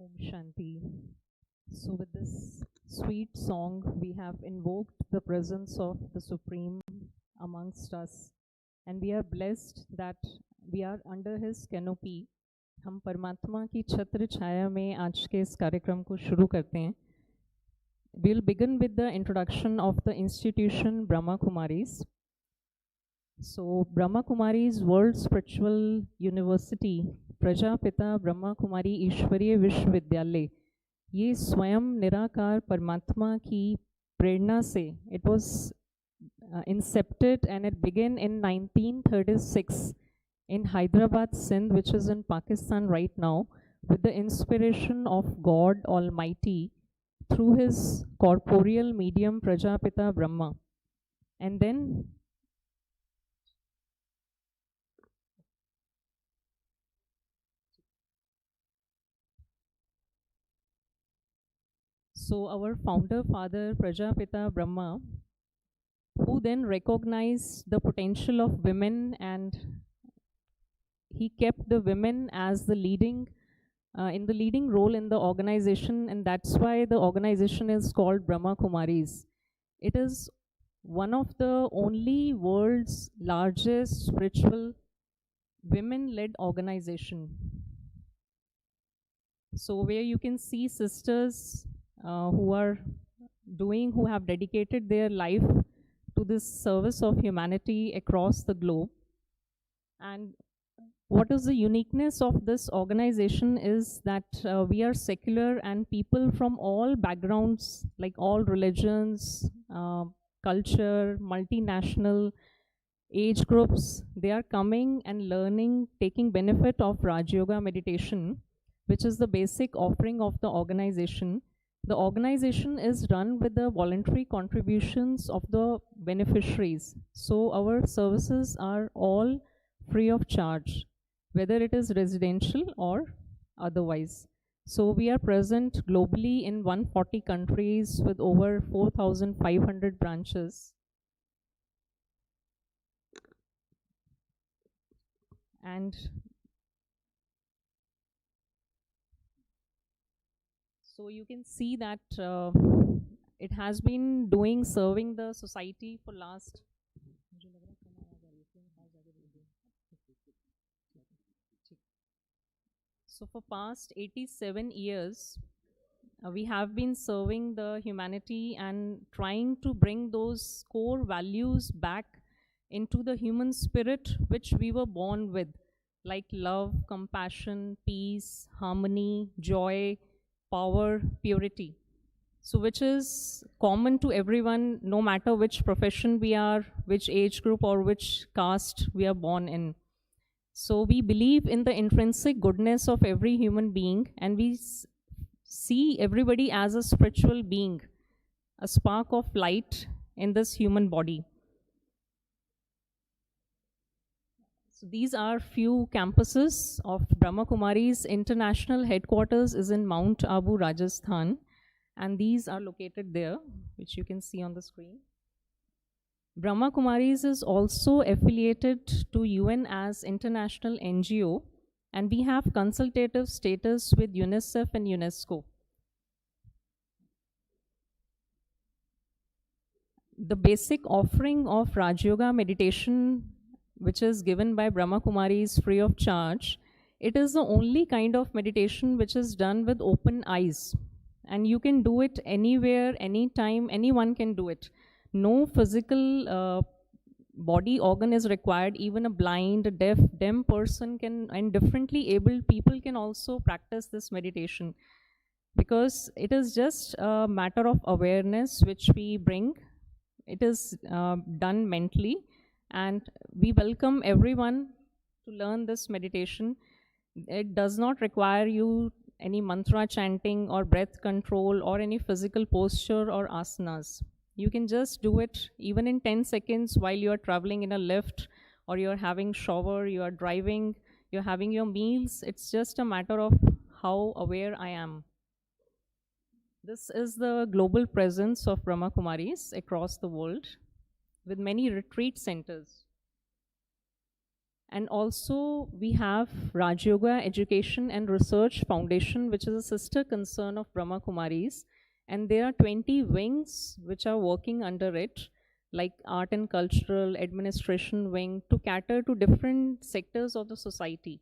Om Shanti. So, with this sweet song, we have invoked the presence of the Supreme amongst us, and we are blessed that we are under His canopy. हम परमात्मा की छत्र छाया में आज के इस कार्यक्रम को शुरू करते हैं. We'll begin with the introduction of the institution Brahma Kumaris. So, Brahma Kumaris World Spiritual University, Prajapita Brahma Kumari ईश्वरीय विश्वविद्यालय, ये स्वयं निराकार परमात्मा की प्रेरणा से, it was incepted and it began in 1936 in Hyderabad, Sindh, which is in Pakistan right now, with the inspiration of God Almighty through his corporeal medium Prajapita Brahma. And then so our founder father Prajapita Brahma, who then recognized the potential of women, and he kept the women as the leading in the leading role in the organization, and that's why the organization is called Brahma Kumaris. It is one of the only world's largest spiritual women-led organization. So where you can see sisters who have dedicated their life to this service of humanity across the globe. And what is the uniqueness of this organization is that we are secular, and people from all backgrounds, like all religions, culture, multinational age groups, they are coming and learning, taking benefit of Rajyoga meditation, which is the basic offering of the organization. The organization is run with the voluntary contributions of the beneficiaries. So our services are all free of charge, whether it is residential or otherwise. So we are present globally in 140 countries with over 4,500 branches. And so you can see that it has been serving the society for last. So for past 87 years, we have been serving the humanity and trying to bring those core values back into the human spirit which we were born with, like love, compassion, peace, harmony, joy, power, purity. So which is common to everyone, no matter which profession we are, which age group or which caste we are born in. So we believe in the intrinsic goodness of every human being, and we see everybody as a spiritual being, a spark of light in this human body. So these are few campuses of Brahma Kumaris. International headquarters is in Mount Abu, Rajasthan, and these are located there, which you can see on the screen. Brahma Kumaris is also affiliated to UN as international NGO, and we have consultative status with UNICEF and UNESCO. The basic offering of Rajyoga meditation, which is given by Brahma Kumaris free of charge, it is the only kind of meditation which is done with open eyes. And you can do it anywhere, anytime, anyone can do it. No physical body organ is required. Even a blind, a deaf, dumb person can, and differently abled people can also practice this meditation, because it is just a matter of awareness which we bring. It is done mentally, and we welcome everyone to learn this meditation. It does not require you any mantra chanting or breath control or any physical posture or asanas. You can just do it even in 10 seconds while you are traveling in a lift, or you're having shower, you are driving, you're having your meals. It's just a matter of how aware I am. This is the global presence of Brahma Kumaris across the world, with many retreat centers. And also we have Rajyoga Education and Research Foundation, which is a sister concern of Brahma Kumaris. And there are 20 wings which are working under it, like art and cultural, administration wing, to cater to different sectors of the society.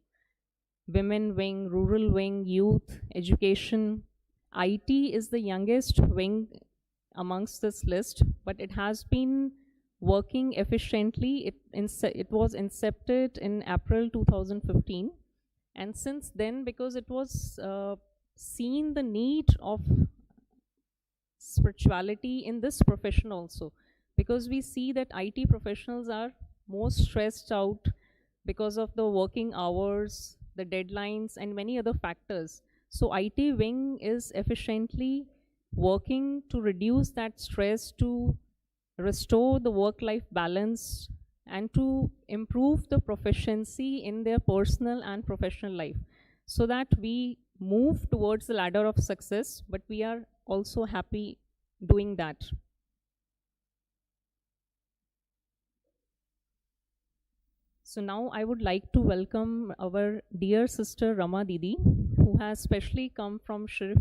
Women wing, rural wing, youth, education. IT is the youngest wing amongst this list, but it has been working efficiently. It was incepted in April 2015. And since then, because it was seen the need of spirituality in this profession also, because we see that IT professionals are more stressed out because of the working hours, the deadlines, and many other factors. So IT wing is efficiently working to reduce that stress, to restore the work-life balance, and to improve the proficiency in their personal and professional life, so that we move towards the ladder of success, but we are also happy doing that. So now I would like to welcome our dear sister Rama Didi, who has specially come from Shiv.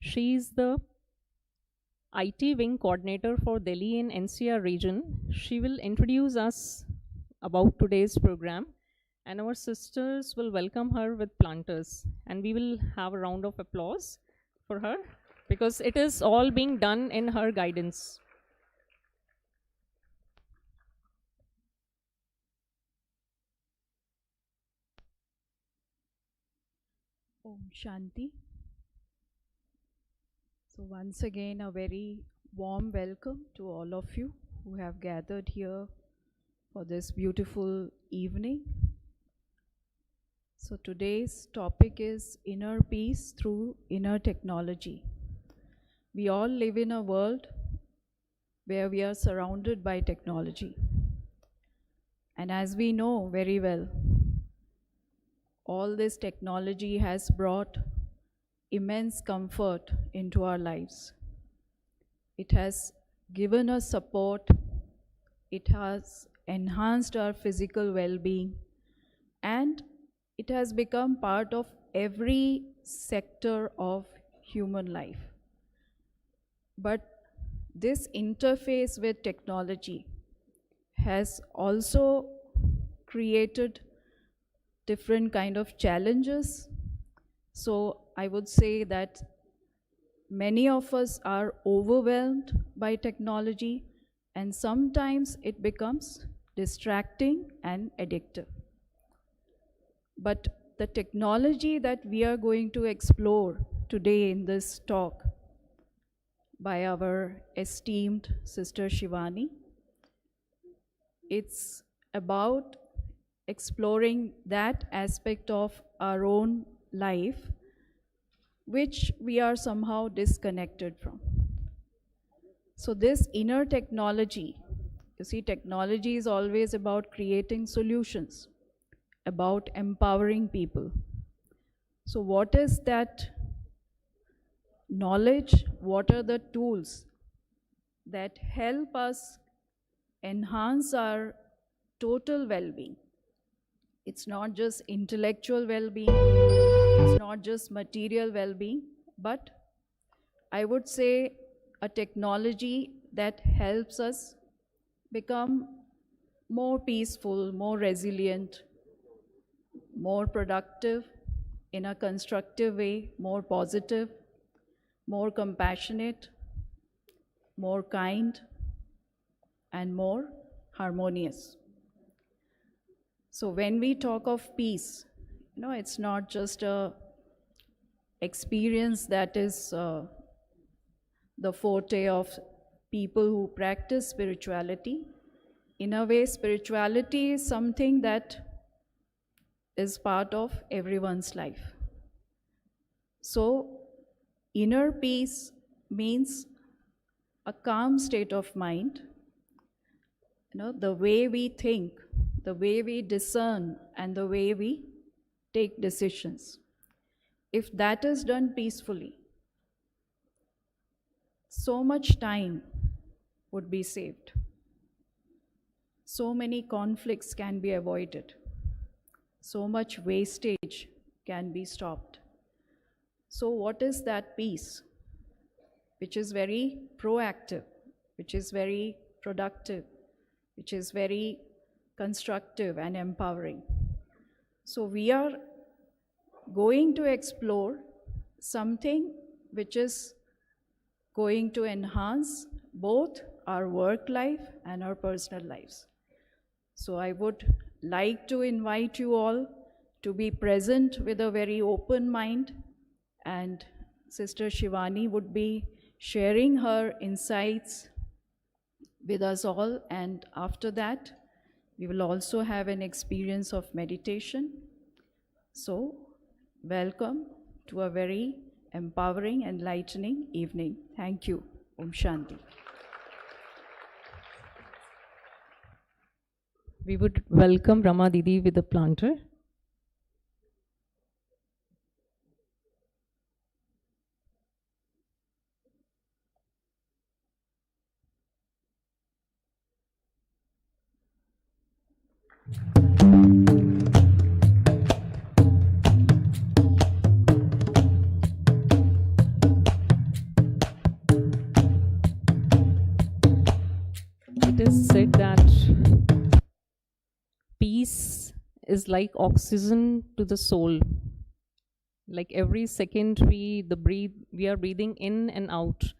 She is the IT wing coordinator for Delhi and NCR region. She will introduce us about today's program, and our sisters will welcome her with planters, and we will have a round of applause for her because it is all being done in her guidance. Om Shanti. So once again, a very warm welcome to all of you who have gathered here for this beautiful evening. So today's topic is inner peace through inner technology. We all live in a world where we are surrounded by technology. And as we know very well, all this technology has brought immense comfort into our lives. It has given us support, it has enhanced our physical well-being, and it has become part of every sector of human life. But this interface with technology has also created different kind of challenges. So I would say that many of us are overwhelmed by technology, and sometimes it becomes distracting and addictive. But the technology that we are going to explore today in this talk by our esteemed sister Shivani, it's about exploring that aspect of our own life which we are somehow disconnected from. So this inner technology, you see, technology is always about creating solutions, about empowering people. So what is that knowledge? What are the tools that help us enhance our total well-being? It's not just intellectual well-being, it's not just material well-being, but I would say a technology that helps us become more peaceful, more resilient, more productive in a constructive way, more positive, more compassionate, more kind, and more harmonious. So when we talk of peace, it's not just a experience that is the forte of people who practice spirituality. In a way, spirituality is something that is part of everyone's life. So inner peace means a calm state of mind, the way we think, the way we discern, and the way we take decisions. If that is done peacefully, so much time would be saved. So many conflicts can be avoided. so much wastage can be stopped. So what is that peace? Which is very proactive, which is very productive, which is very constructive and empowering. So we are going to explore something which is going to enhance both our work life and our personal lives. So I would like to invite you all to be present with a very open mind, and Sister Shivani would be sharing her insights with us all, and after that we will also have an experience of meditation. So welcome to a very empowering, enlightening evening. Thank you. Om Shanti. We would welcome Rama Didi with a planter. It is said that peace is like oxygen to the soul. Like every second we are breathing in and out.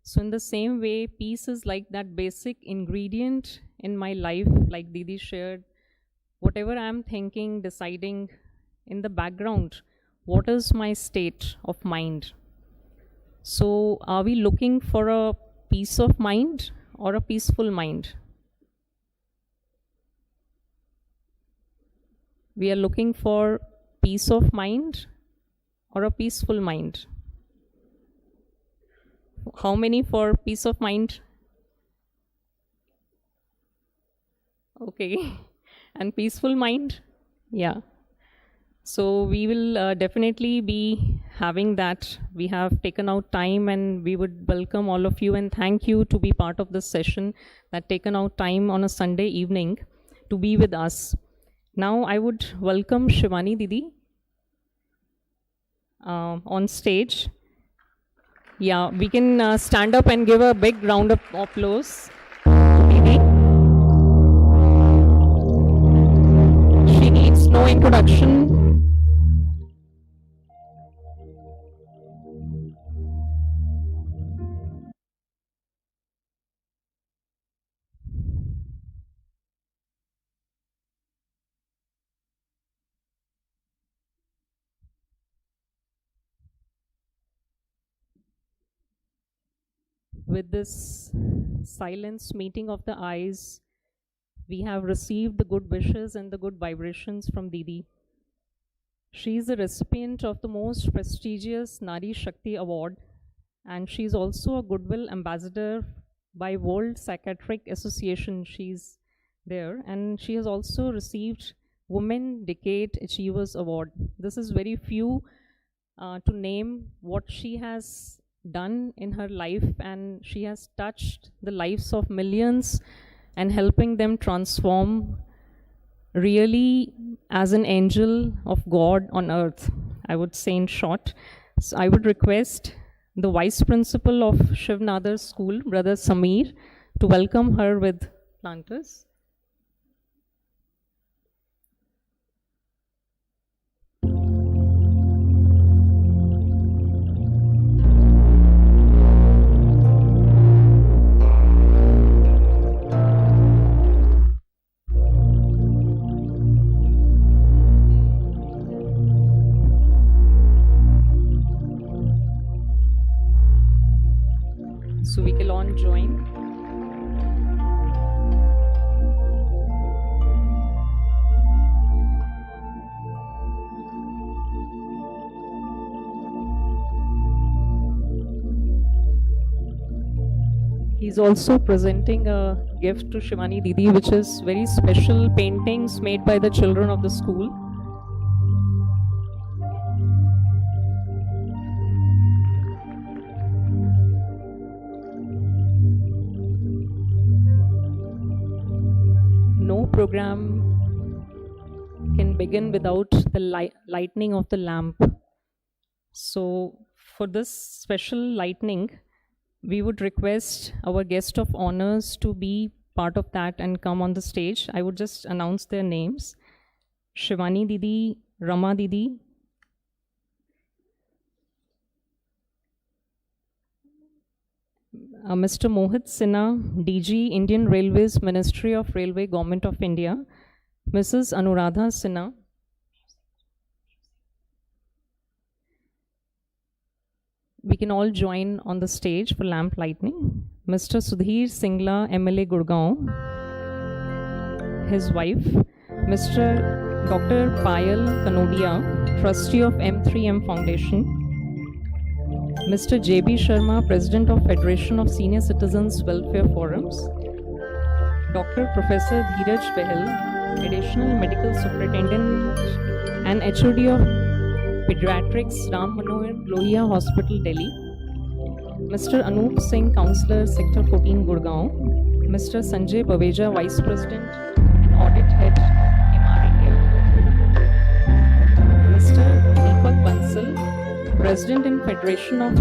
So in the same way, peace is like that basic ingredient in my life, like Didi shared. Whatever I'm thinking, deciding in the background, what is my state of mind? So are we looking for a peace of mind or a peaceful mind? We are looking for peace of mind or a peaceful mind? How many for peace of mind? Okay. And peaceful mind? Yeah. So we will definitely be having that. We have taken out time, and we would welcome all of you and thank you to be part of this session, that taken out time on a Sunday evening to be with us. Now I would welcome Shivani Didi on stage. Yeah, we can stand up and give a big round of applause. Didi. She needs no introduction. With this silence meeting of the eyes, we have received the good wishes and the good vibrations from Didi. She is the recipient of the most prestigious Nari Shakti Award, and she is also a Goodwill Ambassador by World Psychiatric Association. She's there, and she has also received Women Decade Achievers Award. This is very few to name what she has done in her life, and she has touched the lives of millions and helping them transform really as an angel of God on earth, I would say in short. So I would request the Vice Principal of Shiv Nadar School, Brother Sameer, to welcome her with planters. So we can all join. He's also presenting a gift to Shivani Didi, which is very special paintings made by the children of the school. No program can begin without the lightning of the lamp. So for this special lightning, we would request our guest of honors to be part of that and come on the stage. I would just announce their names. Shivani Didi, Rama Didi, Mr. Mohit Sinha, DG, Indian Railways, Ministry of Railway, Government of India, Mrs. Anuradha Sinha, we can all join on the stage for lamp lighting. Mr. Sudhir Singla, MLA Gurgaon, his wife, Mr. Dr. Payal Kanodia, Trustee of M3M Foundation, Mr. J.B. Sharma, President of Federation of Senior Citizens Welfare Forums, Dr. Professor Dheeraj Behel, Additional Medical Superintendent and HOD of Pediatrics, Ram Manohar Lohia Hospital, Delhi, Mr. Anup Singh, Councillor, Sector 14, Gurgaon, Mr. Sanjay Baveja, Vice President and Audit Head, MR India, Mr. Deepak Bansal, President and Federation of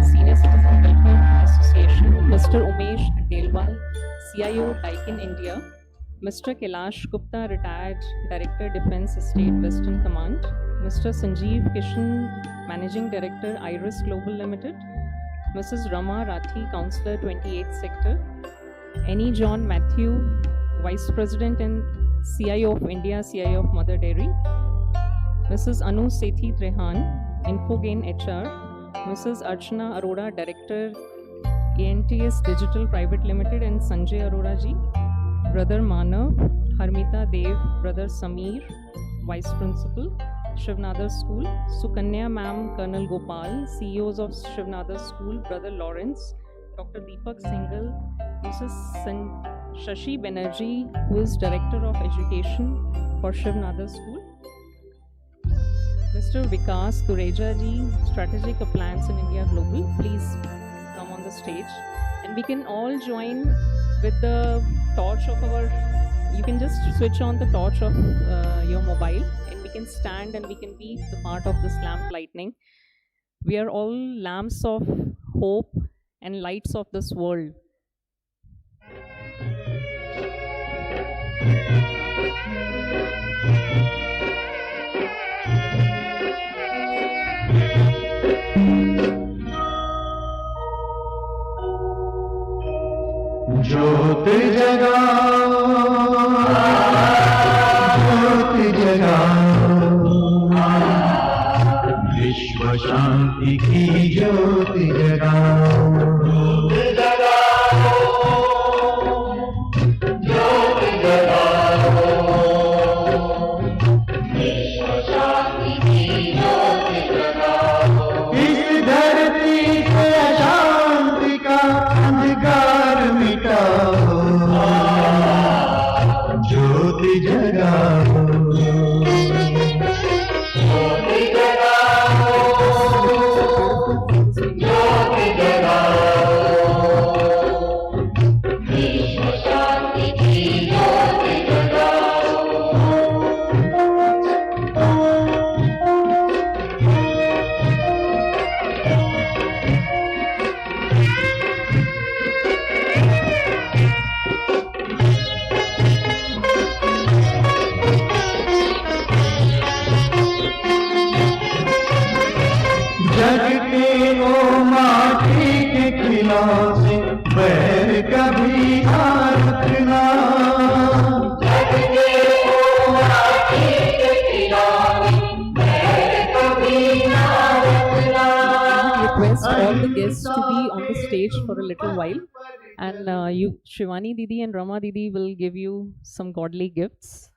Senior Citizen Welfare Association, Mr. Umesh Delwal, CIO, Daikin, India, Mr. Kailash Gupta, Retired Director, Defense Estate, Western Command, Mr. Sanjeev Kishan, Managing Director, Iris Global Limited, Mrs. Rama Rathi, Councillor, 28th Sector, Annie John Matthew, Vice President and CIO of India, CIO of Mother Dairy, Mrs. Anu Sethi Trehan, Infogain HR, Mrs. Archana Arora, Director, ANTS Digital Private Limited, and Sanjay Arora ji, Brother Manav, Harmita Dev, Brother Sameer, Vice Principal, Shiv Nadar School, Sukanya Ma'am, Colonel Gopal, CEOs of Shiv Nadar School, Brother Lawrence, Dr. Deepak Singhal, Mrs. Shashi Banerjee, who is Director of Education for Shiv Nadar School, Mr. Vikas Dureja ji, Strategic Appliance in India Global, please come on the stage. And we can all join with the torch of our, you can just switch on the torch of your mobile, and we can stand and we can be the part of this lamp lightning. We are all lamps of hope and lights of this world. ज्योत जगाओ, ज्योत जगाओ, विश्व शांति की ज्योत जगाओ, ज्योत जगाओ, विश्व शांति की ज्योत जगाओ, इस धरती पे अशांति का अंधकार मिटाओ, ज्योति जगाओ, ज्योति जगाओ, ज्योति जगाओ, विश्व शांति की ज्योति जगाओ। जग के ओ माटी के खिलौने बैर कभी ना रखना, जग के ओ माटी के खिलौने बैर कभी ना रखना। Request all the guests to be on the stage for a little while, and you, Shivani Didi and Rama Didi, will give you some godly gifts.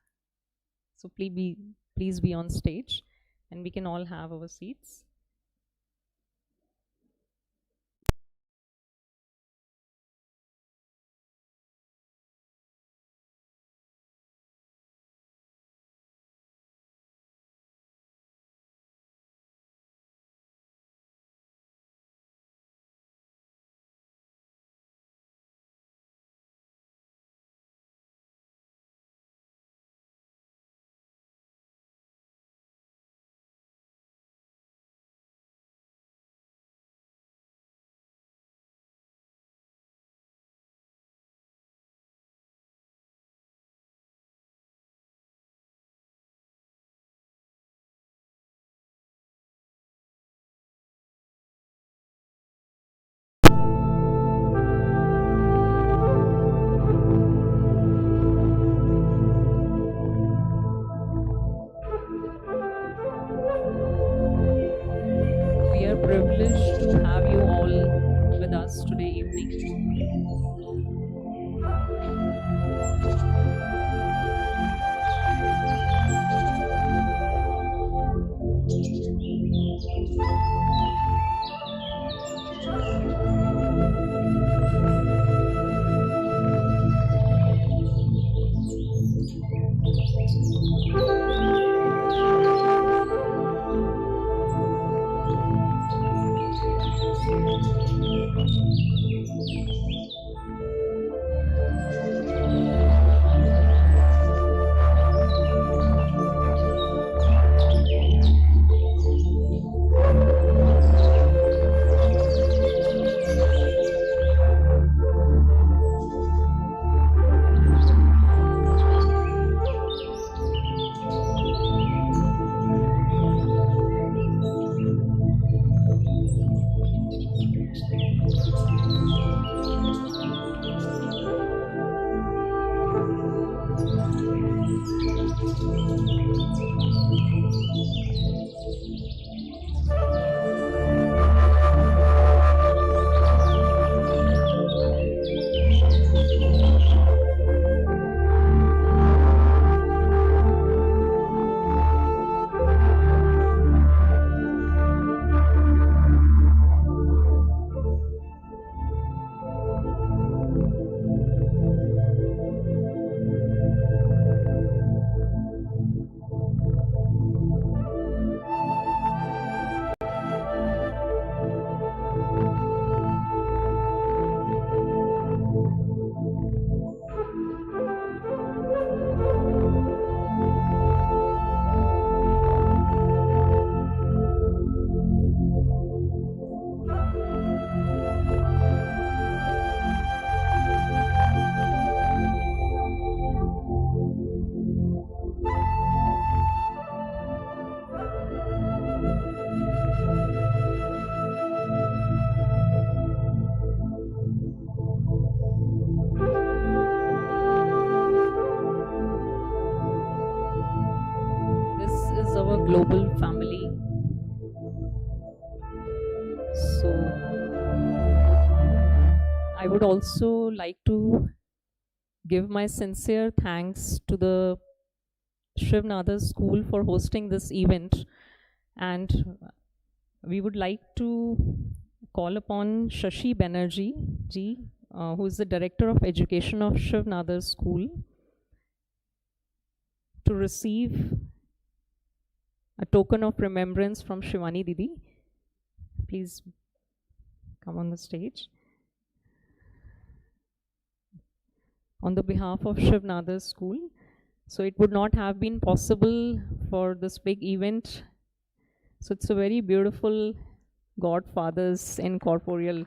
So please be on stage, and we can all have our seats. privilege to have you all with us today evening. Global family. So I would also like to give my sincere thanks to the Shiv Nadar School for hosting this event, and we would like to call upon Shashi Banerjee ji, who is the Director of Education of Shiv Nadar School, to receive a token of remembrance from Shivani Didi. Please come on the stage. On the behalf of Shiv Nadar School. So it would not have been possible for this big event. So it's a very beautiful Godfather's incorporeal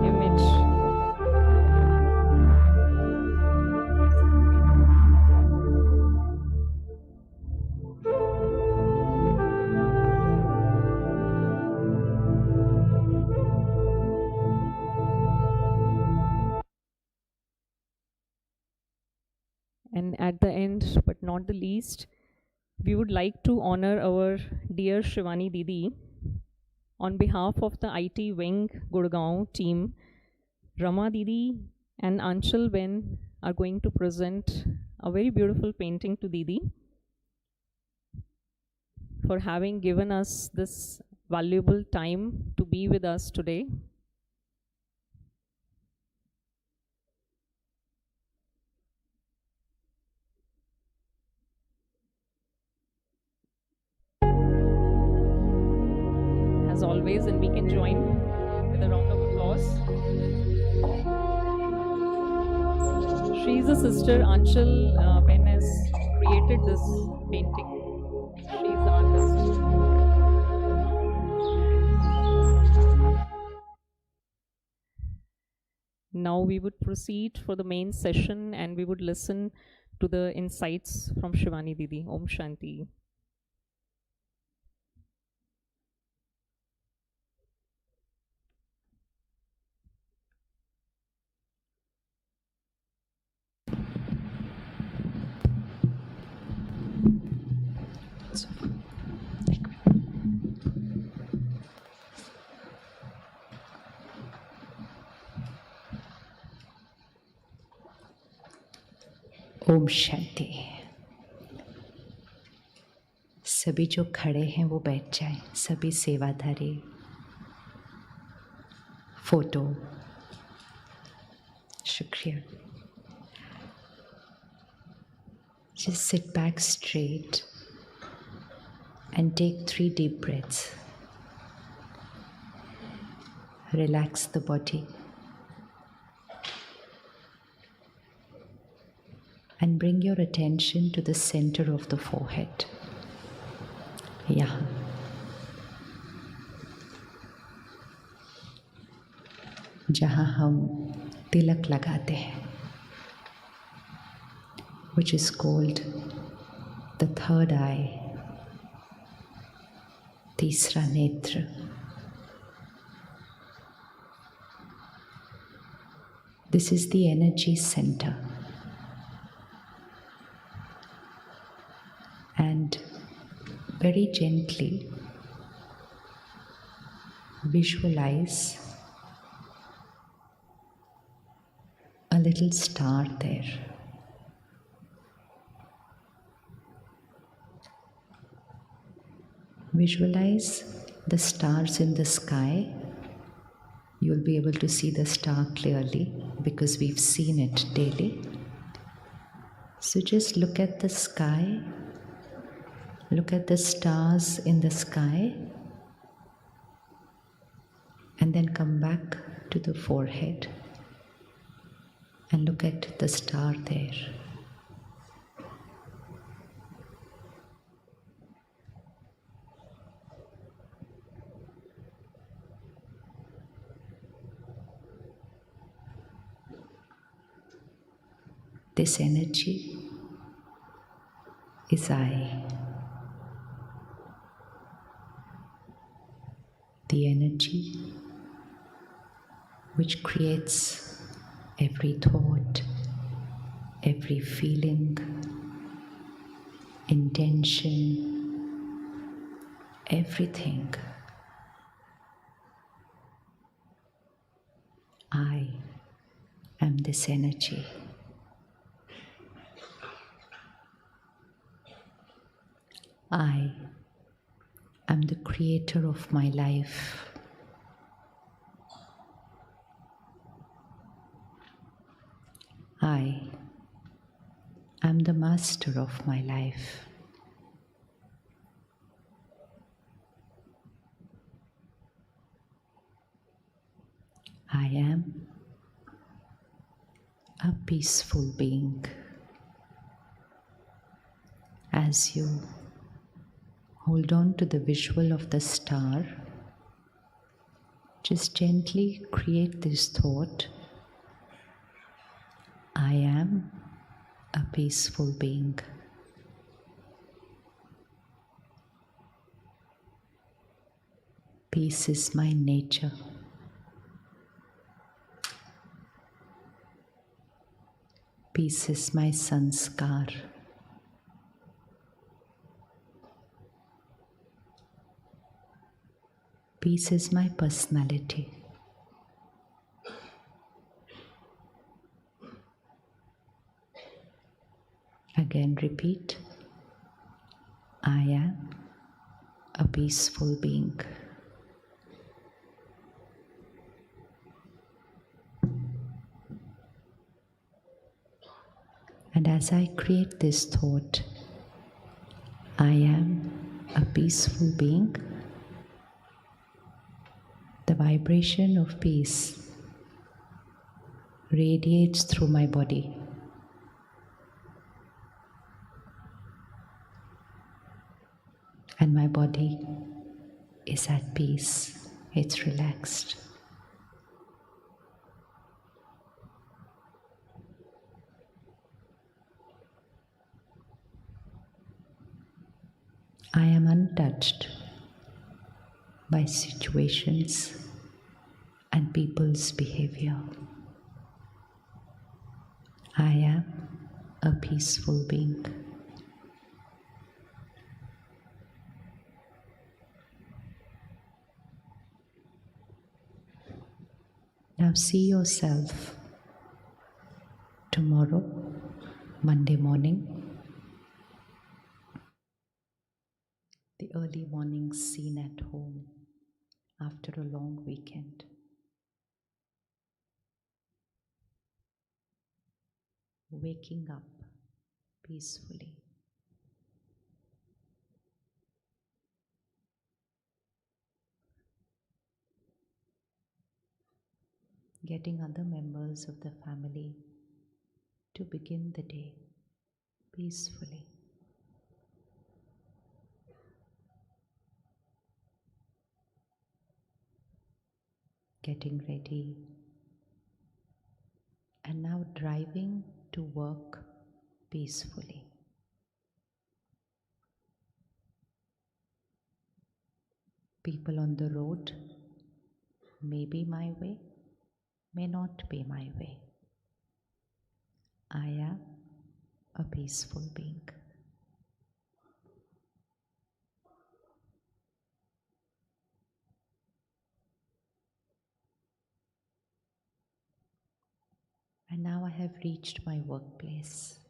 image. And at the end, but not the least, we would like to honor our dear Shivani Didi. On behalf of the IT wing Gurgaon team, Rama Didi and Anchal Ben are going to present a very beautiful painting to Didi for having given us this valuable time to be with us today. As always, and we can join with a round of applause. She's a sister. Anchal Ben has created this painting. She's the artist. Now we would proceed for the main session and we would listen to the insights from Shivani Didi. Om Shanti. Om Shanti. सभी जो खड़े हैं वो बैठ जाएं, सभी सेवाधारी। Photo, शुक्रिया। Just sit back straight and take 3 deep breaths. Relax the body and bring your attention to the center of the forehead. यहाँ जहाँ हम तिलक लगाते हैं, which is called the third eye, तीसरा नेत्र। This is the energy center, and very gently visualize a little star there. Visualize the stars in the sky. You'll be able to see the star clearly because we've seen it daily. So just look at the sky, look at the stars in the sky, and then come back to the forehead and look at the star there. This energy is I. The energy which creates every thought, every feeling, intention, everything. I am this energy. I am the creator of my life. I am the master of my life. I am a peaceful being. As you hold on to the visual of the star, just gently create this thought: I am a peaceful being. Peace is my nature. Peace is my sanskar. Peace is my personality. Again repeat: I am a peaceful being. And as I create this thought, I am a peaceful being, the vibration of peace radiates through my body. And my body is at peace, it's relaxed. I am untouched by situations and people's behavior. I am a peaceful being. Now see yourself tomorrow Monday morning, the early morning scene at home after a long weekend. Waking up peacefully. Getting other members of the family to begin the day peacefully. Getting ready, and now driving to work peacefully. People on the road may be my way, may not be my way. I am a peaceful being. And now I have reached my workplace.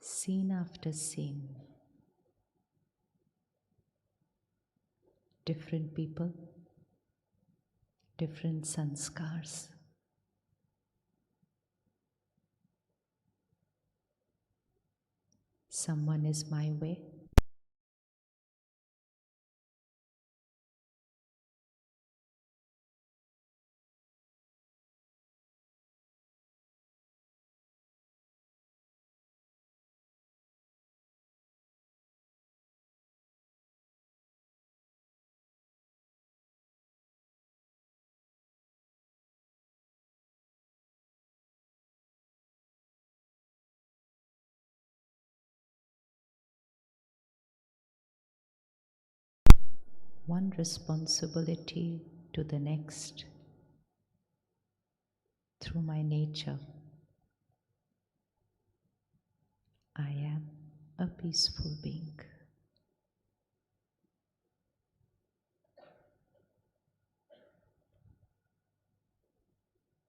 Scene after scene. Different people, different sanskars. Someone is my way. One responsibility to the next through my nature. I am a peaceful being.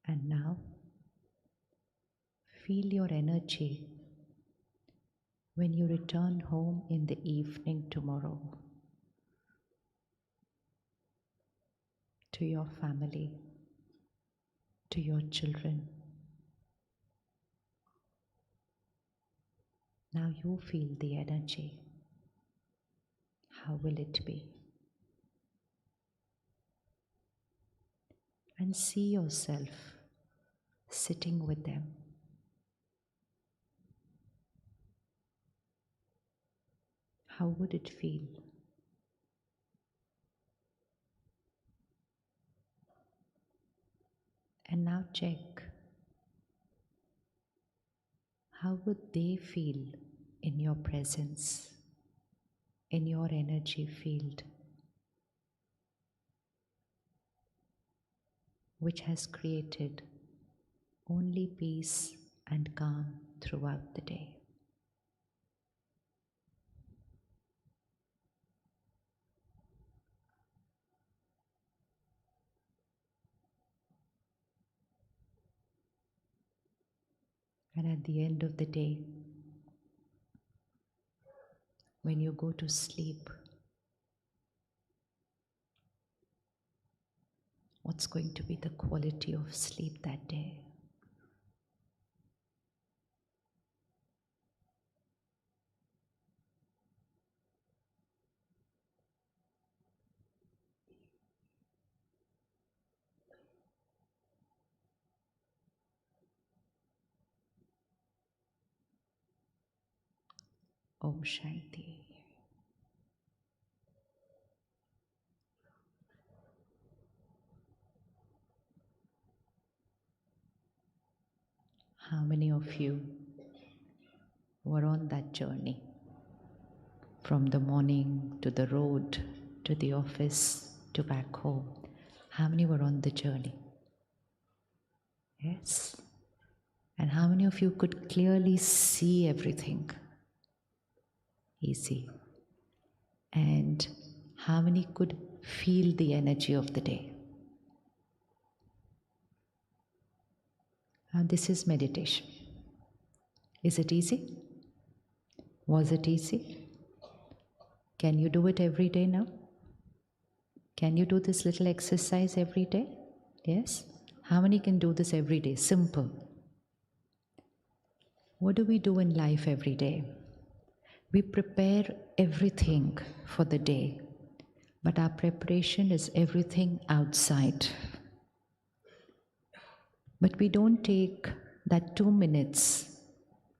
And now, feel your energy when you return home in the evening tomorrow to your family, to your children. Now you feel the energy. How will it be? And see yourself sitting with them. How would it feel? And now check, how would they feel in your presence, in your energy field, which has created only peace and calm throughout the day. And at the end of the day, when you go to sleep, what's going to be the quality of sleep that day? Om Shanti. How many of you were on that journey? From the morning to the road, to the office, to back home. How many were on the journey? Yes. And how many of you could clearly see everything? Easy. And how many could feel the energy of the day? Now this is meditation. Is it easy? Was it easy? Can you do it every day now? Can you do this little exercise every day? Yes? How many can do this every day? Simple. What do we do in life every day? We prepare everything for the day, but our preparation is everything outside. But we don't take that 2 minutes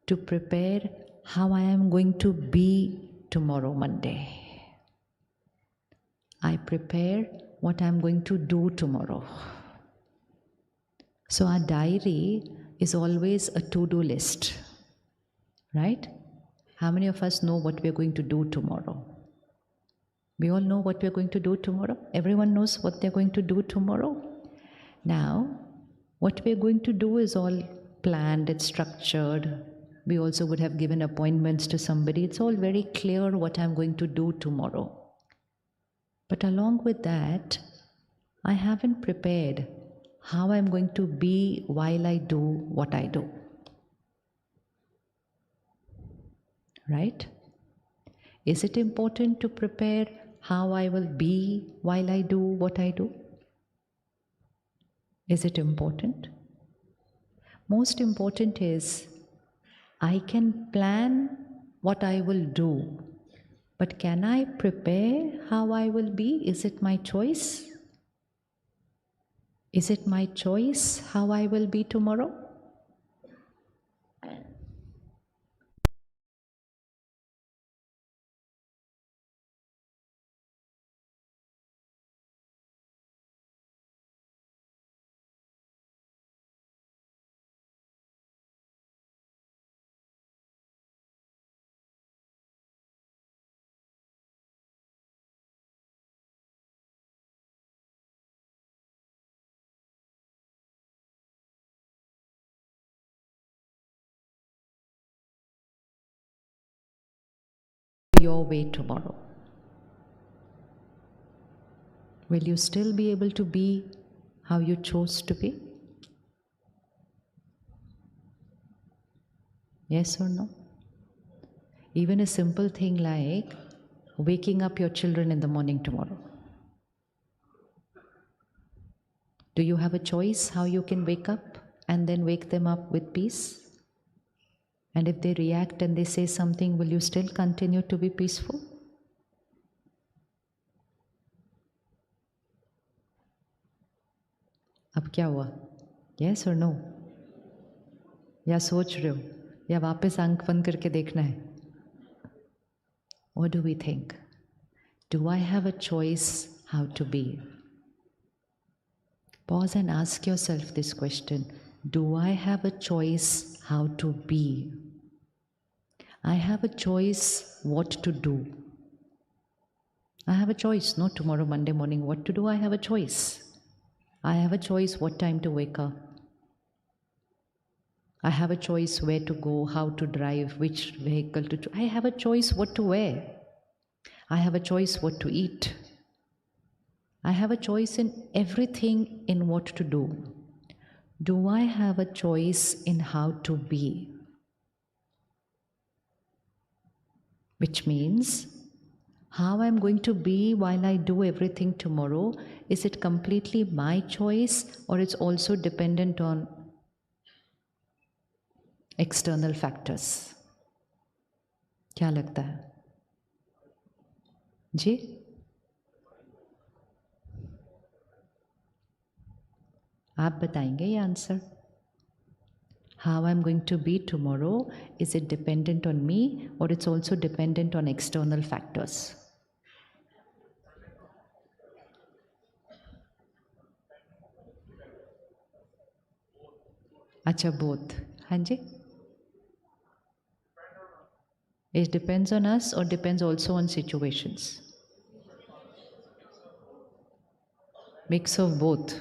to prepare how I am going to be tomorrow, Monday. I prepare what I'm going to do tomorrow. So our diary is always a to-do list, right? How many of us know what we're going to do tomorrow? We all know what we're going to do tomorrow. Everyone knows what they're going to do tomorrow. Now, what we're going to do is all planned, it's structured. We also would have given appointments to somebody. It's all very clear what I'm going to do tomorrow. But along with that, I haven't prepared how I'm going to be while I do what I do. Right? Is it important to prepare how I will be while I do what I do? Is it important? Most important is I can plan what I will do, but can I prepare how I will be? Is it my choice? Is it my choice how I will be tomorrow? Your way tomorrow. Will you still be able to be how you chose to be? Yes or no? Even a simple thing like waking up your children in the morning tomorrow. Do you have a choice how you can wake up and then wake them up with peace? And if they react and they say something, will you still continue to be peaceful? अब क्या हुआ? Yes or no? या सोच रहे हो? या वापस आंख बंद करके देखना है? What do we think? Do I have a choice how to be? Pause and ask yourself this question. Do I have a choice how to be? I have a choice what to do. I have a choice, no, tomorrow, Monday morning, what to do. I have a choice. I have a choice what time to wake up. I have a choice where to go, how to drive, which vehicle to choose. I have a choice what to wear. I have a choice what to eat. I have a choice in everything in what to do. Do I have a choice in how to be? Which means, how I'm going to be while I do everything tomorrow, is it completely my choice or it's also dependent on external factors? क्या लगता है? जी? आप बताएंगे ये answer? How I'm going to be tomorrow, is it dependent on me or it's also dependent on external factors? अच्छा, both. हाँ जी? It depends on us or depends also on situations? Mix of both.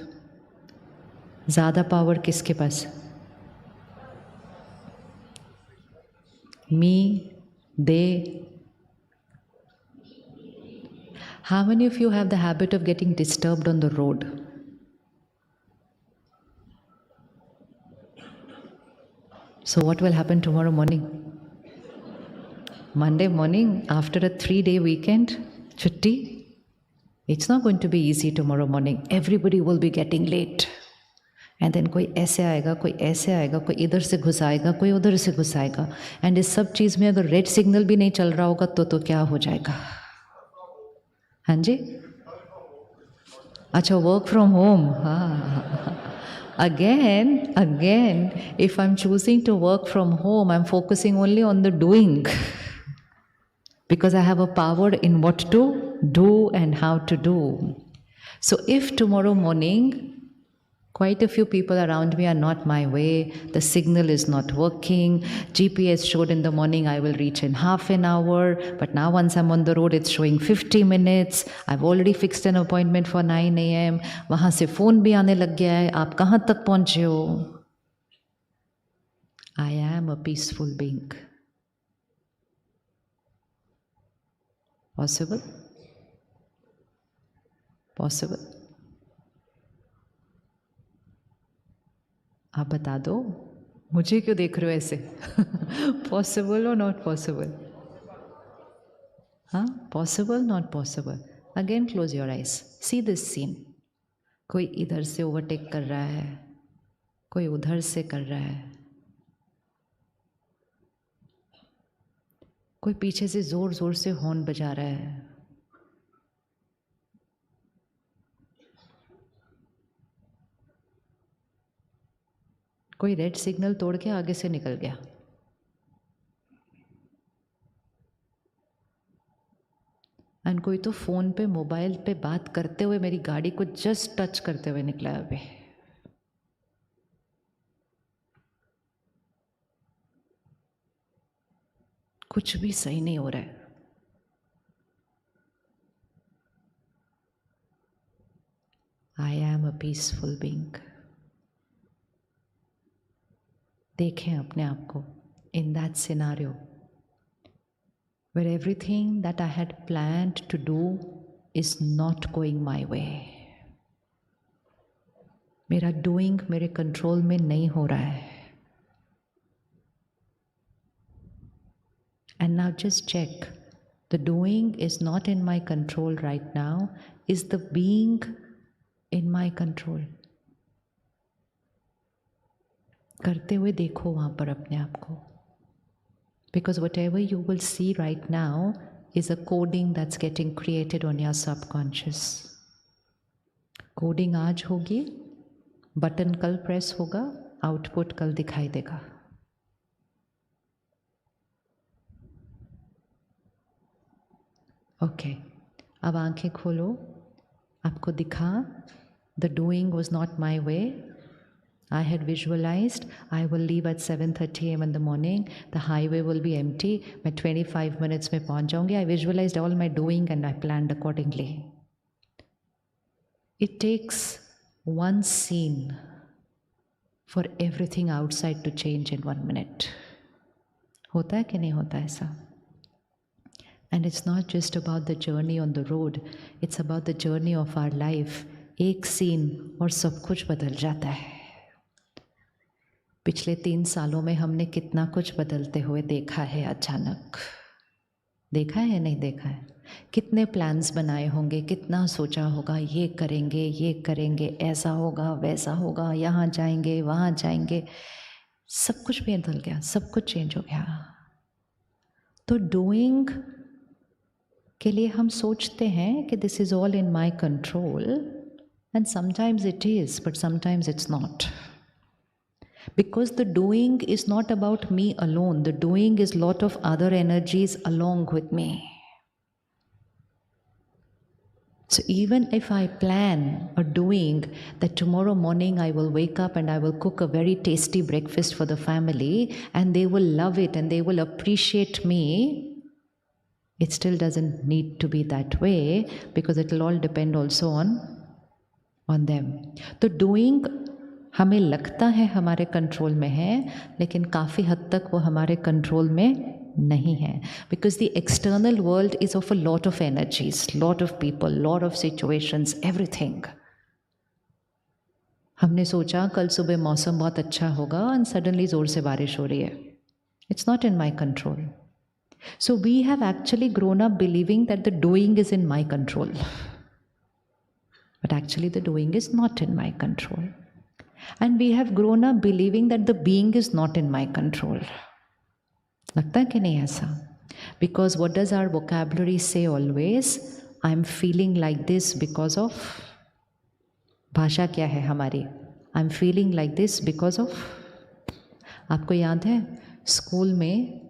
ज़्यादा power किसके पास? Me, they. How many of you have the habit of getting disturbed on the road? So what will happen tomorrow morning? Monday morning, after a 3-day weekend, chutti? It's not going to be easy tomorrow morning. Everybody will be getting late. And then कोई ऐसे आएगा, कोई ऐसे आएगा, कोई इधर से घुसाएगा, कोई उधर से घुसाएगा. And इस सब चीज़ में अगर रेड सिग्नल भी नहीं चल रहा होगा तो क्या हो जाएगा? हाँ जी? अच्छा, वर्क फ्रॉम होम. हाँ. Again, if I'm choosing to work from home, I'm focusing only on the doing. Because I have a power in what to do and how to do. So if tomorrow morning, quite a few people around me are not my way, the signal is not working, GPS showed in the morning I will reach in half an hour, but now once I'm on the road it's showing 50 minutes, I've already fixed an appointment for 9 a.m, वहाँ से phone भी आने लग गया है, आप कहाँ तक पहुँचे हो? I am a peaceful being. Possible? Possible? आप बता दो, मुझे क्यों देख रहे हो ऐसे? Possible or not possible? हाँ, possible, not possible. Again, close your eyes. See this scene. कोई इधर से ओवरटेक कर रहा है, कोई उधर से कर रहा है, कोई पीछे से जोर जोर से हॉर्न बजा रहा है. कोई रेड सिग्नल तोड़ के आगे से निकल गया. एंड कोई तो फोन पे मोबाइल पे बात करते हुए मेरी गाड़ी को जस्ट टच करते हुए निकला अभी. कुछ भी सही नहीं हो रहा है. आई एम अ पीसफुल बीइंग. देखें अपने आप को in that scenario where everything that I had planned to do is not going my way. मेरा doing मेरे control में नहीं हो रहा है. And now just check, the doing is not in my control right now. Is the being in my control? करते हुए देखो वहाँ पर अपने आप को. Because whatever you will see right now is a coding that's getting created on your subconscious. Coding आज होगी, बटन कल प्रेस होगा, आउटपुट कल दिखाई देगा. ओके, अब आंखें खोलो. आपको दिखा, the doing was not my way. I had visualized I will leave at 7:30 a.m. in the morning. The highway will be empty. मैं 25 minutes में पहुंच जाऊंगी. I visualized all my doing and I planned accordingly. It takes one scene for everything outside to change in 1 minute. होता है कि नहीं होता ऐसा? And it's not just about the journey on the road. It's about the journey of our life. एक scene और सब कुछ बदल जाता है. पिछले 3 सालों में हमने कितना कुछ बदलते हुए देखा है. अचानक देखा है या नहीं देखा है? कितने प्लान्स बनाए होंगे, कितना सोचा होगा, ये करेंगे, ऐसा होगा, वैसा होगा, यहाँ जाएंगे, वहाँ जाएंगे. सब कुछ बदल गया, सब कुछ चेंज हो गया. तो डूइंग के लिए हम सोचते हैं कि this is all in my control, and sometimes it is, but sometimes it's not. Because the doing is not about me alone. The doing is lot of other energies along with me. So even if I plan a doing that tomorrow morning I will wake up and I will cook a very tasty breakfast for the family and they will love it and they will appreciate me, it still doesn't need to be that way because it will all depend also on them. The doing हमें लगता है हमारे control में है, लेकिन काफ़ी हद तक वो हमारे कंट्रोल में नहीं है. Because the external world is of a lot of energies, lot of people, lot of situations, everything. हमने सोचा कल सुबह मौसम बहुत अच्छा होगा and suddenly ज़ोर से बारिश हो रही है. It's not in my control. So we have actually grown up believing that the doing is in my control. But actually the doing is not in my control. And we have grown up believing that the being is not in my control. लगता है कि नहीं ऐसा? Because what does our vocabulary say always? I'm feeling like this because of. भाषा क्या है हमारी? I'm feeling like this because of. आपको याद है स्कूल में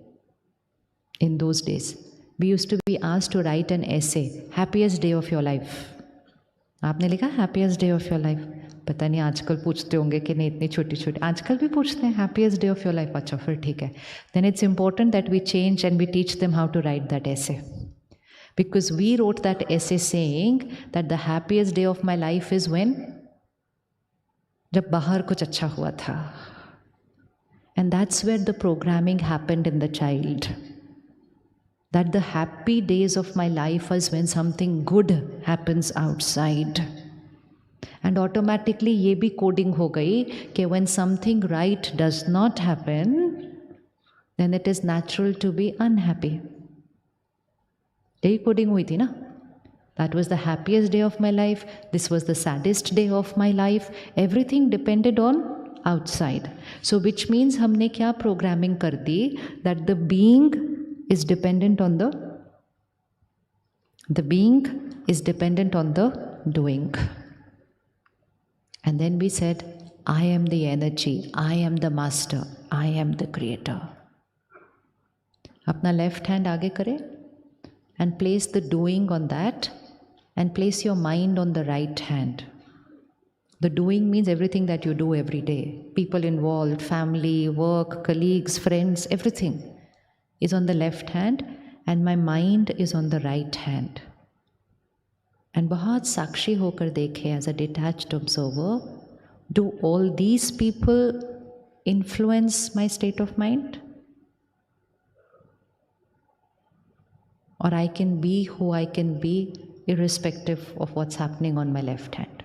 in those days we used to be asked to write an essay, happiest day of your life. आपने लिखा happiest day of your life? पता नहीं आजकल पूछते होंगे कि नहीं, इतनी छोटी छोटी आजकल भी पूछते हैं happiest day of your life. अच्छा फिर ठीक है. Then it's important that we change and we teach them how to write that essay. Because we wrote that essay saying that the happiest day of my life is when जब बाहर कुछ अच्छा हुआ था. And that's where the programming happened in the child. That the happy days of my life is when something good happens outside. And automatically ये भी coding हो गई कि when something right does not happen, then it is natural to be unhappy. यही coding हुई थी ना? That was the happiest day of my life. This was the saddest day of my life. Everything depended on outside. So which means हमने क्या programming कर दी? That the being is dependent on the doing. And then we said, I am the energy, I am the master, I am the creator. अपना left hand आगे करें and place the doing on that and place your mind on the right hand. The doing means everything that you do every day. People involved, family, work, colleagues, friends, everything is on the left hand and my mind is on the right hand. And बहुत साक्षी होकर देखे as a detached observer, do all these people influence my state of mind? Or I can be who I can be irrespective of what's happening on my left hand.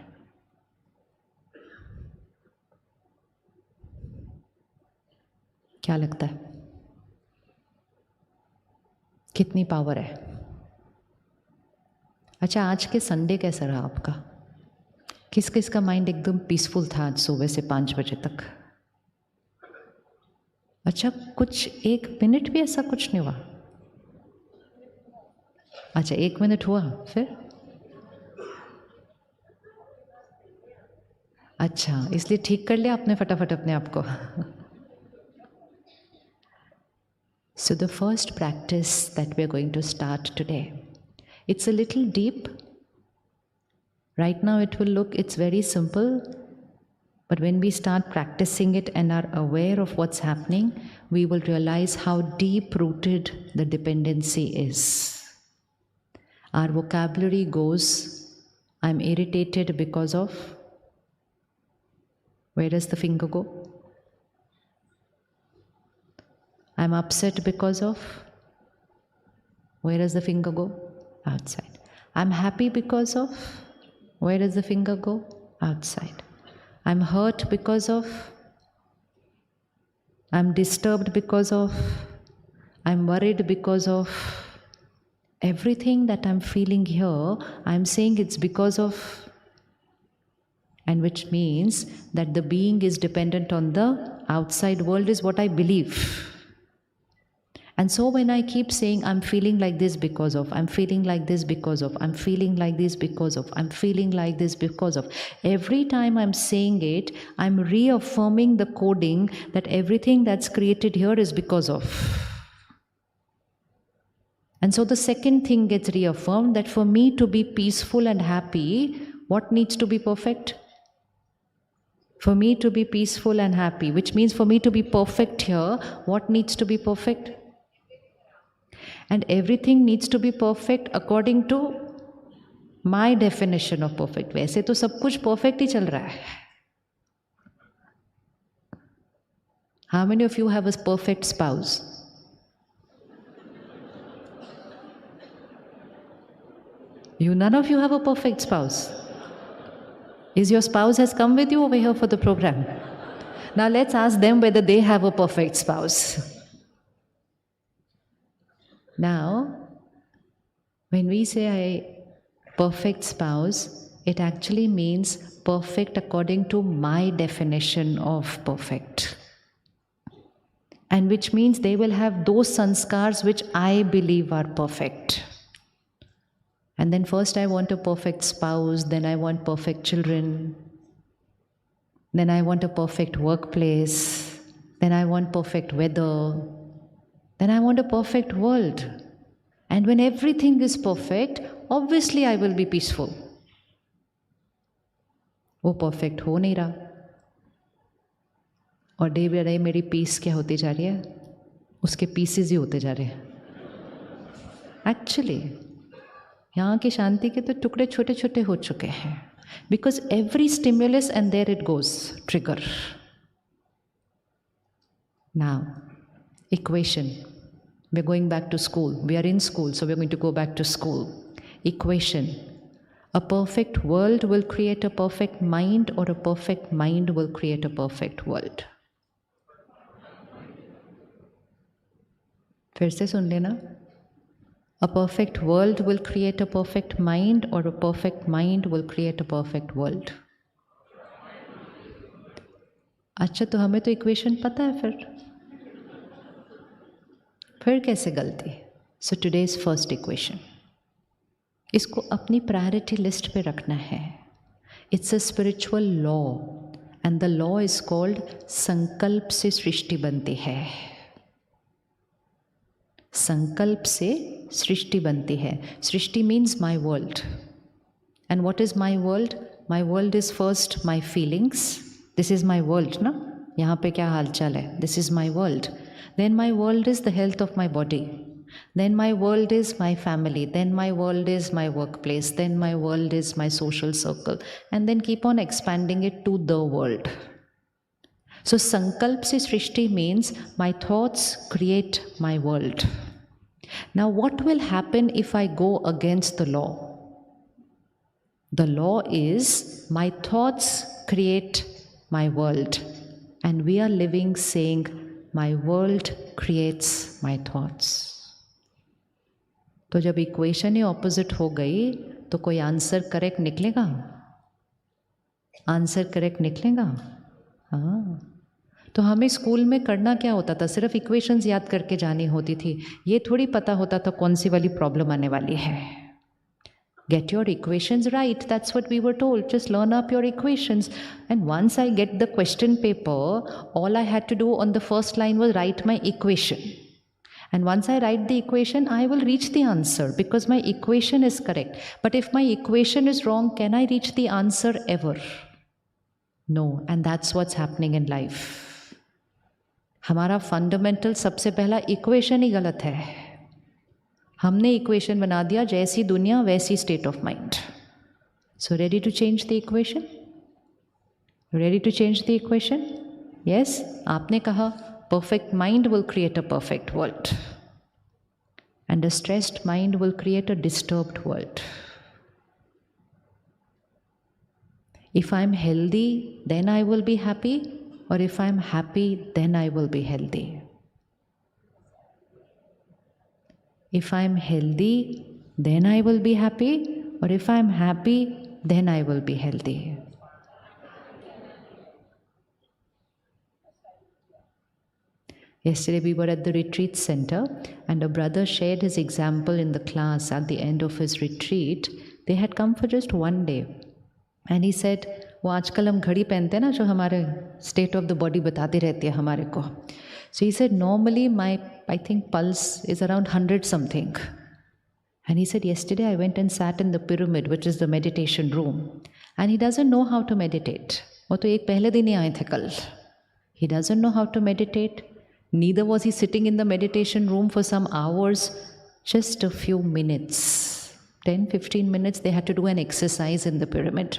क्या लगता है? कितनी power है? अच्छा, आज के संडे कैसा रहा आपका? किस किस का माइंड एकदम पीसफुल था आज सुबह से 5 बजे तक? अच्छा, कुछ 1 मिनट भी ऐसा कुछ नहीं हुआ? अच्छा, 1 मिनट हुआ फिर? अच्छा, इसलिए ठीक कर लिया आपने फटाफट अपने आप को. So the first practice that we are going to start today, it's a little deep. Right now it will look, it's very simple, but when we start practicing it and are aware of what's happening, we will realize how deep-rooted the dependency is. Our vocabulary goes, I'm irritated because of, where does the finger go? I'm upset because of, where does the finger go? Outside. I'm happy because of, where does the finger go? Outside. I'm hurt because of, I'm disturbed because of, I'm worried because of. Everything that I'm feeling here, I'm saying it's because of, and which means that the being is dependent on the outside world is what I believe. And so when I keep saying, I'm feeling like this because of, I'm feeling like this because of, I'm feeling like this because of, I'm feeling like this because of, every time I'm saying it, I'm reaffirming the coding that everything that's created here is because of. And so the second thing gets reaffirmed, that for me to be peaceful and happy, what needs to be perfect? For me to be peaceful and happy, which means for me to be perfect here, what needs to be perfect? And everything needs to be perfect according to my definition of perfect. वैसे तो सब कुछ perfect ही चल रहा है. How many of you have a perfect spouse? None of you have a perfect spouse. Is your spouse has come with you over here for the program? Now let's ask them whether they have a perfect spouse. Now, when we say perfect spouse, it actually means perfect according to my definition of perfect. And which means they will have those sanskars which I believe are perfect. And then first I want a perfect spouse, then I want perfect children, then I want a perfect workplace, then I want perfect weather, then I want a perfect world. And when everything is perfect, obviously I will be peaceful. वो perfect हो नहीं रहा और day by day मेरी piece क्या होती जा रही है, उसके पीसेस ही होते जा रहे हैं. एक्चुअली यहाँ की शांति के तो टुकड़े छोटे छोटे हो चुके हैं. Because every stimulus and there it goes, trigger. Now, equation. We're going back to school. We are in school, so we're going to go back to school. Equation. A perfect world will create a perfect mind, or a perfect mind will create a perfect world. फिर से सुन लेना. A perfect world will create a perfect mind, or a perfect mind will create a perfect world. अच्छा, तो हमें तो equation पता है फिर कैसे गलती? So today's first equation. इसको अपनी प्रायोरिटी लिस्ट पे रखना है. It's a spiritual law and the law is called संकल्प से सृष्टि बनती है. संकल्प से सृष्टि बनती है. सृष्टि means my world. And what is my world? My world is first my feelings. This is my world, ना? यहाँ पे क्या हालचाल है? This is my world. Then my world is the health of my body. Then my world is my family. Then my world is my workplace. Then my world is my social circle. And then keep on expanding it to the world. So sankalp se srishti means my thoughts create my world. Now what will happen if I go against the law? The law is my thoughts create my world. And we are living saying my world creates my thoughts. तो जब equation ही opposite हो गई तो कोई answer correct निकलेगा? Answer correct निकलेगा? हाँ. तो हमें स्कूल में करना क्या होता था? सिर्फ इक्वेशंस याद करके जानी होती थी. ये थोड़ी पता होता था कौन सी वाली प्रॉब्लम आने वाली है. Get your equations right. That's what we were told. Just learn up your equations. And once I get the question paper, all I had to do on the first line was write my equation. And once I write the equation, I will reach the answer because my equation is correct. But if my equation is wrong, can I reach the answer ever? No. And that's what's happening in life. हमारा fundamental सबसे पहला equation ही गलत है. हमने equation बना दिया जैसी दुनिया वैसी state of mind. So ready to change the equation? Ready to change the equation? Yes? आपने कहा perfect mind will create a perfect world. And a stressed mind will create a disturbed world. If I'm healthy, then I will be happy. Or if I'm happy, then I will be healthy. If I'm healthy, then I will be happy. Or if I'm happy, then I will be healthy. Yesterday we were at the retreat center and a brother shared his example in the class at the end of his retreat. They had come for just one day. And he said, वो आजकल हम घड़ी पहनते हैं ना जो हमारे state of the body बताती रहती है हमारे को. So he said, normally my, I think, pulse is around 100 something. And he said, yesterday I went and sat in the pyramid, which is the meditation room. And he doesn't know how to meditate. वो तो एक पहले दिन ही आए थे कल. He doesn't know how to meditate. Neither was he sitting in the meditation room for some hours, just a few minutes. 10-15 minutes they had to do an exercise in the pyramid.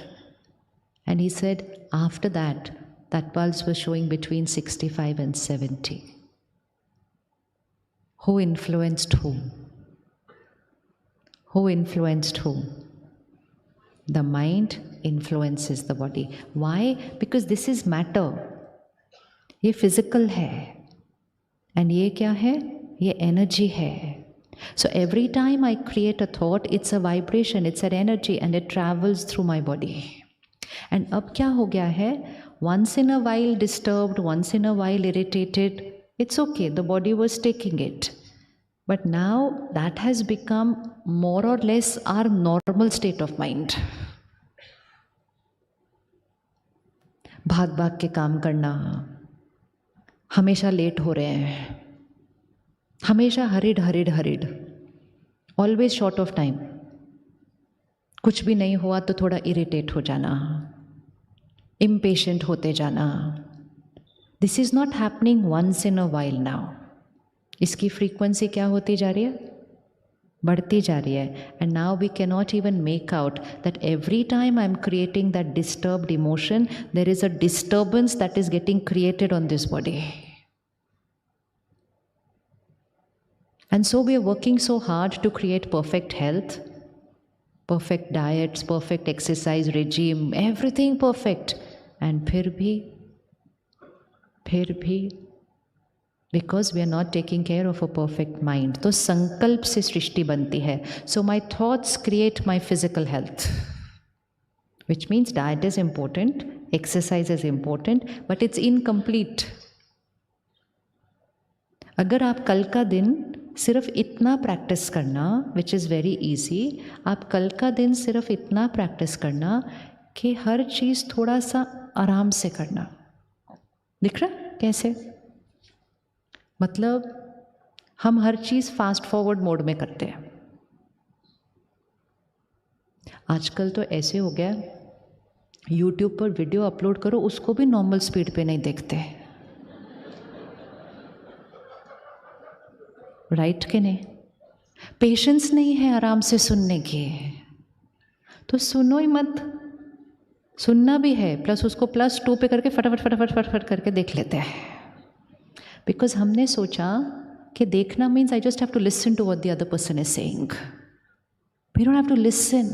And he said, after that, that pulse was showing between 65 and 70. Who influenced whom? Who influenced whom? The mind influences the body. Why? Because this is matter. ये physical है and ये क्या है? ये energy है. So every time I create a thought, it's a vibration, it's an energy and it travels through my body. And अब क्या हो गया है? Once in a while disturbed, once in a while irritated, it's okay, the body was taking it. But now that has become more or less our normal state of mind. भाग भाग के काम करना, हमेशा लेट हो रहे हैं, हमेशा horrid, always short of time, कुछ भी नहीं हुआ तो थोड़ा इरिटेट हो जाना, इम्पेशेंट होते जाना. This is not happening once in a while now. इसकी फ्रीक्वेंसी क्या होती जा रही है? बढ़ती जा रही है. And now we can not even make out that every time I am creating that disturbed emotion, there is a disturbance that is getting created on this body. And so we are working so hard to create perfect health, perfect diets, perfect exercise regime, everything perfect. And फिर भी, because we are not taking care of a perfect mind. तो संकल्प से सृष्टि बनती है. So my thoughts create my physical health, which means diet is important, exercise is important, but it's incomplete. अगर आप कल का दिन सिर्फ इतना प्रैक्टिस करना, विच इज़ वेरी ईजी, आप कल का दिन सिर्फ इतना प्रैक्टिस करना कि हर चीज़ थोड़ा सा आराम से करना. दिख रहा कैसे? मतलब हम हर चीज़ फास्ट फॉरवर्ड मोड में करते हैं. आजकल तो ऐसे हो गया, यूट्यूब पर वीडियो अपलोड करो उसको भी नॉर्मल स्पीड पे नहीं देखते. राइट के नहीं? पेशेंस नहीं है आराम से सुनने की, तो सुनो ही मत. सुनना भी है प्लस उसको +2 पे करके फटाफट करके देख लेते हैं. बिकॉज हमने सोचा कि देखना means I just have to listen to what the other person is saying. We don't have to listen.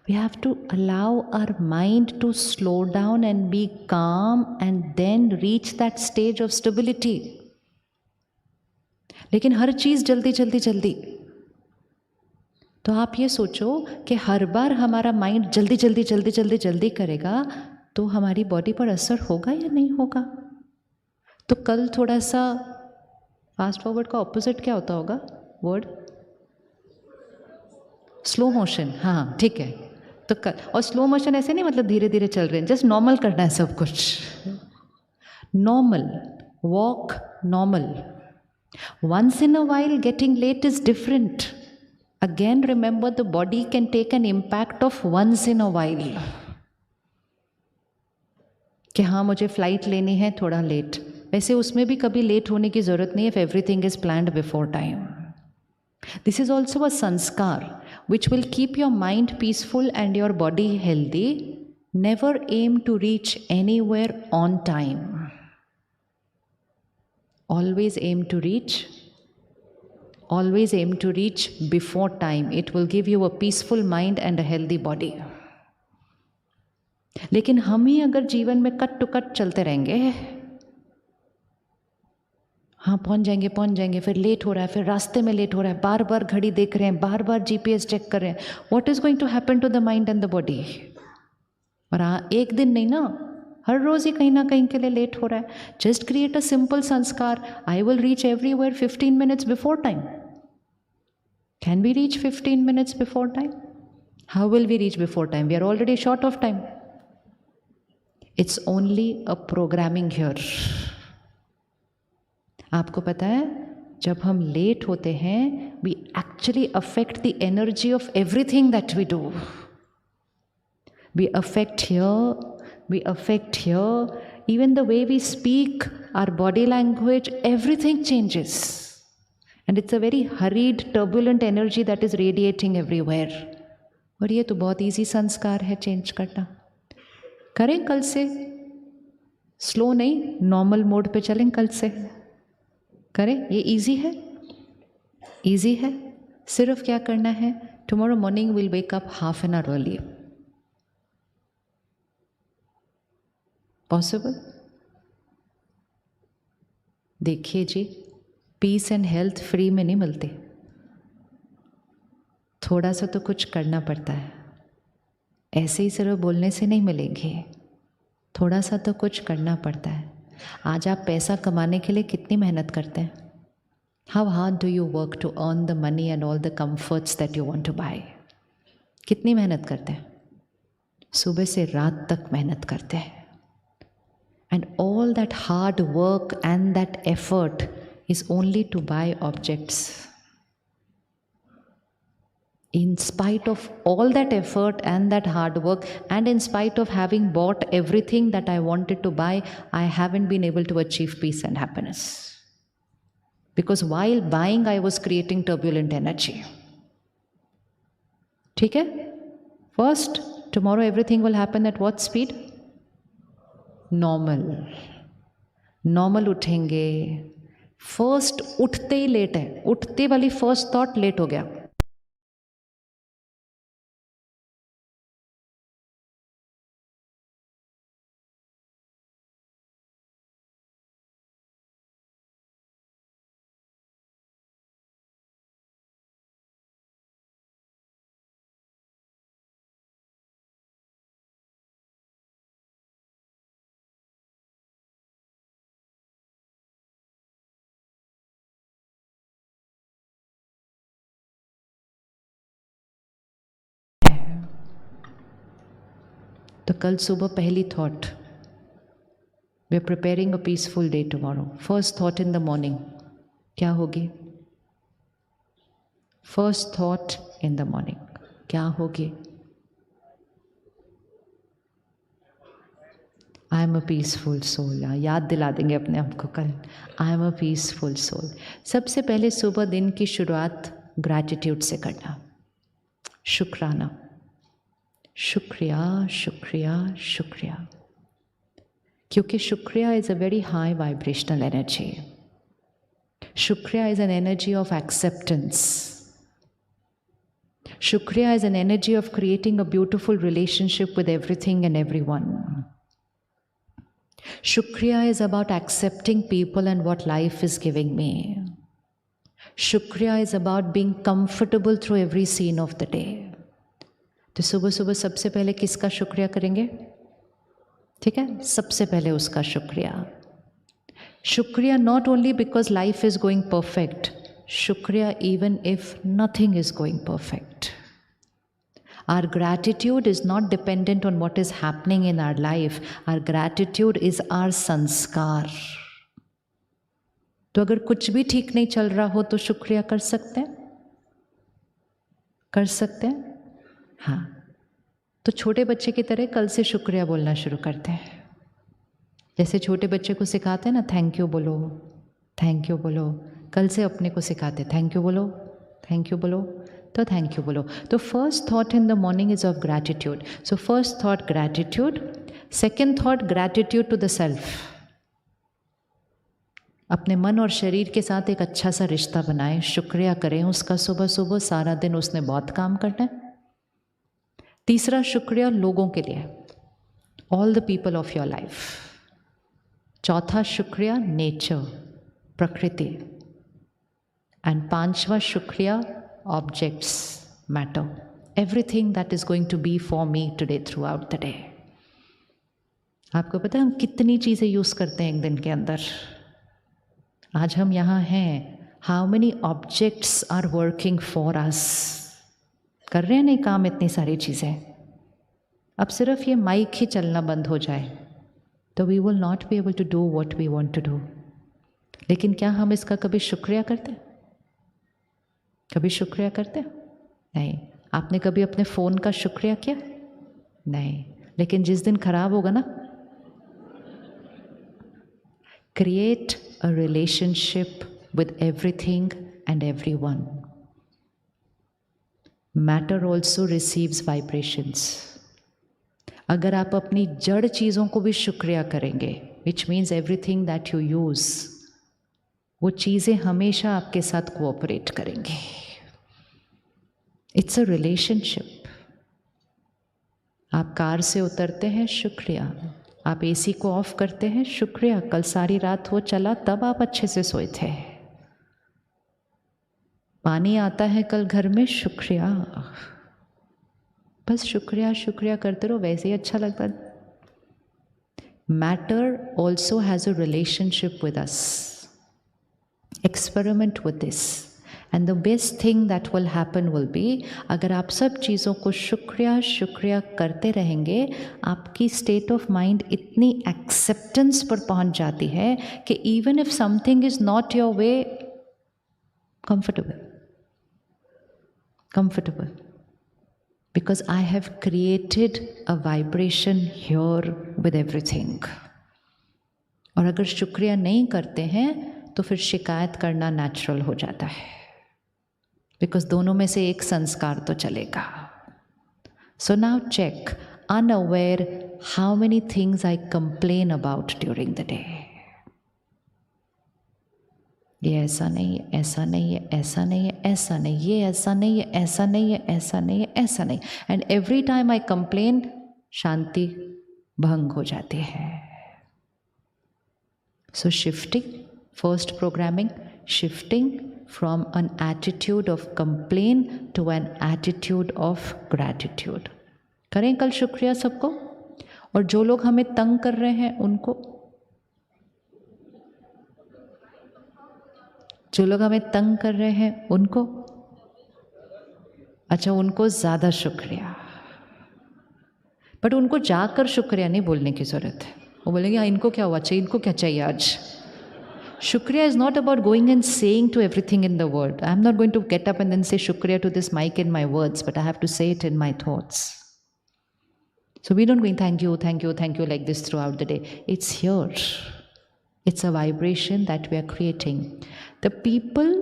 We have to allow our mind to slow down and be calm and then reach that stage of stability. लेकिन हर चीज़ जल्दी. तो आप ये सोचो कि हर बार हमारा mind जल्दी करेगा तो हमारी बॉडी पर असर होगा या नहीं होगा? तो कल थोड़ा सा फास्ट फॉरवर्ड का ऑपोजिट क्या होता होगा? Word slow motion. हाँ ठीक है. तो कल, और स्लो मोशन ऐसे नहीं मतलब धीरे धीरे चल रहे हैं, जस्ट नॉर्मल करना है सब कुछ. Normal walk, normal. Once in a while getting late is different. Again remember the body can take an impact of once in a while. कि हाँ मुझे फ्लाइट लेनी है थोड़ा लेट, वैसे उसमें भी कभी लेट होने की ज़रूरत नहीं है if everything is planned before time. This is also a sanskar which will keep your mind peaceful and your body healthy. Never aim to reach anywhere on time. Always aim to reach before time. It will give you a peaceful mind and a healthy body. लेकिन हम ही अगर जीवन में cut to cut चलते रहेंगे, हाँ पहुंच जाएंगे, फिर लेट हो रहा है, फिर रास्ते में लेट हो रहा है, बार बार घड़ी देख रहे हैं, बार बार GPS चेक कर रहे हैं. What is going to happen to the mind and the body? और हाँ एक दिन नहीं ना, हर रोज़ ही कहीं ना कहीं के लिए लेट हो रहा है. Just create a simple sanskar. I will reach everywhere 15 minutes before time. Can we reach 15 minutes before time? How will we reach before time? We are already short of time. It's only a programming here. आपको पता है जब हम लेट होते हैं we actually affect the energy of everything that we do. We affect here, we affect here, even the way we speak, our body language, everything changes. And it's a very hurried, turbulent energy that is radiating everywhere. और ये तो बहुत easy संस्कार है change करना. करें कल से, स्लो नहीं, नॉर्मल मोड पे चलें कल से. करें, ये easy है. सिर्फ क्या करना है? Tomorrow morning we'll wake up half an hour early. Possible? देखिए जी, पीस एंड हेल्थ फ्री में नहीं मिलते, थोड़ा सा तो कुछ करना पड़ता है। ऐसे ही सिर्फ बोलने से नहीं मिलेंगे, थोड़ा सा तो कुछ करना पड़ता है। आज आप पैसा कमाने के लिए कितनी मेहनत करते हैं? How hard do you work to earn the money and all the comforts that you want to buy? कितनी मेहनत करते हैं? सुबह से रात तक मेहनत करते हैं। And all that hard work and that effort is only to buy objects. In spite of all that effort and that hard work, and in spite of having bought everything that I wanted to buy, I haven't been able to achieve peace and happiness. Because while buying, I was creating turbulent energy. ठीक है? First, tomorrow everything will happen at what speed? Normal. Normal उठेंगे। First उठते ही late है, उठते वाली first thought let हो गया। तो कल सुबह पहली thought, we are preparing a peaceful day tomorrow. First thought in the morning क्या होगी? First thought in the morning क्या होगी? I am a peaceful soul. याद दिला देंगे अपने आप को कल, I am a peaceful soul. सबसे पहले सुबह दिन की शुरुआत ग्रैटिट्यूड से करना, शुक्राना, शुक्रिया शुक्रिया शुक्रिया, क्योंकि शुक्रिया is a very high vibrational energy. शुक्रिया is an energy of acceptance. शुक्रिया is an energy of creating a beautiful relationship with everything and everyone. शुक्रिया is about accepting people and what life is giving me. शुक्रिया is about being comfortable through every scene of the day. तो सुबह सुबह सबसे पहले किसका शुक्रिया करेंगे? ठीक है, सबसे पहले उसका शुक्रिया। शुक्रिया not only because life is going perfect, शुक्रिया even if nothing is going perfect. Our gratitude is not dependent on what is happening in our life. Our gratitude is our संस्कार। तो अगर कुछ भी ठीक नहीं चल रहा हो तो शुक्रिया कर सकते हैं, कर सकते हैं। हाँ, तो छोटे बच्चे की तरह कल से शुक्रिया बोलना शुरू करते हैं। जैसे छोटे बच्चे को सिखाते हैं ना, थैंक यू बोलो, थैंक यू बोलो, कल से अपने को सिखाते थैंक यू बोलो, थैंक यू बोलो, तो थैंक यू बोलो। तो first thought in the morning is of gratitude. So first thought gratitude, second thought gratitude to the self. अपने मन और शरीर के साथ एक अच्छा सा रिश्ता बनाएं, शुक्रिया करें उसका सुबह सुबह, सारा दिन उसने बहुत काम करना है। तीसरा शुक्रिया लोगों के लिए, all the people of your life. चौथा शुक्रिया नेचर, प्रकृति। एंड पांचवा शुक्रिया objects, matter, everything that is going to be for me today throughout the day. आपको पता है हम कितनी चीज़ें यूज़ करते हैं एक दिन के अंदर? आज हम यहाँ हैं, how many objects are working for us? कर रहे हैं नहीं काम इतनी सारी चीज़ें। अब सिर्फ ये माइक ही चलना बंद हो जाए तो we will not be able to do what we want to do. लेकिन क्या हम इसका कभी शुक्रिया करते? कभी शुक्रिया करते? नहीं। आपने कभी अपने फ़ोन का शुक्रिया किया? नहीं। लेकिन जिस दिन खराब होगा ना, create a relationship with everything and everyone. Matter also receives vibrations. अगर आप अपनी जड़ चीज़ों को भी शुक्रिया करेंगे, which means everything that you use, वो चीज़ें हमेशा आपके साथ कोऑपरेट करेंगे। It's a relationship. आप कार से उतरते हैं, शुक्रिया, आप एसी को ऑफ करते हैं, शुक्रिया कल सारी रात वो चला तब आप अच्छे से सोए थे। पानी आता है कल घर में, शुक्रिया, बस शुक्रिया शुक्रिया करते रहो, वैसे ही अच्छा लगता है। Matter also has a relationship with us. Experiment with this and the best thing that will happen will be, अगर आप सब चीज़ों को शुक्रिया शुक्रिया करते रहेंगे, आपकी स्टेट ऑफ माइंड इतनी एक्सेप्टेंस पर पहुंच जाती है कि even if something is not your way, comfortable, because I have created a vibration here with everything. और अगर शुक्रिया नहीं करते हैं तो फिर शिकायत करना नेचुरल हो जाता है, बिकॉज दोनों में से एक संस्कार तो चलेगा. So now check, unaware, how many things I complain about during the day. ये ऐसा नहीं है, ऐसा नहीं है, ऐसा नहीं है, ऐसा नहीं, ये ऐसा नहीं है, ऐसा नहीं है, ऐसा नहीं है, ऐसा नहीं. And every time I complain, शांति भंग हो जाती है. So shifting, first programming, shifting from an attitude of complain to an attitude of gratitude. करें कल शुक्रिया सबको, और जो लोग हमें तंग कर रहे हैं उनको, जो लोग हमें तंग कर रहे हैं उनको, अच्छा उनको ज़्यादा शुक्रिया. बट उनको जाकर शुक्रिया नहीं बोलने की ज़रूरत है. वो बोलेंगे हाँ इनको क्या हुआ चाहिए, इनको क्या चाहिए आज. Shukriya is not about going and saying to everything in the world. I'm not going to get up and then say Shukriya to this mic in my words, but I have to say it in my thoughts. So we don't go thank you, thank you, thank you like this throughout the day. It's here. It's a vibration that we are creating. The people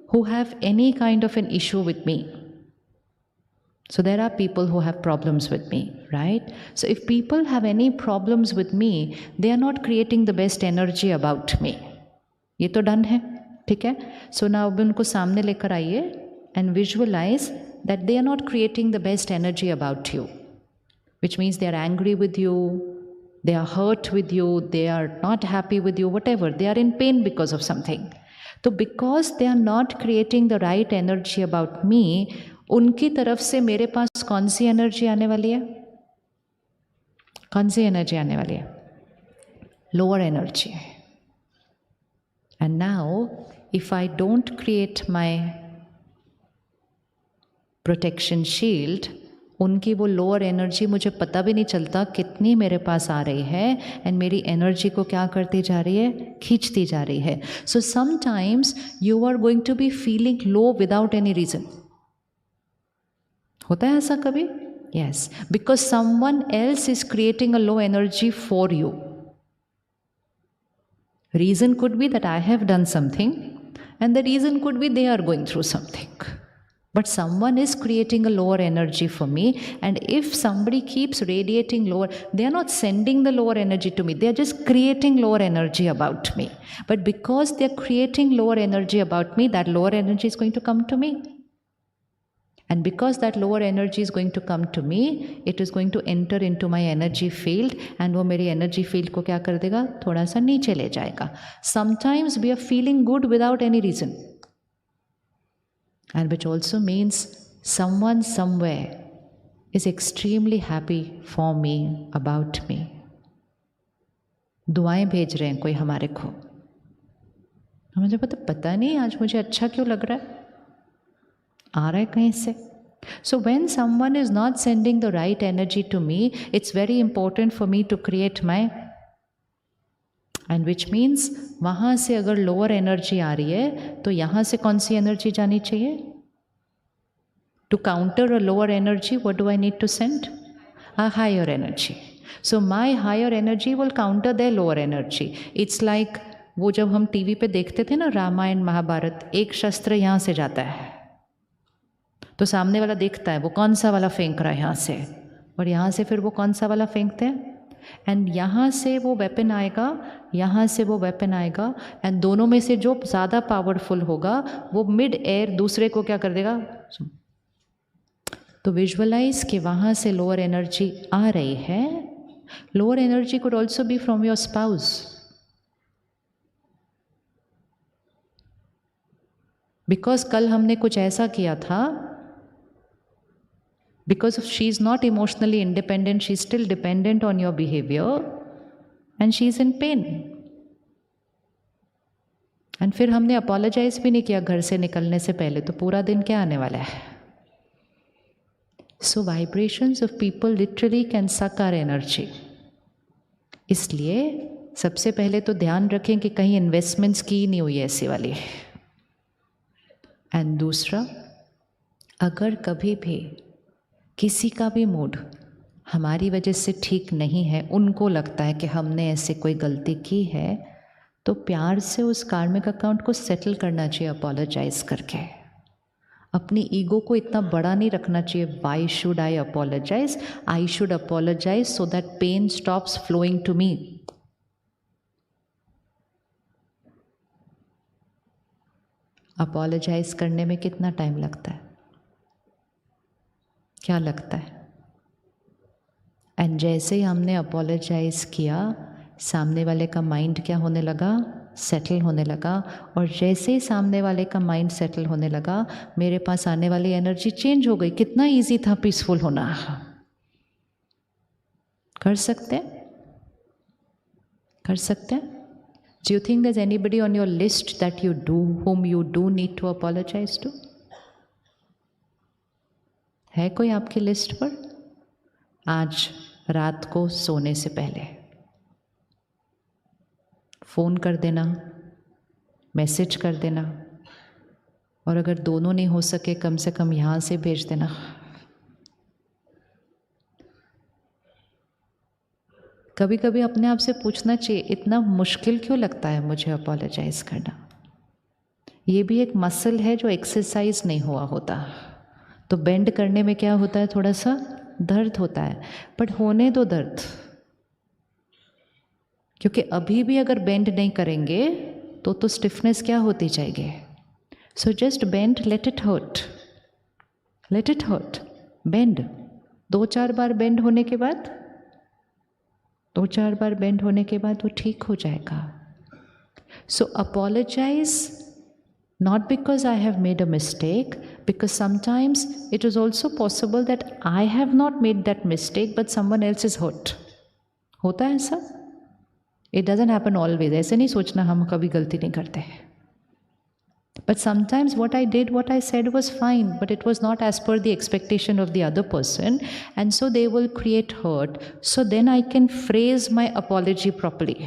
who have any kind of an issue with me, so there are people who have problems with me, right? So if people have any problems with me, they are not creating the best energy about me. ये तो done है, ठीक है. So now अब उनको सामने लेकर आइए and visualize that they are not creating the best energy about you, which means they are angry with you, they are hurt with you, they are not happy with you, whatever, they are in pain because of something. तो because they are not creating the right energy about me, उनकी तरफ से मेरे पास कौन सी energy आने वाली है, कौन सी एनर्जी आने वाली है, lower energy. And now if I don't create my protection shield, उनकी वो लोअर एनर्जी मुझे पता भी नहीं चलता कितनी मेरे पास आ रही है, एंड मेरी एनर्जी को क्या करती जा रही है, खींचती जा रही है. So sometimes you are going to be feeling low without any reason. होता है ऐसा कभी? Yes, because someone else is creating a low energy for you. Reason could be that I have done something, and the reason could be they are going through something. But someone is creating a lower energy for me, and if somebody keeps radiating lower, they are not sending the lower energy to me, they are just creating lower energy about me. But because they are creating lower energy about me, that lower energy is going to come to me. And because that lower energy is going to come to me, it is going to enter into my energy field, and वो मेरी energy field को क्या कर देगा, थोड़ा सा नीचे ले जाएगा. Sometimes we are feeling good without any reason, and which also means someone somewhere is extremely happy for me, about me. दुआएं भेज रहे हैं कोई हमारे को, मुझे पता नहीं आज मुझे अच्छा क्यों लग रहा है, आ रहा है कहीं से. So when someone is not sending the right energy to me, it's very important for me to create my, and which means वहाँ से अगर lower energy आ रही है तो यहाँ से कौन सी energy जानी चाहिए? To counter a lower energy, what do I need to send? A higher energy. So my higher energy will counter their lower energy. It's like वो जब हम टीवी पे देखते थे ना रामायण महाभारत, एक शस्त्र यहाँ से जाता है तो सामने वाला देखता है वो कौन सा वाला फेंक रहा है यहाँ से, और यहाँ से फिर वो कौन सा वाला फेंकते हैं, एंड यहाँ से वो वेपन आएगा, यहाँ से वो वेपन आएगा, एंड दोनों में से जो ज़्यादा पावरफुल होगा वो मिड एयर दूसरे को क्या कर देगा. तो विजुअलाइज कि वहाँ से लोअर एनर्जी आ रही है, Lower energy could also be from your spouse. Because कल हमने कुछ ऐसा किया था, because she is not emotionally independent, she is still dependent on your behavior and she is in pain. And फिर हमने apologize भी नहीं किया घर से निकलने से पहले, तो पूरा दिन क्या आने वाला है? So vibrations of people literally can suck our energy. इसलिए सबसे पहले तो ध्यान रखें कि कहीं इन्वेस्टमेंट्स की नहीं हुई ऐसी वाली। एंड दूसरा, अगर कभी भी किसी का भी मूड हमारी वजह से ठीक नहीं है, उनको लगता है कि हमने ऐसे कोई गलती की है, तो प्यार से उस कार्मिक अकाउंट को सेटल करना चाहिए अपोलोजाइज करके। अपनी ईगो को इतना बड़ा नहीं रखना चाहिए। Why should I apologize? I should apologize so that pain stops flowing to me. Apologize करने में कितना टाइम लगता है? क्या लगता है? एंड जैसे ही हमने अपोलोजाइज किया, सामने वाले का माइंड क्या होने लगा? सेटल होने लगा। और जैसे ही सामने वाले का माइंड सेटल होने लगा, मेरे पास आने वाली एनर्जी चेंज हो गई। कितना इजी था पीसफुल होना। कर सकते हैं? कर सकते हैं? Do you think there's anybody on your list that you do, whom you do need to apologize to? है कोई आपकी लिस्ट पर? आज रात को सोने से पहले फ़ोन कर देना, मैसेज कर देना, और अगर दोनों नहीं हो सके कम से कम यहाँ से भेज देना। कभी कभी अपने आप से पूछना चाहिए, इतना मुश्किल क्यों लगता है मुझे अपोलोजाइज करना? ये भी एक मसल है जो एक्सरसाइज नहीं हुआ होता। तो बेंड करने में क्या होता है? थोड़ा सा दर्द होता है, बट होने दो दर्द, क्योंकि अभी भी अगर बेंड नहीं करेंगे तो स्टिफनेस क्या होती जाएगी। So just bend, let it hurt, let it hurt, bend. 2-4 बार बेंड होने के बाद, 2-4 बार बेंड होने के बाद वो ठीक हो जाएगा। सो apologise not because I have made a mistake, because sometimes it is also possible that I have not made that mistake but someone else is hurt. होता है ऐसा? It doesn't happen always. ऐसे नहीं सोचना हम कभी गलती नहीं करते। But sometimes what I did, what I said was fine, but it was not as per the expectation of the other person, and so they will create hurt. So then I can phrase my apology properly.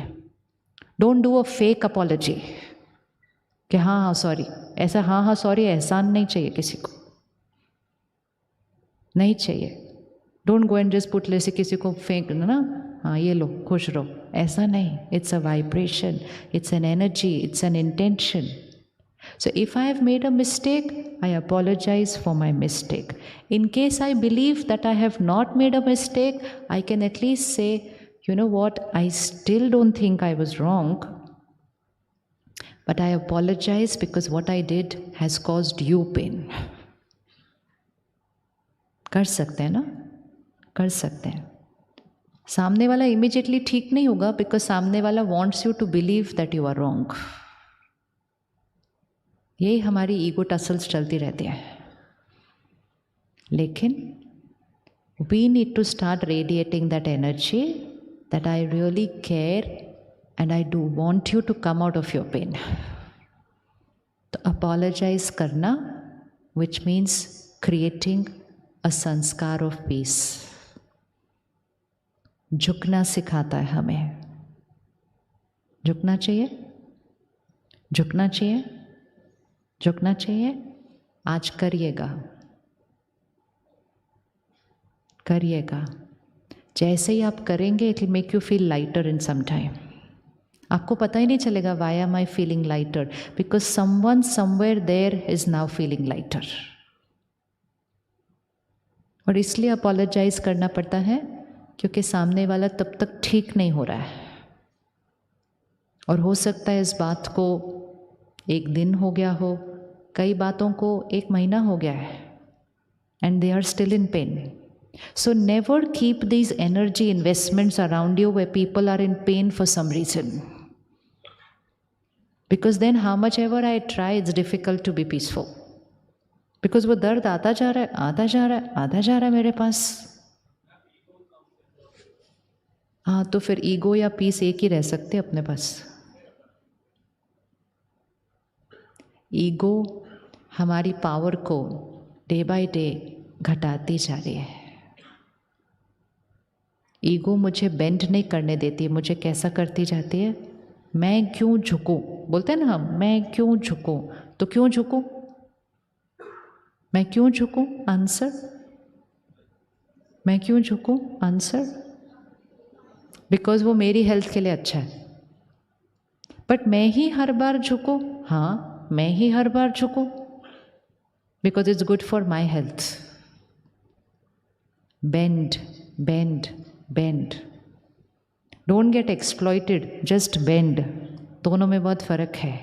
Don't do a fake apology. कि हाँ हाँ sorry, ऐसा हाँ हाँ sorry एहसान नहीं चाहिए किसी को, नहीं चाहिए। Don't go and just put, जैसे किसी को फेंक ना, हाँ ये लो खुश रहो, ऐसा नहीं। It's a vibration, it's an energy, it's an intention. So if I have made a mistake, I apologize for my mistake. In case I believe that I have not made a mistake, I can at least say, you know what, I still don't think I was wrong, but I apologize because what I did has caused you pain. कर सकते हैं ना? कर सकते हैं। सामने वाला immediately ठीक नहीं होगा, because सामने वाला wants you to believe that you are wrong. यही हमारी ईगो टसल्स चलती रहती हैं। लेकिन we need to start radiating that energy that I really care and I do want you to come out of your pain. तो apologize करना, which means creating a संस्कार of peace. झुकना सिखाता है हमें। झुकना चाहिए, झुकना चाहिए, झुकना चाहिए। आज करिएगा, करिएगा। जैसे ही आप करेंगे, it will make you feel lighter in some time. आपको पता ही नहीं चलेगा why am I feeling lighter, because someone somewhere there is now feeling lighter. और इसलिए अपोलोजाइज करना पड़ता है क्योंकि सामने वाला तब तक ठीक नहीं हो रहा है, और हो सकता है इस बात को 1 दिन हो गया हो, कई बातों को 1 महीना हो गया है, and they are still in pain. So never keep these energy investments around you where people are in pain for some reason. Because then how much ever I try, it's difficult to be peaceful. Because वो दर्द आता जा रहा है, आता जा रहा है, आता जा रहा है मेरे पास. हाँ, तो फिर ईगो या पीस एक ही रह सकते अपने पास. ईगो हमारी पावर को डे बाय डे घटाती जा रही है. ईगो मुझे बेंड नहीं करने देती, मुझे कैसा करती जाती है, मैं क्यों झुकूं. बोलते हैं ना हम, मैं क्यों झुकूं. तो क्यों झुकूं, मैं क्यों झुकूं. आंसर, मैं क्यों झुकूं. आंसर, बिकॉज वो मेरी हेल्थ के लिए अच्छा है. बट मैं ही हर बार झुकूं. हाँ, मैं ही हर बार झुकूं because it's good for my health. Bend, bend, bend. Don't get exploited, just bend. दोनों में बहुत फर्क है.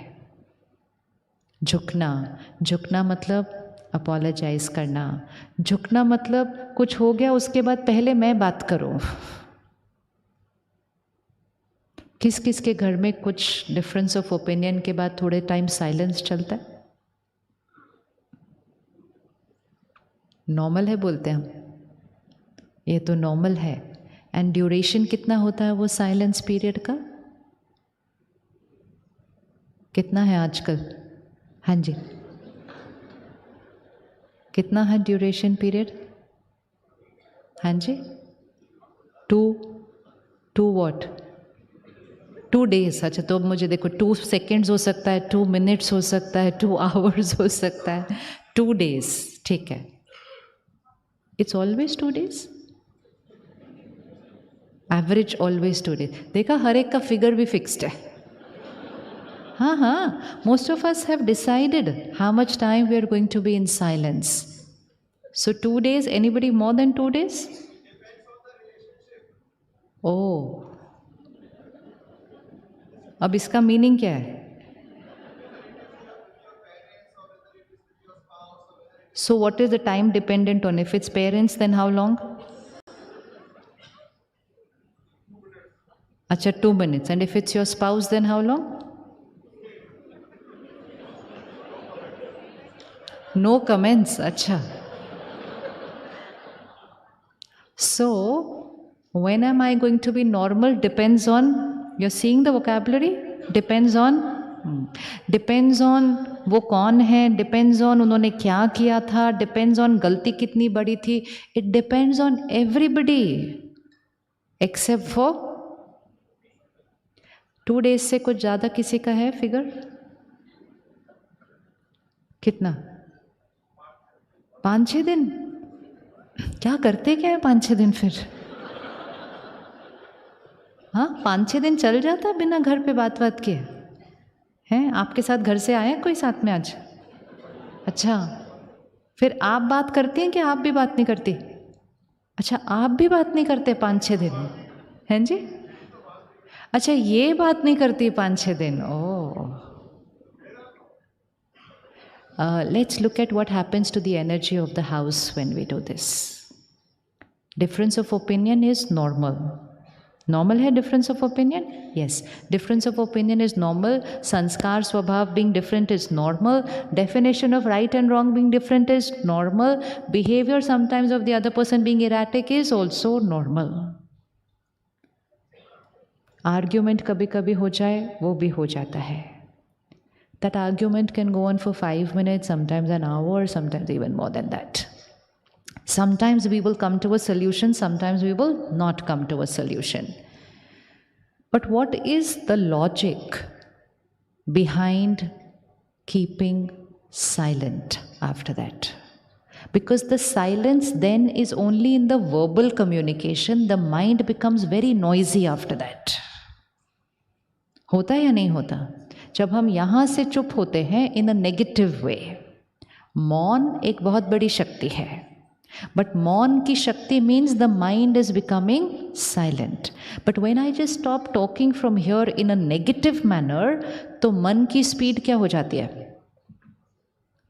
झुकना, झुकना मतलब अपोलोजाइज करना. झुकना मतलब कुछ हो गया उसके बाद पहले मैं बात करूं. किस किस के घर में कुछ डिफरेंस ऑफ ओपिनियन के बाद थोड़े टाइम साइलेंस चलता है. नॉर्मल है बोलते हैं हम, ये तो नॉर्मल है. एंड ड्यूरेशन कितना होता है वो साइलेंस पीरियड का, कितना है आजकल. हाँ जी, कितना है ड्यूरेशन पीरियड. हाँ जी, 2 व्हाट, 2 days. अच्छा, तो मुझे देखो 2 seconds हो सकता है, 2 minutes हो सकता है, 2 hours हो सकता है, 2 days. ठीक है, it's always 2 days. Average always 2 days. देखा, हर एक का फिगर भी फिक्स्ड है. हाँ हाँ, most of us have decided how much time we are going to be in silence. So 2 days, anybody more than 2 days? Oh, अब इसका मीनिंग क्या है? So what is the time dependent on? If it's parents, then how long? अच्छा, 2 minutes. And if it's your spouse, then how long? No comments. अच्छा. So when am I going to be normal? Depends on, you're seeing the vocabulary? Depends on, depends on वो कौन है, depends on उन्होंने क्या किया था, depends on गलती कितनी बड़ी थी. It depends on everybody except for 2 days से कुछ ज़्यादा किसी का है फिगर? कितना? 5-6 दिन. क्या करते क्या है 5-6 दिन फिर? हाँ, 5-6 दिन चल जाता है बिना घर पे बात किए हैं. आपके साथ घर से आए कोई साथ में आज? अच्छा, फिर आप बात करती हैं कि आप भी बात नहीं करती? अच्छा, आप भी बात नहीं करते 5-6 दिन, हैं जी? अच्छा, ये बात नहीं करती 5-6 दिन. Oh, let's look at what happens to the energy of the house when we do this. Difference of opinion is normal. Normal है difference of opinion? Yes, difference of opinion is normal. Sanskar swabhav being different is normal. Definition of right and wrong being different is normal. Behaviour sometimes of the other person being erratic is also normal. Argument कभी कभी हो जाए, वो भी हो जाता है. That argument can go on for 5 minutes, sometimes an hour, sometimes even more than that. Sometimes we will come to a solution, sometimes we will not come to a solution. But what is the logic behind keeping silent after that? Because the silence then is only in the verbal communication, the mind becomes very noisy after that. होता है या नहीं होता? जब हम यहाँ से चुप होते हैं in a negative way, मौन एक बहुत बड़ी शक्ति है. But मौन की शक्ति means the mind is becoming silent. But when I just stop talking from here in a negative manner, तो मन की स्पीड क्या हो जाती है?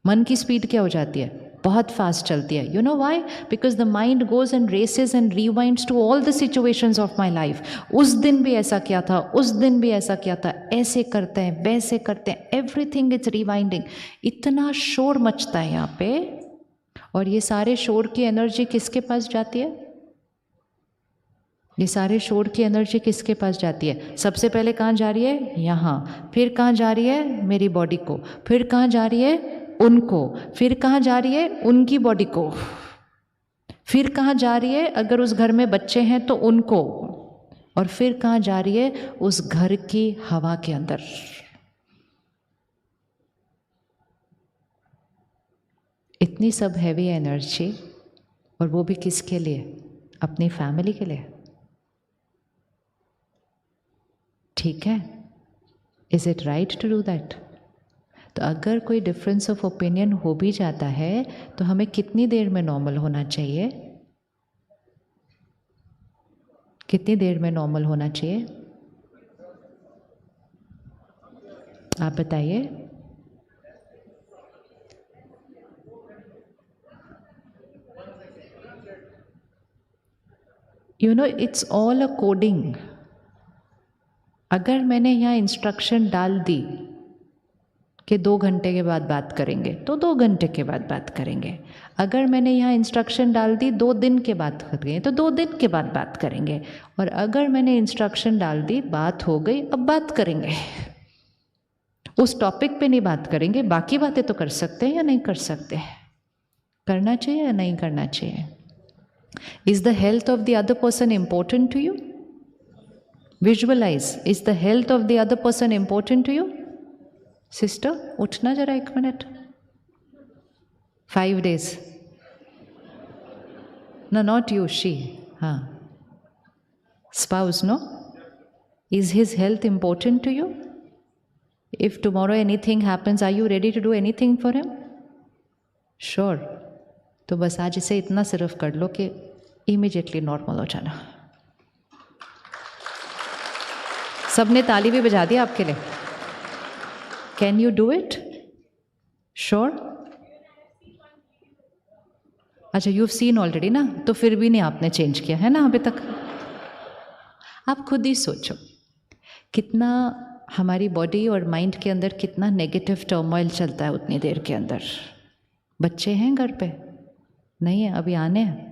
मन की स्पीड क्या हो जाती है? बहुत फास्ट चलती है. You know why? Because the mind goes and races and rewinds to all the situations of my life. उस दिन भी ऐसा किया था, उस दिन भी ऐसा किया था, ऐसे करते हैं, वैसे करते हैं, everything is rewinding. इतना शोर मचता है यहाँ पे. और ये सारे शोर की एनर्जी किसके पास जाती है? ये सारे शोर की एनर्जी किसके पास जाती है? सबसे पहले कहाँ जा रही है? यहाँ. फिर कहाँ जा रही है? मेरी बॉडी को. फिर कहाँ जा रही है? उनको. फिर कहाँ जा रही है? उनकी बॉडी को. फिर कहाँ जा रही है? अगर उस घर में बच्चे हैं तो उनको. और फिर कहाँ जा रही है? उस घर की हवा के अंदर. इतनी सब हैवी एनर्जी, और वो भी किसके लिए? अपनी फैमिली के लिए. ठीक है? Is it right to do that? तो अगर कोई डिफरेंस ऑफ ओपिनियन हो भी जाता है तो हमें कितनी देर में नॉर्मल होना चाहिए? कितनी देर में नॉर्मल होना चाहिए? आप बताइए. You know, it's all a coding. अगर मैंने यहाँ इंस्ट्रक्शन डाल दी कि 2 घंटे के बाद बात करेंगे, तो 2 घंटे के बाद बात करेंगे. अगर मैंने यहाँ इंस्ट्रक्शन डाल दी 2 दिन के बाद करेंगे, तो 2 दिन के बाद बात करेंगे. और अगर मैंने इंस्ट्रक्शन डाल दी, बात हो गई, अब बात करेंगे. उस टॉपिक पे नहीं बात करेंगे, बाकी बातें तो कर सकते हैं या नहीं कर सकते? करना चाहिए या नहीं करना चाहिए? Is the health of the other person important to you? Visualize, is the health of the other person important to you? Sister, उठना जरा 1 minute. 5 days. No, not you, she. हाँ. Spouse, no? Is his health important to you? If tomorrow anything happens, are you ready to do anything for him? Sure. तो बस आज इसे इतना सिर्फ कर लो कि इमीडिएटली नॉर्मल हो जाना. सबने ताली भी बजा दी आपके लिए. Can you do it? Sure? अच्छा, you've seen already ना, तो फिर भी नहीं आपने चेंज किया है ना अभी तक. आप खुद ही सोचो कितना हमारी बॉडी और माइंड के अंदर कितना नेगेटिव टर्मोइल चलता है उतनी देर के अंदर. बच्चे हैं घर पे? नहीं है, अभी आने हैं.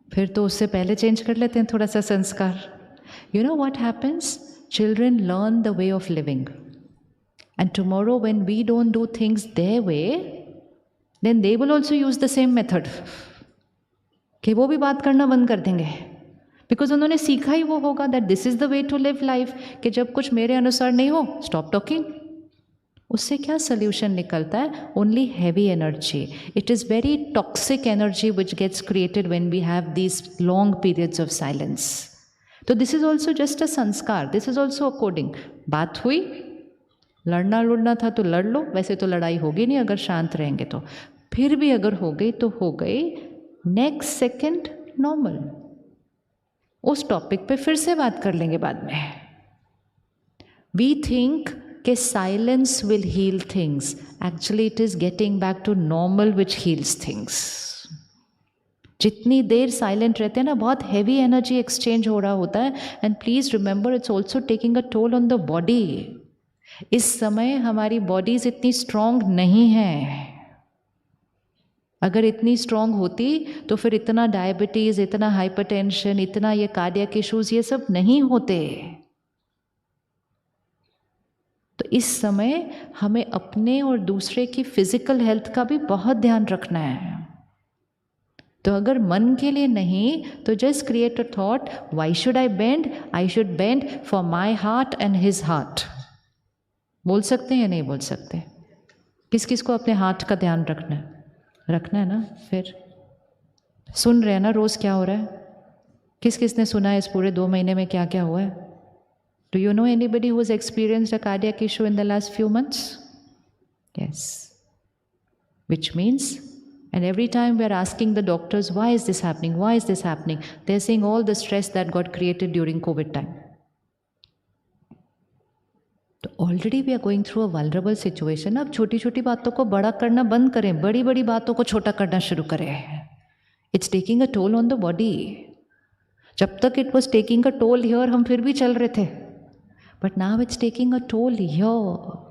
फिर तो उससे पहले चेंज कर लेते हैं थोड़ा सा संस्कार. You know what happens? Children learn the way of living. And tomorrow when we don't do things their way, then they will also use the same method. कि वो भी बात करना बंद कर देंगे. Because उन्होंने सीखा ही वो होगा that this is the way to live life. कि जब कुछ मेरे अनुसार नहीं हो, stop talking. उससे क्या solution निकलता है? Only heavy energy. It is very toxic energy which gets created when we have these long periods of silence. तो this is also just a sanskar. This is also a coding. बात हुई, लड़ना लुड़ना था तो लड़ लो. वैसे तो लड़ाई होगी नहीं अगर शांत रहेंगे तो. फिर भी अगर हो गई तो हो गई. Next second normal. उस टॉपिक पे फिर से बात कर लेंगे बाद में. वी थिंक कि silence will heal things. Actually it is getting back to normal which heals things. जितनी देर साइलेंट रहते हैं ना, बहुत हैवी एनर्जी एक्सचेंज हो रहा होता है. And please remember, it's also taking a toll on the body. इस समय हमारी बॉडीज इतनी स्ट्रांग नहीं है. अगर इतनी स्ट्रांग होती तो फिर इतना डायबिटीज, इतना हाइपरटेंशन, इतना ये कार्डियक इश्यूज, ये सब नहीं होते. तो इस समय हमें अपने और दूसरे की फिजिकल हेल्थ का भी बहुत ध्यान रखना है. तो अगर मन के लिए नहीं तो just create a thought, why should I bend? I should bend for my heart and his heart. बोल सकते हैं या नहीं बोल सकते? किस किस को अपने हार्ट का ध्यान रखना है? रखना है ना. फिर सुन रहे हैं ना रोज क्या हो रहा है? किस किस ने सुना है इस पूरे 2 महीने में क्या क्या हुआ है? Do you know anybody who has experienced a cardiac issue in the last few months? Yes. Which means, and every time we are asking the doctors, why is this happening? Why is this happening? They're saying all the stress that got created during COVID time. तो already we are going through a vulnerable situation. अब छोटी छोटी बातों को बड़ा करना बंद करें, बड़ी बड़ी बातों को छोटा करना शुरू करें. It's taking a toll on the body. जब तक it was taking a toll here हम फिर भी चल रहे थे, but now it's taking a toll here.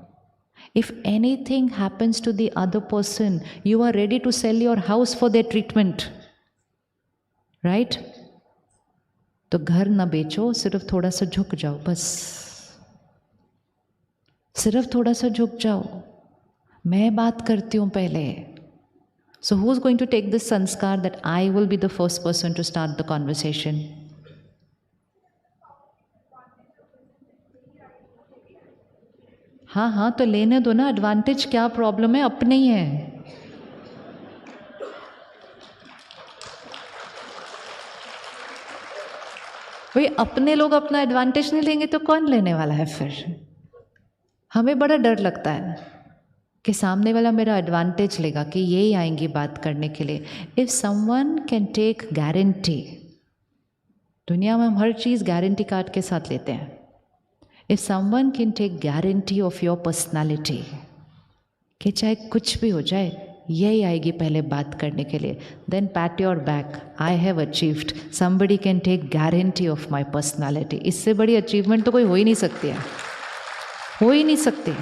If anything happens to the other person, you are ready to sell your house for their treatment, right? तो घर ना बेचो, सिर्फ थोड़ा सा झुक जाओ, बस सिर्फ थोड़ा सा झुक जाओ. मैं बात करती हूँ पहले. So who's going to take this sanskar that I will be the first person to start the conversation? हाँ हाँ, तो लेने दो ना. एडवांटेज क्या प्रॉब्लम है? अपने ही है. भाई अपने लोग अपना एडवांटेज नहीं लेंगे तो कौन लेने वाला है फिर? हमें बड़ा डर लगता है कि सामने वाला मेरा एडवांटेज लेगा, कि यही आएंगी बात करने के लिए. If someone can take guarantee, दुनिया में हम हर चीज़ गारंटी कार्ड के साथ लेते हैं. If someone can take guarantee of your personality, कि चाहे कुछ भी हो जाए यही आएगी पहले बात करने के लिए, then pat your back. I have achieved. Somebody can take guarantee of my personality. इससे बड़ी अचीवमेंट तो कोई हो ही नहीं सकती है, हो ही नहीं सकती.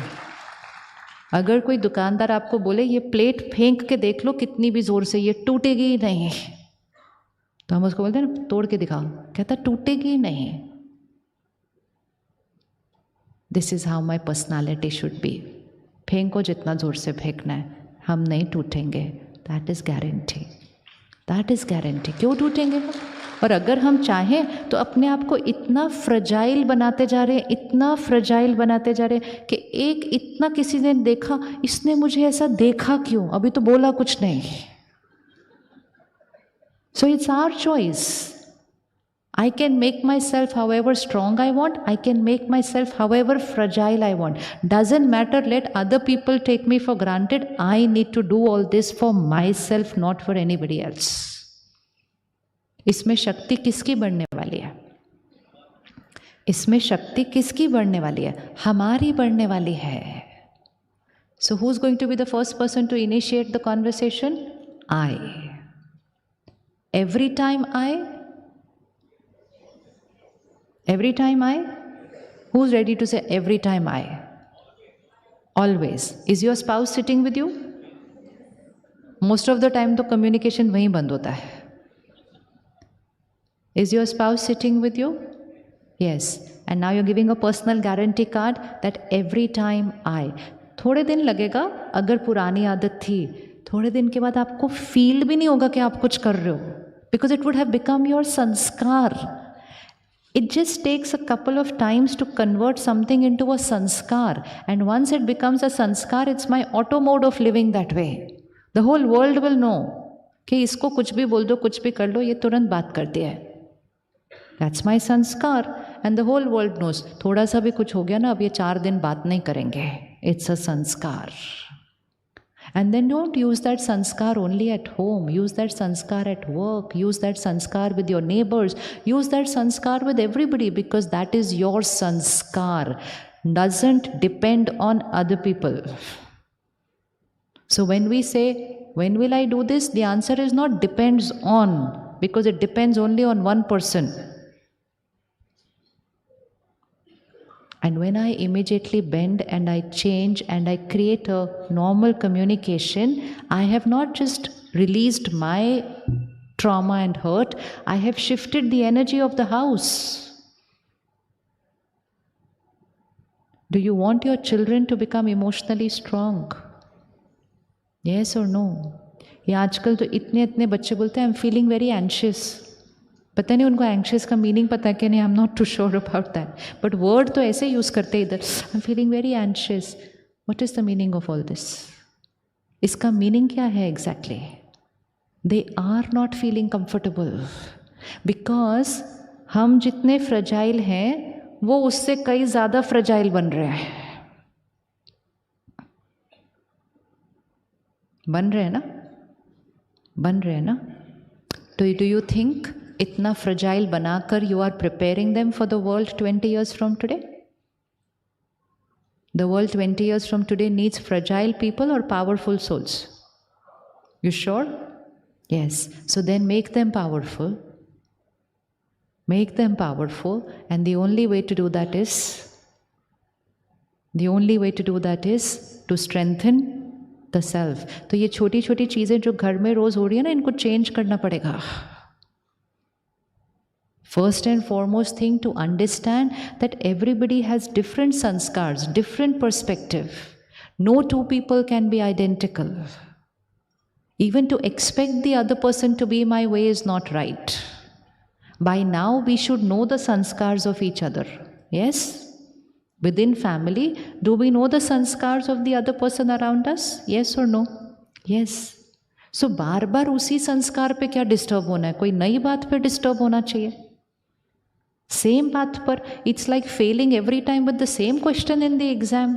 अगर कोई दुकानदार आपको बोले ये प्लेट फेंक के देख लो कितनी भी जोर से, ये टूटेगी ही नहीं, तो हम उसको बोलते हैं ना तोड़ के दिखाओ, कहता टूटेगी ही नहीं. This is how my personality should be. फेंको जितना ज़ोर से फेंकना है, हम नहीं टूटेंगे. That is guarantee, that is guarantee. क्यों टूटेंगे हम? और अगर हम चाहें तो अपने आप को इतना फ्रजाइल बनाते जा रहे हैं, इतना फ्रजाइल बनाते जा रहे हैं कि एक इतना किसी ने देखा, इसने मुझे ऐसा देखा क्यों, अभी तो बोला कुछ नहीं. So it's our choice. I can make myself however strong I want. I can make myself however fragile I want. Doesn't matter, let other people take me for granted. I need to do all this for myself, not for anybody else. इसमें शक्ति किसकी बढ़ने वाली है? इसमें शक्ति किसकी बढ़ने वाली है? हमारी बढ़ने वाली है. So who's going to be the first person to initiate the conversation? I. Every time I? Who's ready to say every time I? Always. Is your spouse sitting with you? Most of the time तो communication वहीं बंद होता है. Is your spouse sitting with you? Yes. And now you're giving a personal guarantee card that every time I. थोड़े दिन लगेगा, अगर पुरानी आदत थी, थोड़े दिन के बाद आपको फील भी नहीं होगा कि आप कुछ कर रहे हो, because it would have become your sanskar. It just takes a couple of times to convert something into a sanskar, and once it becomes a sanskar, it's my auto mode of living that way. The whole world will know कि इसको कुछ भी बोल दो, कुछ भी कर लो, ये तुरंत बात करती है. That's my sanskar, and the whole world knows. थोड़ा सा भी कुछ हो गया ना, अब ये 4 दिन बात नहीं करेंगे. It's a sanskar. And then don't use that sanskar only at home. Use that sanskar at work. Use that sanskar with your neighbors. Use that sanskar with everybody, because that is your sanskar. Doesn't depend on other people. So when we say, when will I do this? The answer is not depends on, because it depends only on one person. And when I immediately bend and I change and I create a normal communication, I have not just released my trauma and hurt, I have shifted the energy of the house. Do you want your children to become emotionally strong? Yes or no? ये आजकल तो इतने बच्चे बोलते हैं, I'm feeling very anxious. पता नहीं उनको एंग्शियस का मीनिंग पता है कि नहीं, I am not too sure about that, but word तो ऐसे यूज़ करते इधर, I am feeling very anxious. What is the meaning of all this? इसका मीनिंग क्या है exactly? They are not feeling comfortable, because हम जितने फ्रजाइल हैं वो उससे कई ज़्यादा फ्रजाइल बन रहे हैं. बन रहे हैं ना. डू यू थिंक इतना फ्रजाइल बनाकर you are preparing them for the world 20 years from today? The world 20 years from today needs fragile people or powerful souls? You sure? Yes. So then make them powerful. Make them powerful, and the only way to do that is to strengthen the self. तो ये छोटी छोटी चीज़ें जो घर में रोज़ हो रही है ना, इनको चेंज करना पड़ेगा. First and foremost thing, to understand that everybody has different sanskars, different perspective. No two people can be identical. Even to expect the other person to be my way is not right. By now we should know the sanskars of each other. Yes? Within family, do we know the sanskars of the other person around us? Yes or no? Yes. So बार बार उसी संस्कार पे क्या disturb होना है? कोई नई बात पे डिस्टर्ब होना चाहिए. Same path पर, it's like failing every time with the same question in the exam.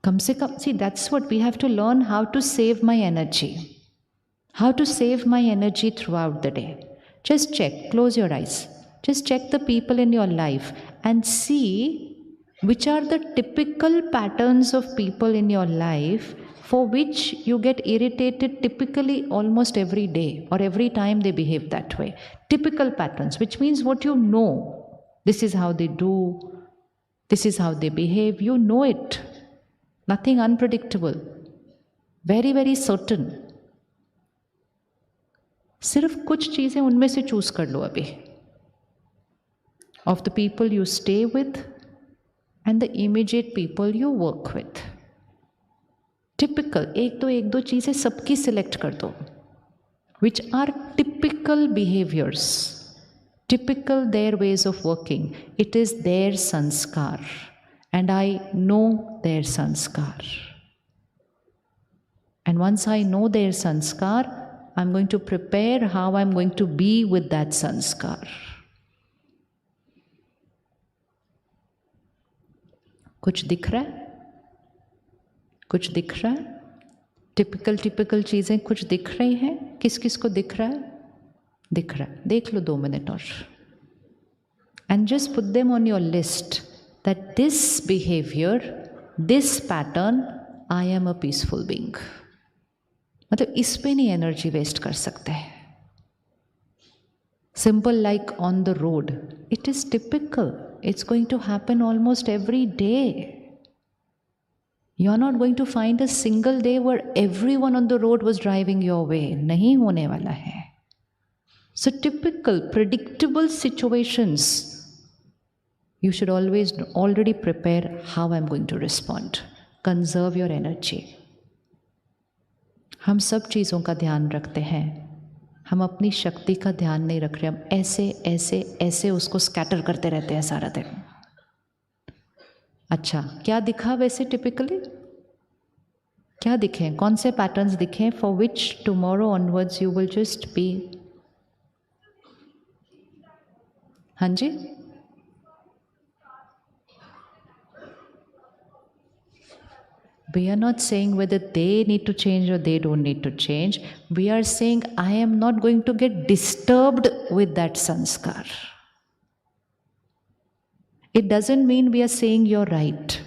कम से कम, see, that's what we have to learn, how to save my energy. How to save my energy throughout the day. Just check, close your eyes. Just check the people in your life and see which are the typical patterns of people in your life for which you get irritated typically almost every day or every time they behave that way. Typical patterns, which means what you know. This is how they do. This is how they behave. You know it. Nothing unpredictable. Very, very certain. सिर्फ कुछ चीज़ें उनमें से choose कर लो अभी. Of the people you stay with and the immediate people you work with. Typical, एक दो चीज़ें सबकी सिलेक्ट कर दो. Which are typical behaviors, typical their ways of working. It is their sanskar, and I know their sanskar. And once I know their sanskar, I'm going to prepare how I'm going to be with that sanskar. कुछ दिख रहा है? कुछ दिख रहा है? Typical चीज़ें कुछ दिख रही हैं? किस किस को दिख रहा है? दिख रहा है. देख लो 2 मिनट और. And just put them on your list that this behavior, this pattern, I am a peaceful being. मतलब इस पे नहीं एनर्जी वेस्ट कर सकते. Simple like on the road. It is typical. It's going to happen almost every day. You're not going to find a single day where everyone on the road was driving your way. नहीं होने वाला है. So typical, predictable situations, you should always already prepare how I'm going to respond. Conserve your energy. हम सब चीज़ों का ध्यान रखते हैं, हम अपनी शक्ति का ध्यान नहीं रख रहे. हम ऐसे ऐसे ऐसे उसको स्कैटर करते रहते हैं सारा दिन. अच्छा, क्या दिखा वैसे टिपिकली? क्या दिखे? कौन से पैटर्न्स दिखे for which tomorrow onwards you will just be? हाँ जी, we are not saying whether they need to change or they don't need to change. We are saying I am not going to get disturbed with that sanskar. It doesn't mean we are saying you're right.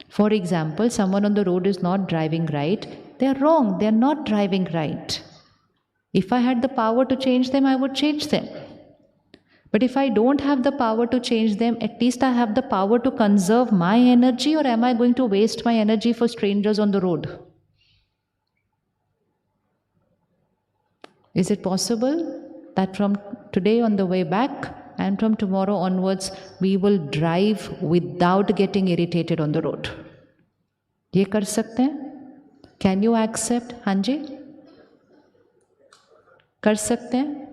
For example, someone on the road is not driving right. They are wrong. They are not driving right. If I had the power to change them, I would change them. But if I don't have the power to change them, at least I have the power to conserve my energy, or am I going to waste my energy for strangers on the road? Is it possible that from today on the way back and from tomorrow onwards, we will drive without getting irritated on the road? ये कर सकते हैं? Can you accept? हाँ जी, कर सकते हैं?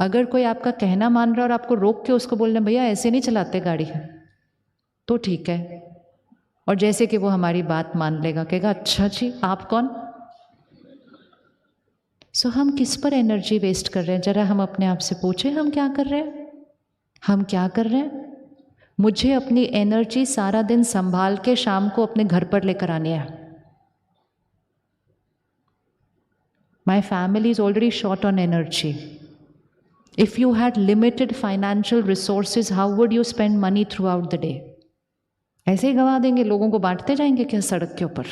अगर कोई आपका कहना मान रहा है और आपको रोक के उसको बोल रहे भैया ऐसे नहीं चलाते गाड़ी, तो ठीक है. और जैसे कि वो हमारी बात मान लेगा, कहेगा अच्छा जी आप कौन? सो हम किस पर एनर्जी वेस्ट कर रहे हैं? जरा हम अपने आप से पूछें, हम क्या कर रहे हैं? हम क्या कर रहे हैं? मुझे अपनी एनर्जी सारा दिन संभाल के शाम को अपने घर पर लेकर आनी है. My family is already short on energy. If you had limited financial resources, how would you spend money throughout the day? ऐसे ही गंवा देंगे, लोगों को बांटते जाएंगे क्या सड़क के ऊपर?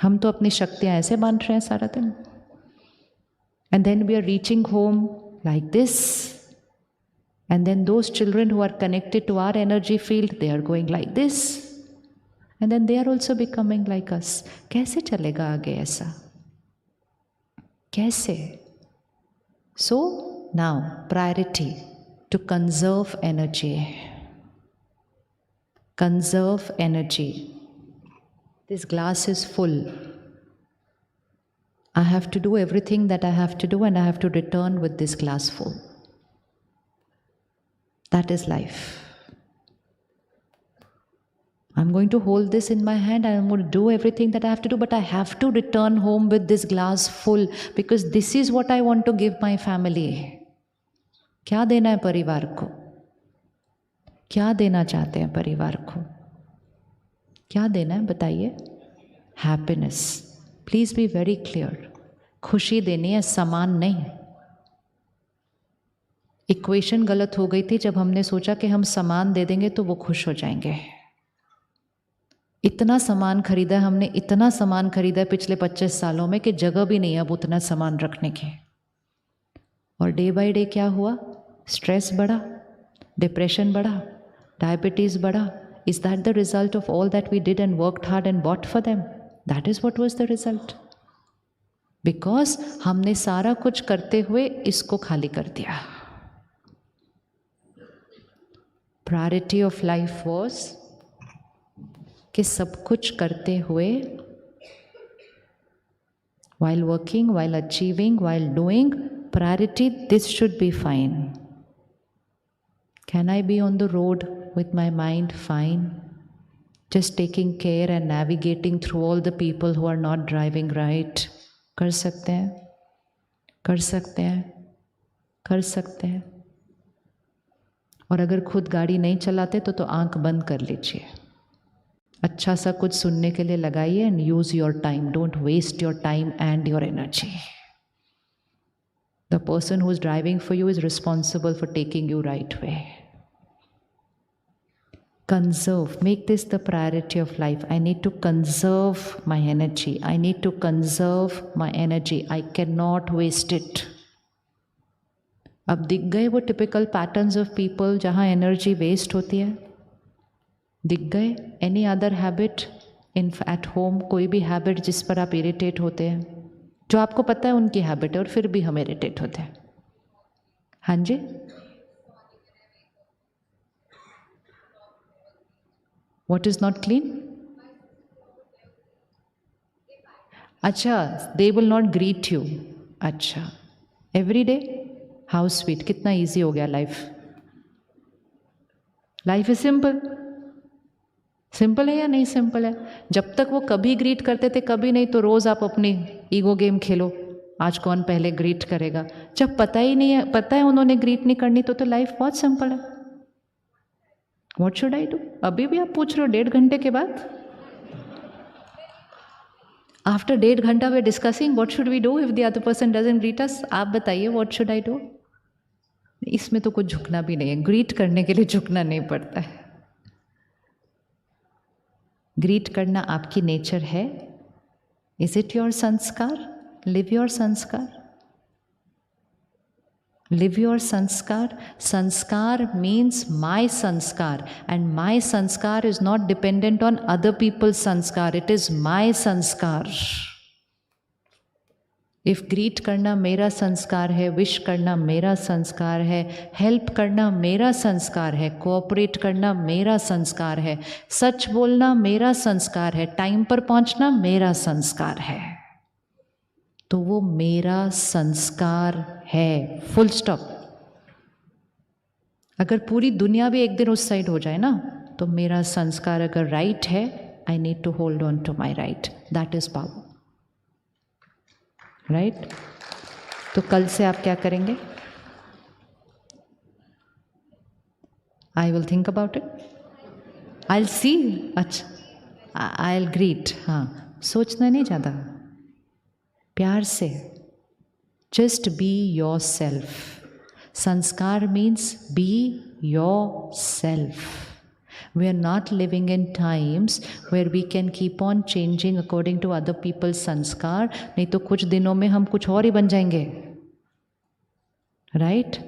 हम तो अपनी शक्तियां ऐसे बांट रहे हैं सारा दिन. And then we are reaching home like this. And then those children who are connected to our energy field, they are going like this. And then they are also becoming like us. कैसे चलेगा आगे ऐसा? कैसे? So now priority to conserve energy. Conserve energy. This glass is full. I have to do everything that I have to do, and I have to return with this glass full. That is life. I'm going to hold this in my hand and I'm going to do everything that I have to do, but I have to return home with this glass full because this is what I want to give my family. क्या देना है परिवार को? क्या देना चाहते हैं परिवार को? क्या देना है बताइए? Happiness. Please be very clear. खुशी देनी है, सामान नहीं. इक्वेशन गलत हो गई थी जब हमने सोचा कि हम सामान दे देंगे तो वो खुश हो जाएंगे. इतना सामान खरीदा हमने, इतना सामान खरीदा पिछले 25 सालों में कि जगह भी नहीं है अब उतना सामान रखने की. और डे बाय डे क्या हुआ? स्ट्रेस बढ़ा, डिप्रेशन बढ़ा, डायबिटीज बढ़ा. Is that the result of all that we did and worked hard and bought for them? That is what was the result. Because हमने सारा कुछ करते हुए इसको खाली कर दिया. प्रायोरिटी ऑफ लाइफ वॉज कि सब कुछ करते हुए, while working, while achieving, while doing, priority, this should be fine. Can I be on the road with my mind? Fine. Just taking care and navigating through all the people who are not driving right. कर सकते हैं, कर सकते हैं, कर सकते हैं. और अगर खुद गाड़ी नहीं चलाते तो आंख बंद कर लीजिए. अच्छा सा कुछ सुनने के लिए लगाइए and use your time. Don't waste your time and your energy. The person who is driving for you is responsible for taking you right way. Conserve, make this the priority of life. I need to conserve my energy. I need to conserve my energy. I cannot waste it. अब दिख गए वो typical patterns of people जहाँ energy waste होती है? दिख गए? Any other habit in at home? कोई भी हैबिट जिस पर आप इरिटेट होते हैं, जो आपको पता है उनकी हैबिट है और फिर भी हम इरिटेट होते हैं? हाँ जी. What is not clean? अच्छा, they will not greet you. अच्छा, every day? How sweet. कितना easy हो गया life. Life is simple. Simple है या नहीं सिंपल है? जब तक वो कभी ग्रीट करते थे कभी नहीं, तो रोज आप अपनी ईगो गेम खेलो, आज कौन पहले ग्रीट करेगा. जब पता ही नहीं है, पता है उन्होंने ग्रीट नहीं करनी, तो लाइफ बहुत सिंपल है. What should I do? अभी भी आप पूछ रहे हो 1.5 घंटे के बाद? After 1.5 घंटा we are discussing what should we do if the other person doesn't greet us. आप बताइए what should I do? इसमें तो कुछ झुकना भी नहीं है. ग्रीट करने के लिए झुकना नहीं पड़ता है. ग्रीट करना आपकी नेचर है. Is it your संस्कार? Live your संस्कार. Live your sanskar. Sanskar means my sanskar, and my sanskar is not dependent on other people's sanskar. It is my sanskar. If greet करना मेरा संस्कार है, wish करना मेरा संस्कार है, help करना मेरा संस्कार है, cooperate करना मेरा संस्कार है, सच बोलना मेरा संस्कार है, time पर पहुंचना मेरा संस्कार है, तो वो मेरा संस्कार है. Full stop. अगर पूरी दुनिया भी एक दिन उस साइड हो जाए ना, तो मेरा संस्कार अगर राइट है, I need to hold on to my right. That is power. Right? तो कल से आप क्या करेंगे? I will think about it. I will see. अच्छा, आई विल ग्रीट. हाँ, सोचना नहीं ज़्यादा, प्यार से. Just be your self. Sanskar means be yourself. We are not living in times where we can keep on changing according to other people's sanskar. नहीं तो कुछ दिनों में हम कुछ और ही बन जाएंगे. Right?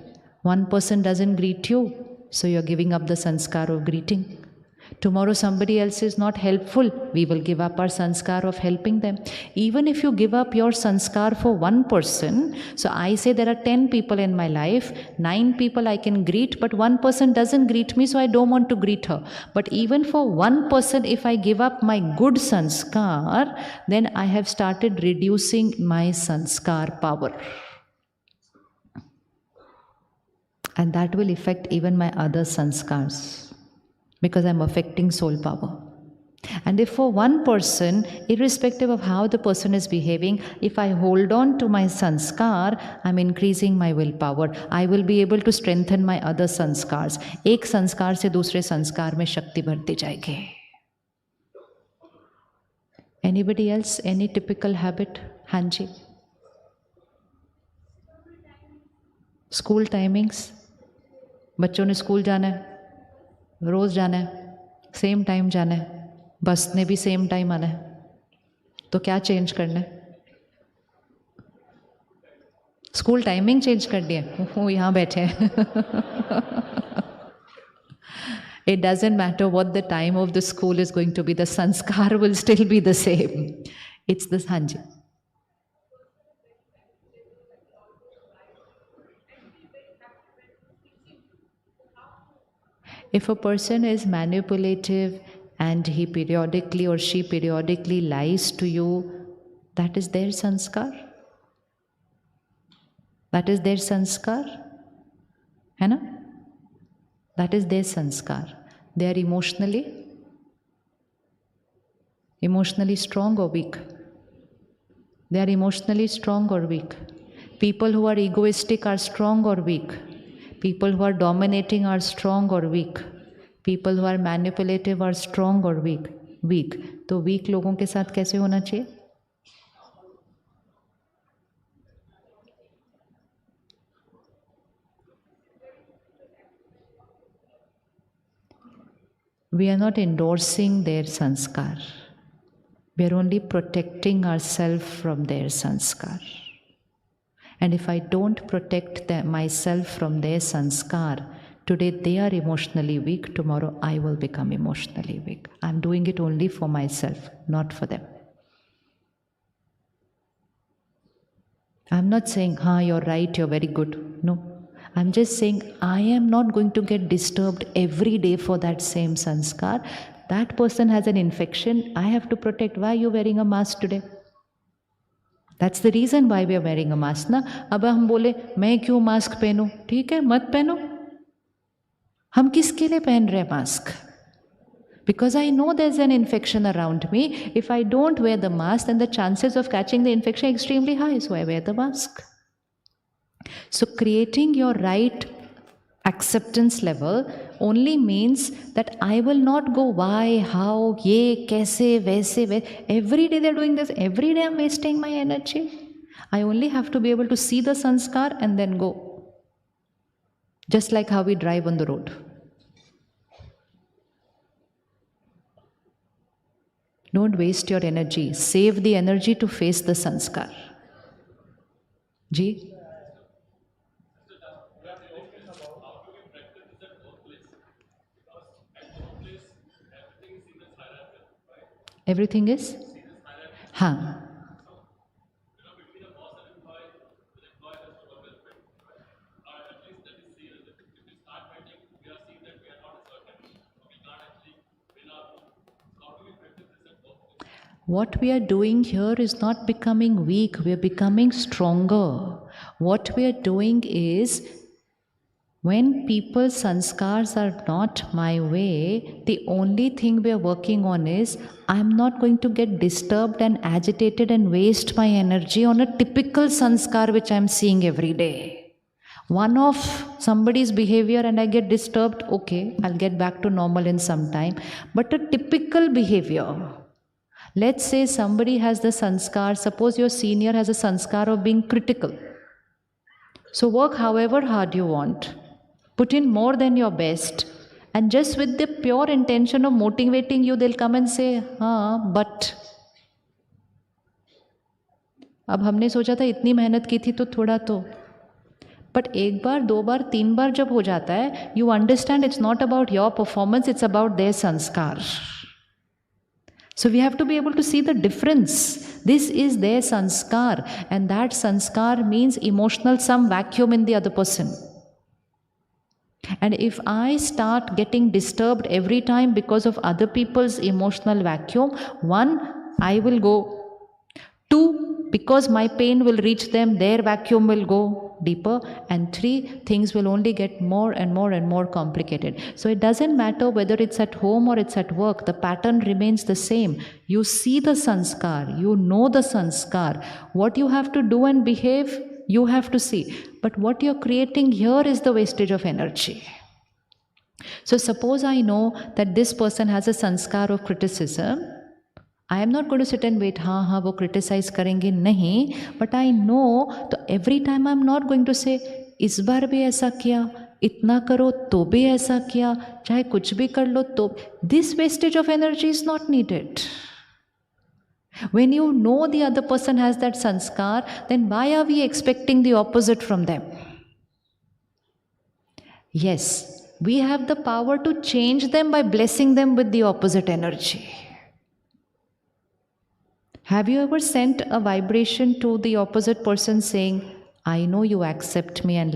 One person doesn't greet you, so you're giving up the sanskar of greeting. Tomorrow somebody else is not helpful, we will give up our sanskar of helping them. Even if you give up your sanskar for one person, so I say there are 10 people in my life, 9 people I can greet, but one person doesn't greet me, so I don't want to greet her. But even for one person, if I give up my good sanskar, then I have started reducing my sanskar power. And that will affect even my other sanskars, because I'm affecting soul power. And if for one person, irrespective of how the person is behaving, if I hold on to my sanskar, I'm increasing my willpower. I will be able to strengthen my other sanskars. एक संस्कार से दूसरे संस्कार में शक्ति बढ़ती जाएगी. Anybody else? Any typical habit? हाँ जी. School timings. बच्चों ने स्कूल जाना है, रोज जाना है, सेम टाइम जाना है, बस ने भी सेम टाइम आना है, तो क्या चेंज करना है? स्कूल टाइमिंग चेंज कर दिया. वो यहाँ बैठे हैं. It doesn't matter what the time of the school is going to be, the sanskar will still be the same. It's this. हाँ जी. If a person is manipulative and he periodically or she periodically lies to you, that is their sanskar. That is their sanskar. है ना? That is their sanskar. They are emotionally strong or weak. They are emotionally strong or weak. People who are egoistic are strong or weak. People who are dominating are strong or weak. People who are manipulative are strong or weak. Weak. तो weak लोगों के साथ कैसे होना चाहिए? We are not endorsing their sanskar. We are only protecting ourselves from their sanskar. And if I don't protect myself from their sanskar, today they are emotionally weak, tomorrow I will become emotionally weak. I'm doing it only for myself, not for them. I'm not saying, you're right, you're very good. No. I'm just saying, I am not going to get disturbed every day for that same sanskar. That person has an infection, I have to protect. Why are you wearing a mask today? That's the reason why we are wearing a mask ना. अब हम बोले मैं क्यों mask पहनूं? ठीक है, मत पहनो. हम किसके लिए पहन रहे हैं mask? Because I know there's an infection around me. If I don't wear the mask, then the chances of catching the infection are extremely high. So I wear the mask. So creating your right acceptance level only means that I will not go why, how, ye, kaise, vaise. Every day they're doing this. Every day I'm wasting my energy. I only have to be able to see the sanskar and then go. Just like how we drive on the road. Don't waste your energy. Save the energy to face the sanskar. Ji? Everything is? हाँ. What we are doing here is not becoming weak, we are becoming stronger. What we are doing is, when people's sanskars are not my way, the only thing we are working on is, I'm not going to get disturbed and agitated and waste my energy on a typical sanskar which I'm seeing every day. One of somebody's behavior and I get disturbed, okay, I'll get back to normal in some time. But a typical behavior, let's say somebody has the sanskar, suppose your senior has a sanskar of being critical. So work however hard you want. Put in more than your best. And just with the pure intention of motivating you, they'll come and say, हाँ, but. अब हमने सोचा था इतनी मेहनत की थी तो थोड़ा तो. बट एक बार, दो बार, तीन बार जब हो जाता है, you understand it's not about your performance, it's about their sanskar. So we have to be able to see the difference. This is their sanskar, and that sanskar means emotional some vacuum in the other person. And if I start getting disturbed every time because of other people's emotional vacuum, one, I will go. Two, because my pain will reach them, their vacuum will go deeper. And three, things will only get more and more and more complicated. So it doesn't matter whether it's at home or it's at work, the pattern remains the same. You see the sanskar, you know the sanskar. What you have to do and behave, you have to see. But what you're creating here is the wastage of energy. So suppose I know that this person has a sanskar of criticism. I am not going to sit and wait, हाँ वो criticize करेंगे नहीं, but I know, तो every time I am not going to say, इस बार भी ऐसा किया, इतना करो तो भी ऐसा किया, चाहे कुछ भी कर लो तो. This wastage of energy is not needed. When you know the other person has that sanskar, then why are we expecting the opposite from them? Yes, we have the power to change them by blessing them with the opposite energy. Have you ever sent a vibration to the opposite person saying, I know you accept me and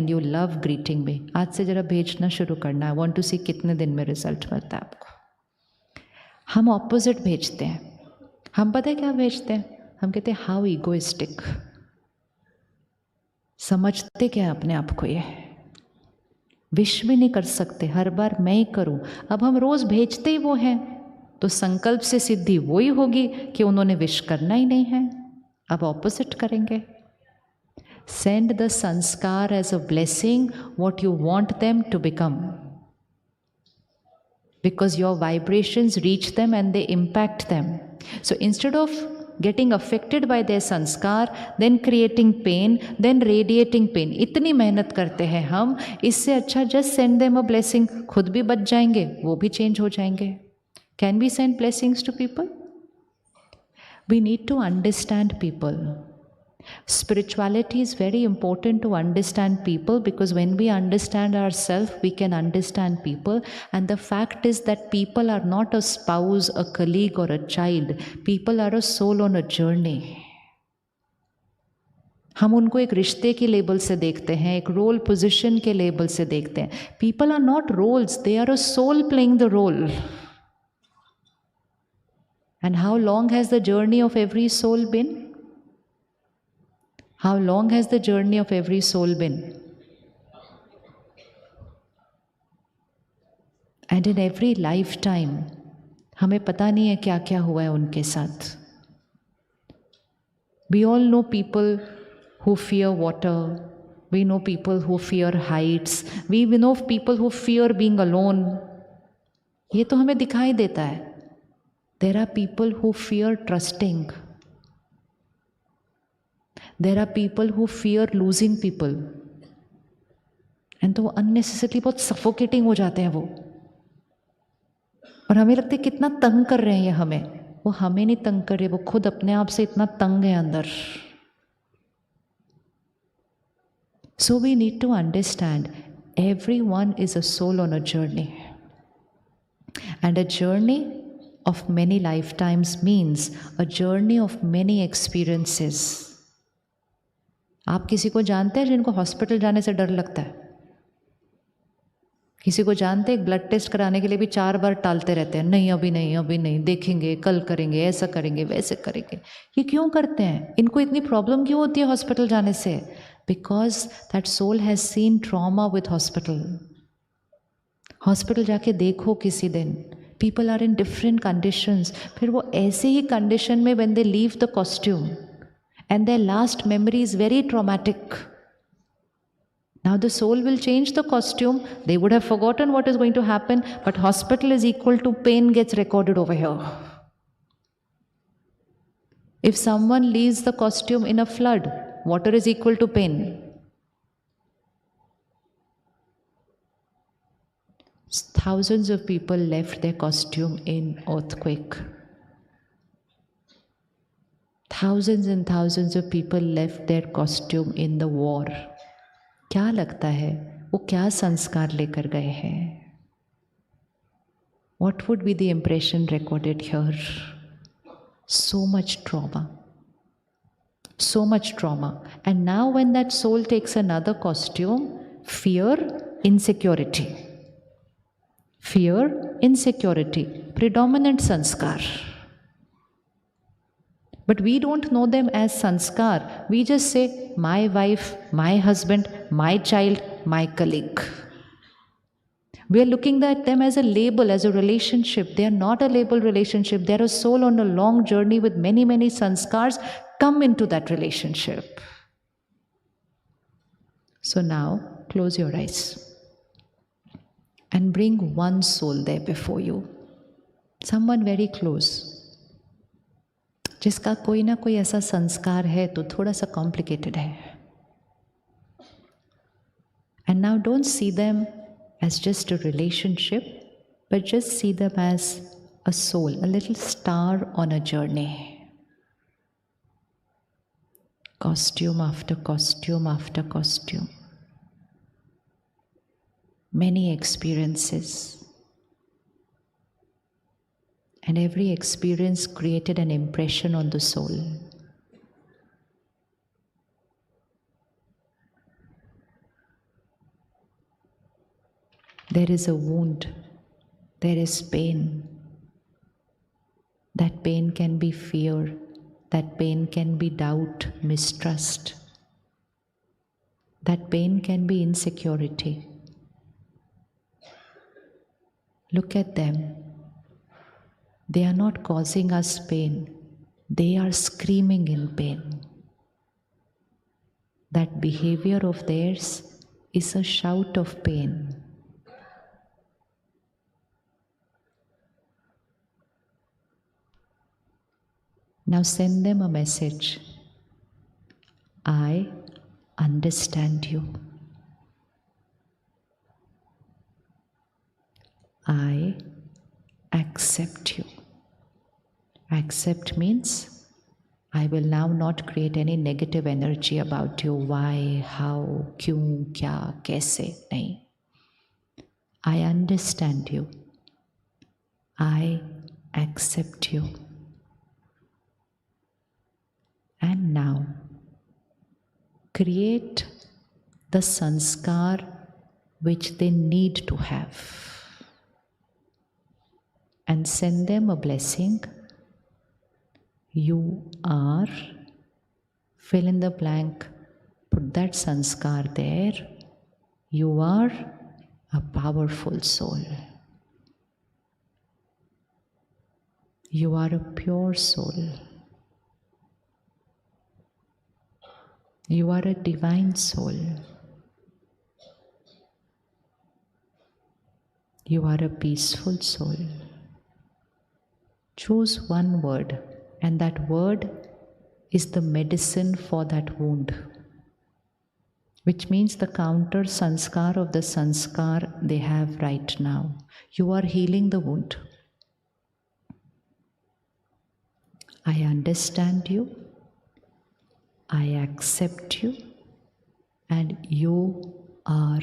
you love greeting me. आज से जरा भेजना शुरू करना. I want to see कितने दिन में result मिलता है आपको. हम opposite भेजते हैं. हम पता है क्या भेजते हैं? हम कहते हैं हाउ इगोइस्टिक. समझते क्या अपने आप को? ये विश भी नहीं कर सकते, हर बार मैं ही करूं. अब हम रोज भेजते ही वो हैं, तो संकल्प से सिद्धि वो ही होगी कि उन्होंने विश करना ही नहीं है. अब ऑपोजिट करेंगे. Send the sanskar as a blessing what you want them to become, because your vibrations reach them and they impact them. So instead of getting affected by their sanskar, then creating pain, then radiating pain, इतनी मेहनत करते हैं हम, इससे अच्छा just send them a blessing. खुद भी बच जाएंगे, वो भी change हो जाएंगे. Can we send blessings to people? We need to understand people. Spirituality is very important to understand people, because when we understand ourselves, we can understand people. And the fact is that people are not a spouse, a colleague or a child. People are a soul on a journey. हम उनको एक रिश्ते के label से देखते हैं, एक role position के लेबल से देखते हैं. People are not roles, they are a soul playing the role. And how long has the journey of every soul been? How long has the journey of every soul been? And in every lifetime, हमें पता नहीं है क्या क्या हुआ है उनके साथ. We all know people who fear water. We know people who fear heights. We know people who fear being alone. ये तो हमें दिखाई देता है. There are people who fear trusting. There are people who fear losing people. And तो unnecessarily बहुत suffocating हो जाते हैं वो. और हमें लगता है कितना तंग कर रहे हैं ये हमें. वो हमें नहीं तंग कर रहे, वो खुद अपने आप से इतना तंग है अंदर. So we need to understand everyone is a soul on a journey. And a journey of many lifetimes means a journey of many experiences. आप किसी को जानते हैं जिनको हॉस्पिटल जाने से डर लगता है? किसी को जानते हैं एक ब्लड टेस्ट कराने के लिए भी 4 बार टालते रहते हैं, नहीं अभी नहीं, अभी नहीं, देखेंगे, कल करेंगे, ऐसा करेंगे, वैसे करेंगे. ये क्यों करते हैं? इनको इतनी प्रॉब्लम क्यों होती है हॉस्पिटल जाने से? Because that soul has seen trauma with hospital. Hospital जाके देखो किसी दिन, people are in different conditions. फिर वो ऐसे ही कंडीशन में when they leave the costume and their last memory is very traumatic. Now the soul will change the costume. They would have forgotten what is going to happen, but hospital is equal to pain gets recorded over here. If someone leaves the costume in a flood, water is equal to pain. Thousands of people left their costume in earthquake. Thousands and thousands of people left their costume in the war. क्या लगता है वो क्या संस्कार लेकर गए हैं? What would be the impression recorded here? So much trauma. So much trauma. And now when that soul takes another costume, fear, insecurity. Fear, insecurity, predominant sanskar. But we don't know them as sanskar. We just say, my wife, my husband, my child, my colleague. We are looking at them as a label, as a relationship. They are not a label relationship. They are a soul on a long journey with many, many sanskars. Come into that relationship. So now, close your eyes and bring one soul there before you. Someone very close. जिसका कोई ना कोई ऐसा संस्कार है तो थोड़ा सा complicated है. And now don't see them as just a relationship, but just see them as a soul, a little star on a journey. Costume after costume after costume. Many experiences. And every experience created an impression on the soul. There is a wound, there is pain. That pain can be fear, that pain can be doubt, mistrust. That pain can be insecurity. Look at them. They are not causing us pain. They are screaming in pain. That behavior of theirs is a shout of pain. Now send them a message. I understand you. I accept you. Accept means I will now not create any negative energy about you. Why, how, kyun, kya, kaise, nahi. I understand you. I accept you. And now create the sanskar which they need to have. And send them a blessing. You are, fill in the blank, put that sanskar there. You are a powerful soul. You are a pure soul. You are a divine soul. You are a peaceful soul. Choose one word, and that word is the medicine for that wound, which means the counter sanskar of the sanskar they have right now. You are healing the wound. I understand you, I accept you, and you are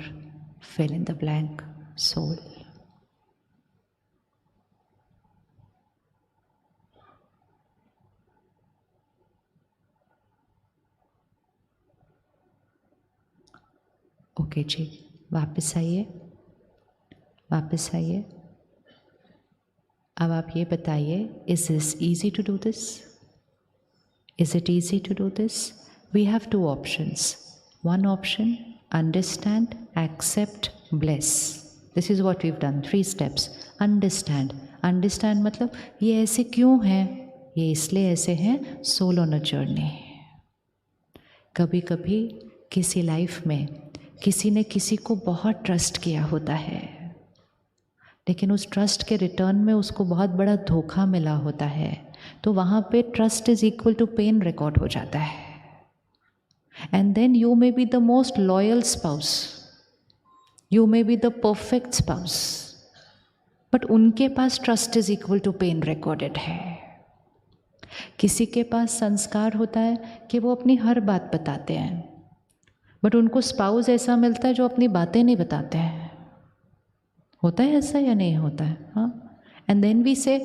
fill in the blank soul. Okay जी, वापस आइए, वापस आइए. अब आप ये बताइए, is this easy to do this? Is it easy to do this? We have two options. One option, understand, accept, bless. This is what we've done, 3 steps. Understand. Understand मतलब ये ऐसे क्यों है? ये इसलिए ऐसे हैं, soul on a journey. कभी कभी किसी लाइफ में किसी ने किसी को बहुत ट्रस्ट किया होता है, लेकिन उस ट्रस्ट के रिटर्न में उसको बहुत बड़ा धोखा मिला होता है, तो वहाँ पे trust is equal to pen record हो जाता है. And then you may be the most loyal spouse, you may be the perfect spouse, but उनके पास trust is equal to pen recorded है। किसी के पास संस्कार होता है कि वो अपनी हर बात बताते हैं, बट उनको स्पाउस ऐसा मिलता है जो अपनी बातें नहीं बताते हैं। होता है ऐसा या नहीं होता है? हाँ। And then we say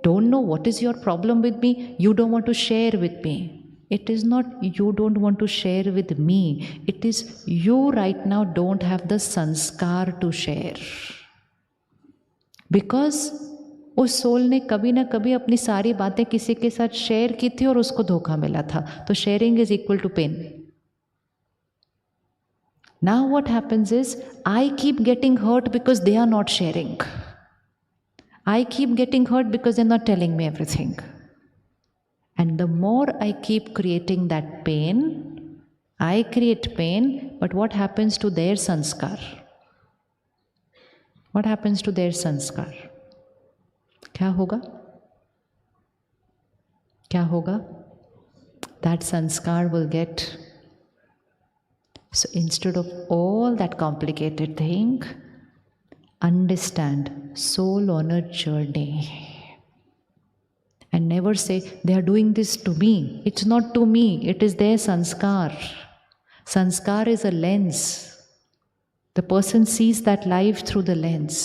don't know what is your problem with me, you don't want to share with me. It is not you don't want to share with me, it is you right now don't have the sanskar to share. Because उस soul ने कभी ना कभी अपनी सारी बातें किसी के साथ शेयर की थी और उसको धोखा मिला था, तो sharing is equal to pain. Now what happens is I keep getting hurt because they are not sharing. I keep getting hurt because they're not telling me everything. And the more I keep creating that pain, I create pain, but what happens to their sanskar? What happens to their sanskar? क्या होगा? क्या होगा? That sanskar will get. So instead of all that complicated thing, understand soul on a journey. And never say, they are doing this to me. It's not to me, it is their sanskar. Sanskar is a lens. The person sees that life through the lens.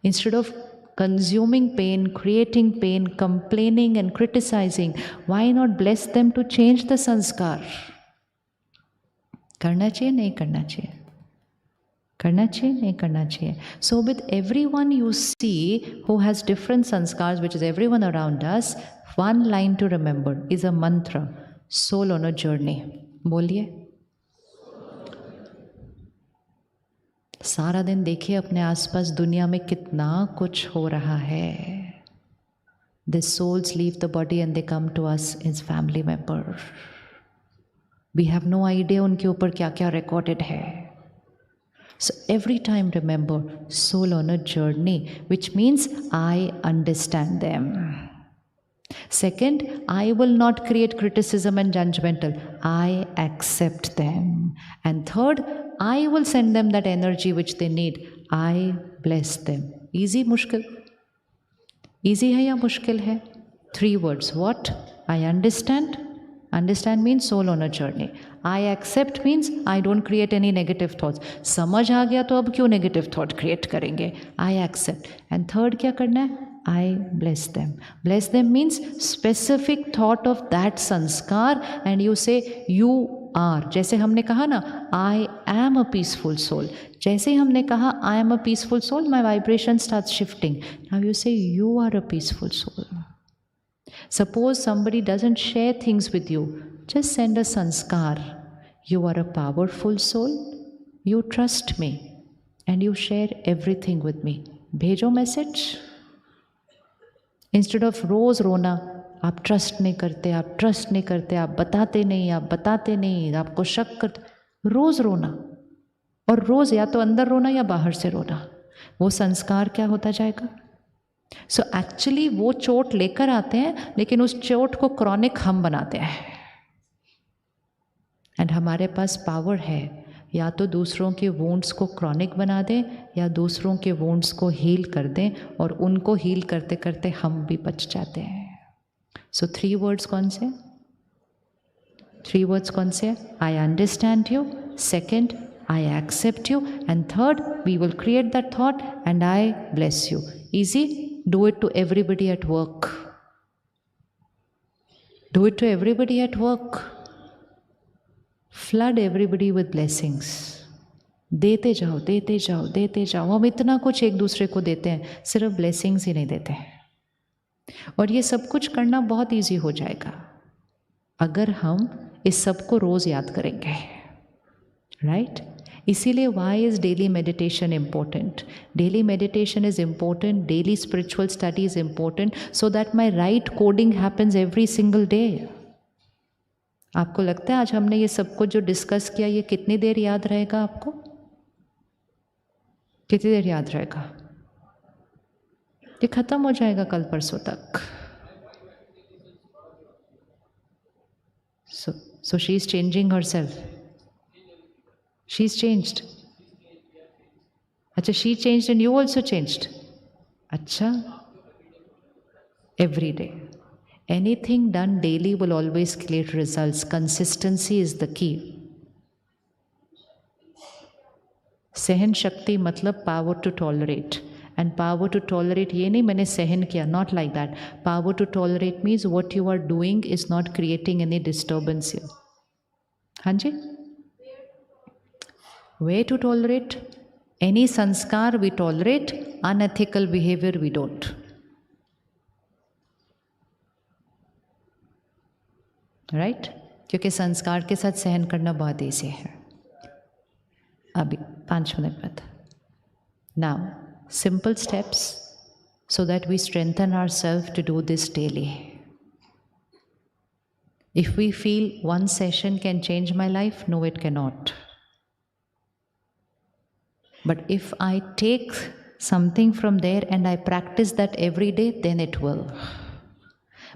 Instead of consuming pain, creating pain, complaining and criticizing, why not bless them to change the sanskar? करना चाहिए नहीं करना चाहिए? करना चाहिए नहीं करना चाहिए? So with everyone you see who has different sanskars, which is everyone around us, one line to remember is a mantra, soul on a journey. बोलिए। सारा दिन देखिए अपने आसपास दुनिया में कितना कुछ हो रहा है। The souls leave the body and they come to us as family member. We have no idea उनके ऊपर क्या क्या recorded है। So every time remember, soul on a journey, which means I understand them. Second, I will not create criticism and judgmental. I accept them. And third, I will send them that energy which they need. I bless them. Easy, mushkil? Easy है या मुश्किल है? 3 words. What? I understand. Understand means soul on a journey. I accept means I don't create any negative thoughts. समझ आ गया तो अब क्यों negative thought create करेंगे? I accept. And third क्या करना है? I bless them. Bless them means specific thought of that sanskar and you say you are. जैसे हमने कहा ना I am a peaceful soul. जैसे ही हमने कहा I am a peaceful soul, my vibration starts shifting. Now you say you are a peaceful soul. Suppose somebody doesn't share things with you, just send a sanskar. You are a powerful soul, you trust me, and you share everything with me. भेजो message. Instead of रोज रोना, आप trust नहीं करते, आप trust नहीं करते, आप बताते नहीं, आप बताते नहीं, आपको शक करते, रोज रोना। और रोज या तो अंदर रोना या बाहर से रोना, वो संस्कार क्या होता जाएगा? सो एक्चुअली वो चोट लेकर आते हैं, लेकिन उस चोट को क्रॉनिक हम बनाते हैं। एंड हमारे पास पावर है, या तो दूसरों के वुंड्स को क्रॉनिक बना दें या दूसरों के वुंड्स को हील कर दें, और उनको हील करते करते हम भी बच जाते हैं। सो 3 words कौन से? 3 words कौन से? I understand you, second I accept you, and third we will create that thought and I bless you. Easy? Do it to everybody at work. Do it to everybody at work. Flood everybody with blessings. देते जाओ देते जाओ देते जाओ। हम इतना कुछ एक दूसरे को देते हैं, सिर्फ ब्लेसिंग्स ही नहीं देते। और ये सब कुछ करना बहुत ईजी हो जाएगा अगर हम इस सब को रोज याद करेंगे, राइट? इसीलिए why is daily meditation important? Daily meditation is important, daily spiritual study is important, so that my right coding happens every single day. आपको लगता है आज हमने ये सब कुछ जो डिस्कस किया ये कितनी देर याद रहेगा? आपको कितनी देर याद रहेगा? ये खत्म हो जाएगा कल परसों तक। So she is changing herself. She's changed. Acha, she changed and you also changed. Acha? Every day. Anything done daily will always create results. Consistency is the key. सहन शक्ति मतलब power to tolerate. And power to tolerate ये नहीं मैंने सहन किया, not like that. Power to tolerate means what you are doing is not creating any disturbance here. हाँ जी? Where to tolerate? Any sanskar we tolerate, unethical behavior we don't. Right? क्योंकि संस्कार के साथ सहन करना बहुत ईजी है. अभी 5 मिनट बाद. Now, simple steps so that we strengthen ourselves to do this daily. If we feel one session can change my life, no, it cannot. But if I take something from there and I practice that every day, then it will.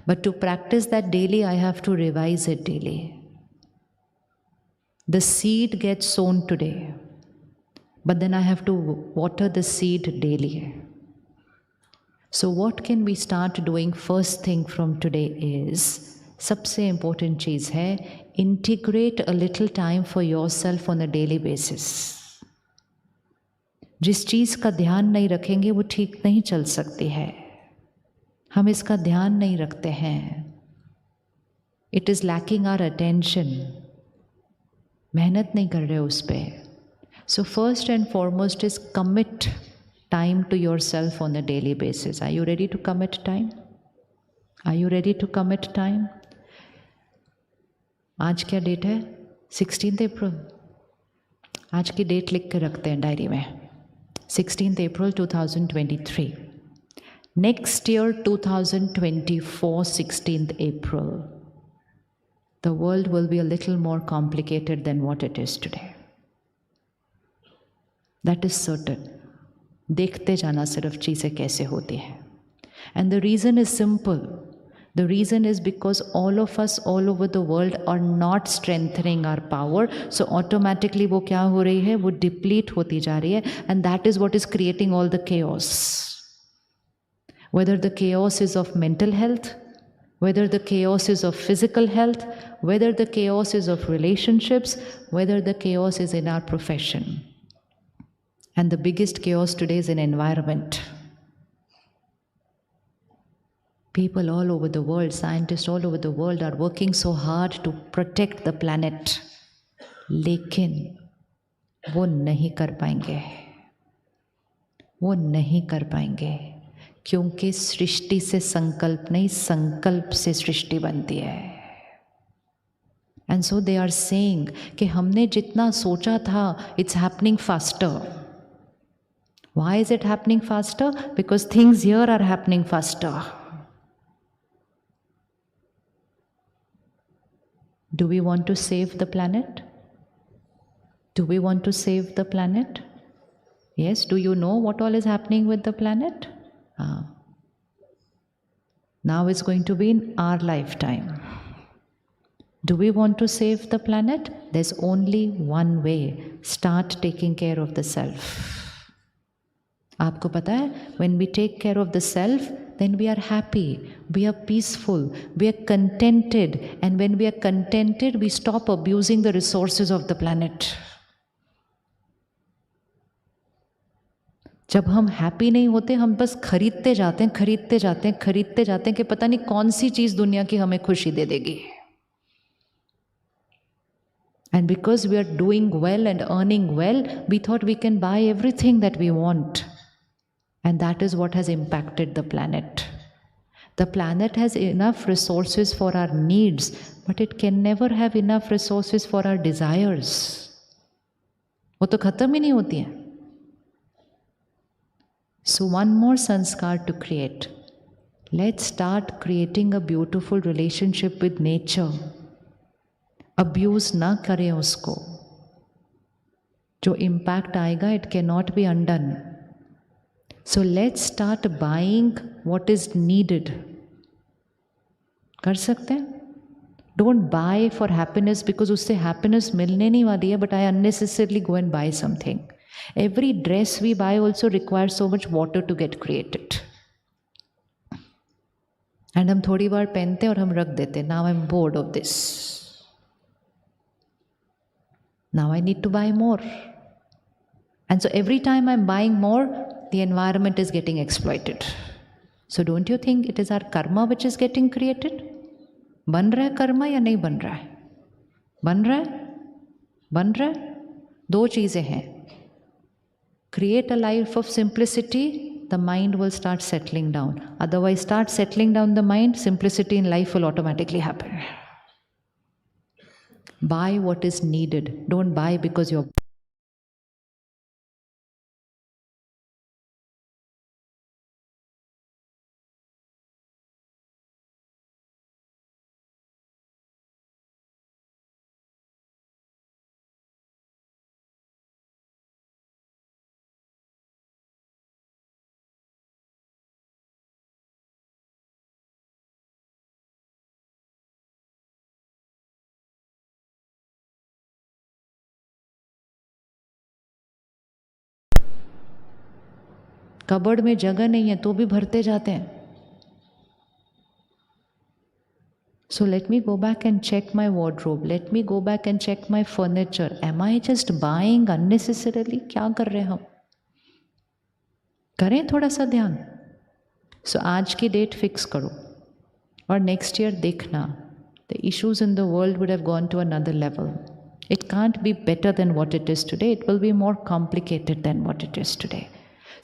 But to practice that daily, I have to revise it daily. The seed gets sown today, but then I have to water the seed daily. So what can we start doing first thing from today is, सबसे important चीज़ है, integrate a little time for yourself on a daily basis. जिस चीज़ का ध्यान नहीं रखेंगे वो ठीक नहीं चल सकती है. हम इसका ध्यान नहीं रखते हैं. It is lacking our attention. मेहनत नहीं कर रहे उस पर. So first and foremost is commit time to yourself on a daily basis. Are you ready to commit time? Are you ready to commit time? आज क्या डेट है? 16 अप्रैल. आज की डेट लिख के रखते हैं डायरी में. 16 April 2023. Next year 2024, 16th April. The world will be a little more complicated than what it is today. That is certain. देखते जाना सिर्फ चीज़ें कैसे होती हैं. And the reason is simple. The reason is because all of us all over the world are not strengthening our power. So automatically वो क्या हो रही है? वो deplete होती जा रही है. And that is what is creating all the chaos. Whether the chaos is of mental health, whether the chaos is of physical health, whether the chaos is of relationships, whether the chaos is in our profession. And the biggest chaos today is in environment. People all over the world, scientists all over the world are working so hard to protect the planet. लेकिन वो नहीं कर पाएंगे. वो नहीं कर पाएंगे. क्योंकि सृष्टि से संकल्प नहीं, संकल्प से सृष्टि बनती है. And so they are saying कि हमने जितना सोचा था, it's happening faster. Why is it happening faster? Because things here are happening faster. Do we want to save the planet? Do we want to save the planet? Yes. Do you know what all is happening with the planet? Now it's going to be in our lifetime. Do we want to save the planet? There's only one way. Start taking care of the self. आपको पता है, when we take care of the self, then we are happy, we are peaceful, we are contented, and when we are contented, we stop abusing the resources of the planet. जब हम happy नहीं होते, हम बस खरीदते जाते हैं, खरीदते जाते हैं, खरीदते जाते हैं कि पता नहीं कौन सी चीज़ दुनिया की हमें खुशी दे देगी. And because we are doing well and earning well, we thought we can buy everything that we want. And that is what has impacted the planet. The planet has enough resources for our needs, but it can never have enough resources for our desires. वो तो खत्म ही नहीं होती हैं. So one more sanskar to create. Let's start creating a beautiful relationship with nature. Abuse ना करें उसको. जो impact आएगा, it cannot be undone. So let's start buying what is needed. कर सकते हैं? Don't buy for happiness because उससे happiness मिलने नहीं वाली है, but I unnecessarily go and buy something. Every dress we buy also requires so much water to get created. एंड हम थोड़ी बार पहनते और हम रख देते. Now I am bored of this, now I need to buy more. And so every time I'm buying more, the environment is getting exploited. So don't you think it is our karma which is getting created? बन रहा है कर्मा या नहीं बन रहा है? बन रहा है? बन रहा है? दो चीज़ें हैं. Create a life of simplicity, the mind will start settling down. Otherwise, start settling down the mind, simplicity in life will automatically happen. Buy what is needed. Don't buy because you're cupboard में जगह नहीं है तो भी भरते जाते हैं. So let me go back and check my wardrobe. Let me go back and check my furniture. Am I just buying unnecessarily? क्या कर रहे हैं हम? करें थोड़ा सा ध्यान. So आज की डेट फिक्स करो और नेक्स्ट ईयर देखना. The issues in the world would have gone to another level. It can't be better than what it is today. It will be more complicated than what it is today.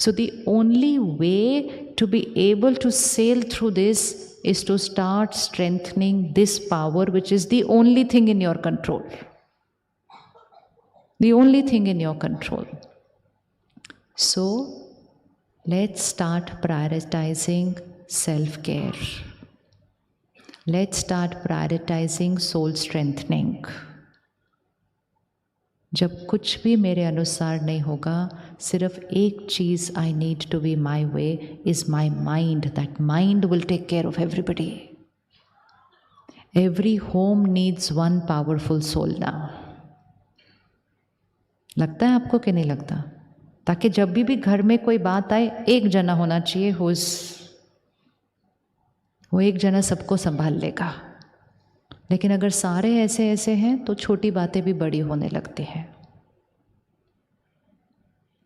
So the only way to be able to sail through this is to start strengthening this power, which is the only thing in your control. The only thing in your control. So let's start prioritizing self-care. Let's start prioritizing soul strengthening. जब कुछ भी मेरे अनुसार नहीं होगा, सिर्फ एक चीज़ I need to be my way is my mind. That mind will take care of everybody. Every home needs one powerful soul now. लगता है आपको कि नहीं लगता? ताकि जब भी घर में कोई बात आए, एक जना होना चाहिए वो एक जना सबको संभाल लेगा. लेकिन अगर सारे ऐसे ऐसे हैं तो छोटी बातें भी बड़ी होने लगती हैं.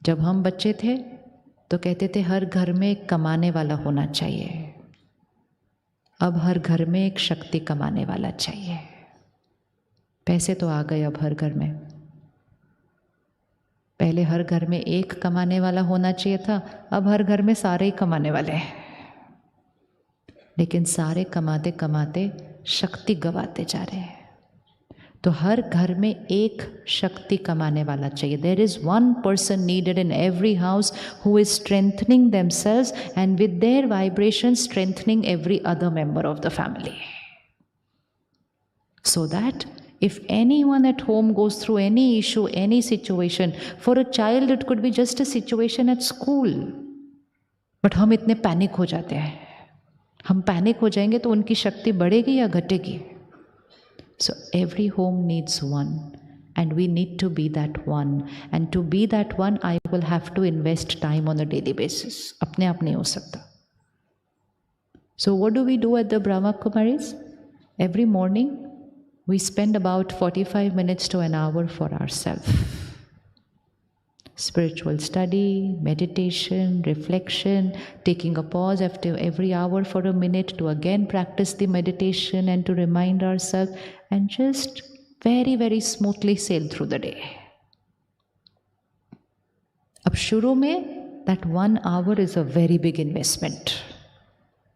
जब हम बच्चे थे तो कहते थे हर घर में एक कमाने वाला होना चाहिए. अब हर घर में एक शक्ति कमाने वाला चाहिए. पैसे तो आ गए अब हर घर में. पहले हर घर में एक कमाने वाला होना चाहिए था, अब हर घर में सारे ही कमाने वाले हैं. लेकिन सारे कमाते कमाते शक्ति गवाते जा रहे हैं. तो हर घर में एक शक्ति कमाने वाला चाहिए. There is one person needed in every house who is strengthening themselves and with their vibration strengthening every other member of the family. So that if anyone at home goes through any issue, any situation, for a child it could be just a situation at school. But हम इतने panic हो जाते हैं. हम panic हो जाएंगे तो उनकी शक्ति बढ़ेगी या घटेगी? So every home needs one and we need to be that one. And to be that one, I will have to invest time on a daily basis. अपने आप नहीं हो सकता. So what do we do at the Brahma Kumaris? Every morning, we spend about 45 minutes to an hour for ourselves. Spiritual study, meditation, reflection, taking a pause after every hour for a minute to again practice the meditation and to remind ourselves and just very, very smoothly sail through the day. Ab shuru mein, that 1 hour is a very big investment.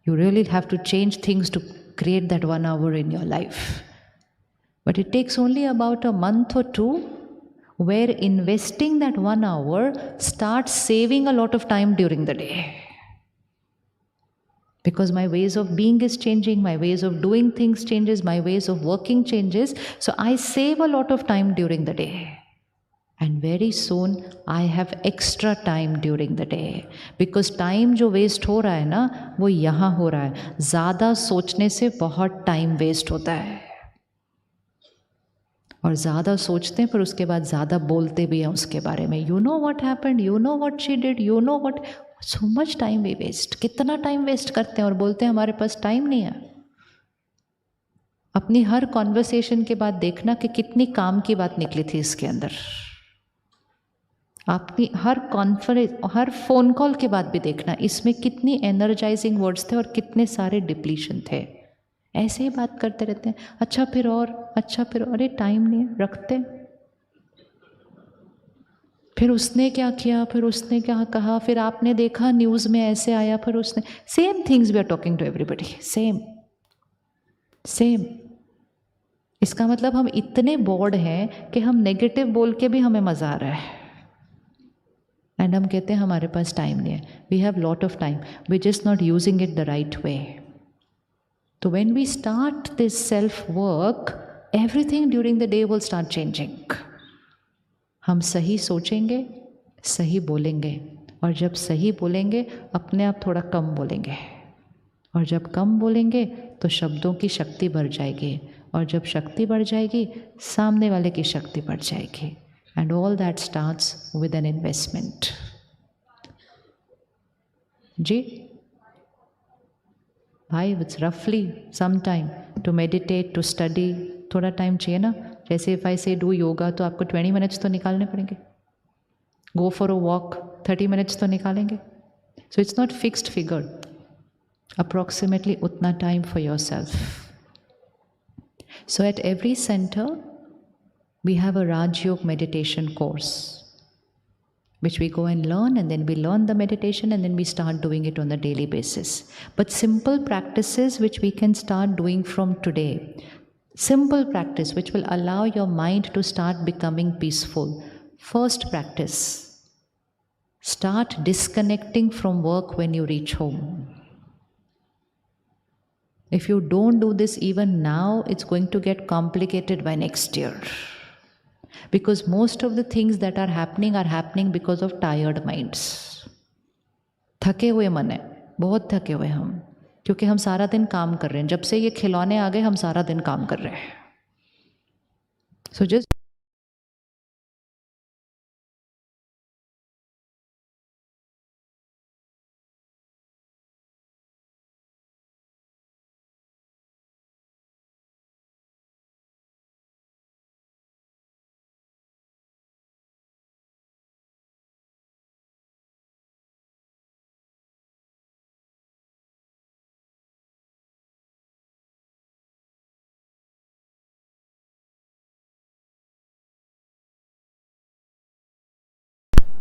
You really have to change things to create that 1 hour in your life. But it takes only about a month or 2 where investing that 1 hour starts saving a lot of time during the day. Because my ways of being is changing, my ways of doing things changes, my ways of working changes. So I save a lot of time during the day. And very soon I have extra time during the day. Because time जो waste हो रहा है ना, वो यहाँ हो रहा है. ज़्यादा सोचने से बहुत time waste होता है. और ज़्यादा सोचते हैं पर उसके बाद ज़्यादा बोलते भी हैं उसके बारे में. You know what happened, you know what she did, you know what. So much time we waste. कितना टाइम वेस्ट करते हैं और बोलते हैं हमारे पास टाइम नहीं है. अपनी हर कॉन्वर्सेशन के बाद देखना कि कितनी काम की बात निकली थी इसके अंदर. आपकी हर कॉन्फ्रेंस, हर फोन कॉल के बाद भी देखना इसमें कितनी एनर्जाइजिंग वर्ड्स थे और कितने सारे डिप्लीशन थे. ऐसे ही बात करते रहते हैं. अच्छा फिर और, अच्छा फिर, अरे टाइम नहीं है, रखते. फिर उसने क्या किया, फिर उसने क्या कहा, फिर आपने देखा न्यूज़ में ऐसे आया, फिर उसने, same things we are talking to everybody, same same. इसका मतलब हम इतने बोर्ड हैं कि हम नेगेटिव बोल के भी हमें मज़ा आ रहा है. एंड हम कहते हैं हमारे पास टाइम नहीं है. We have lot of time, we just not using it the right way. तो when we start this self work, everything during the day will start changing. हम सही सोचेंगे, सही बोलेंगे, और जब सही बोलेंगे अपने आप थोड़ा कम बोलेंगे, और जब कम बोलेंगे तो शब्दों की शक्ति बढ़ जाएगी, और जब शक्ति बढ़ जाएगी सामने वाले की शक्ति बढ़ जाएगी. And all that starts with an investment. जी भाई, इट्स रफली some time to meditate, to study. थोड़ा टाइम चाहिए ना. जैसे इफ आई से डू योगा तो आपको 20 मिनट्स तो निकालने पड़ेंगे. Go for a walk 30 minutes तो निकालेंगे. So it's not fixed figure, approximately उतना time for your self. So at every centre we have a Rajyoga meditation course, which we go and learn, and then we learn the meditation, and then we start doing it on a daily basis. But simple practices which we can start doing from today. Simple practice which will allow your mind to start becoming peaceful. First practice, start disconnecting from work when you reach home. If you don't do this even now, it's going to get complicated by next year. Because most of the things that are happening because of tired minds. थके हुए मन है, बहुत थके हुए हम, क्योंकि हम सारा दिन काम कर रहे हैं. जब से ये खिलौने आ गए हम सारा दिन काम कर रहे हैं. So just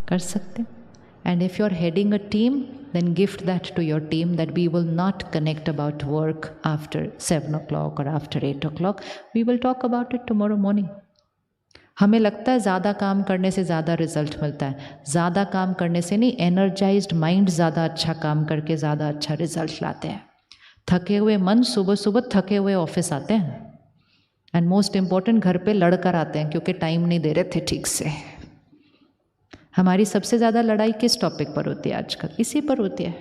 कर सकते. And if you're heading a team, then gift that to your team that we will not connect about work after 7 o'clock or after 8 o'clock. We will talk about it tomorrow morning. हमें लगता है ज़्यादा काम करने से ज़्यादा result मिलता है. ज़्यादा काम करने से नहीं, एनर्जाइज्ड माइंड ज़्यादा अच्छा काम करके ज़्यादा अच्छा रिजल्ट लाते हैं. थके हुए मन सुबह सुबह थके हुए ऑफिस आते हैं. एंड मोस्ट इम्पॉर्टेंट, घर पे लड़ कर आते हैं क्योंकि टाइम नहीं दे रहे थे ठीक से. हमारी सबसे ज़्यादा लड़ाई किस टॉपिक पर होती है आजकल? इसी पर होती है,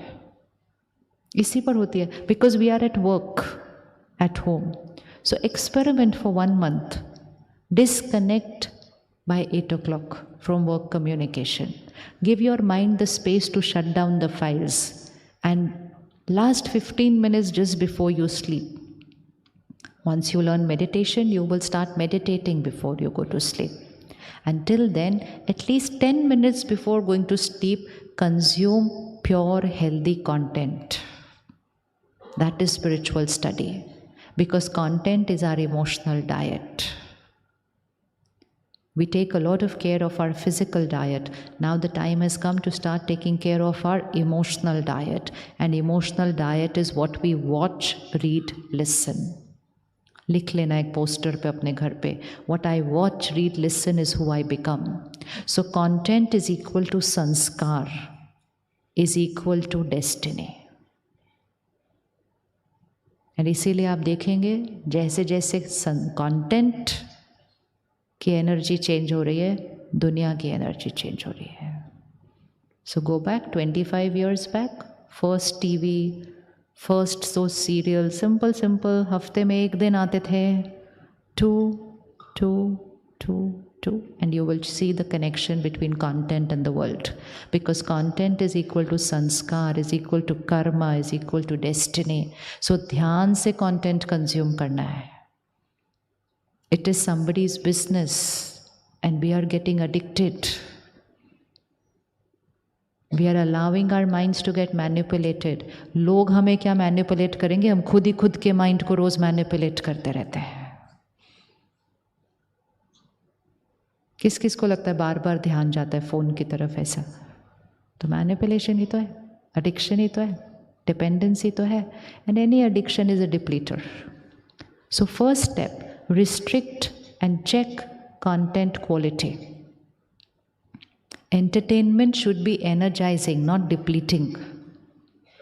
इसी पर होती है. Because we are at work at home. So experiment for 1 month. Disconnect by 8 o'clock from work communication. Give your mind the space to shut down the files. And last 15 minutes just before you sleep. Once you learn meditation, you will start meditating before you go to sleep. Until then, at least 10 minutes before going to sleep, consume pure healthy content. That is spiritual study, because content is our emotional diet. We take a lot of care of our physical diet. Now the time has come to start taking care of our emotional diet. And emotional diet is what we watch, read, listen. लिख लेना एक poster पे अपने घर पे, what I watch, read, listen is who I become. So content is equal to sanskar, is equal to destiny. And इसीलिए आप देखेंगे जैसे जैसे कंटेंट की एनर्जी चेंज हो रही है, दुनिया की एनर्जी चेंज हो रही है. So go back 25 years back. First TV, first so serial, simple simple, हफ्ते में 1 दिन आते थे. 2, 2, 2, 2, and you will see the connection between content and the world. Because content is equal to sanskar, is equal to karma, is equal to destiny. So ध्यान से content consume करना है. It is somebody's business and we are getting addicted. We are allowing our minds to get manipulated. लोग हमें क्या manipulate करेंगे? हम खुद ही खुद के mind को रोज manipulate करते रहते हैं. किस किस को लगता है बार बार ध्यान जाता है फोन की तरफ ऐसा? तो मैनिपुलेशन ही तो है, एडिक्शन ही तो है, डिपेंडेंसी तो है. And any addiction is a depleter. So first step, restrict and check content quality. Entertainment should be energizing, not depleting.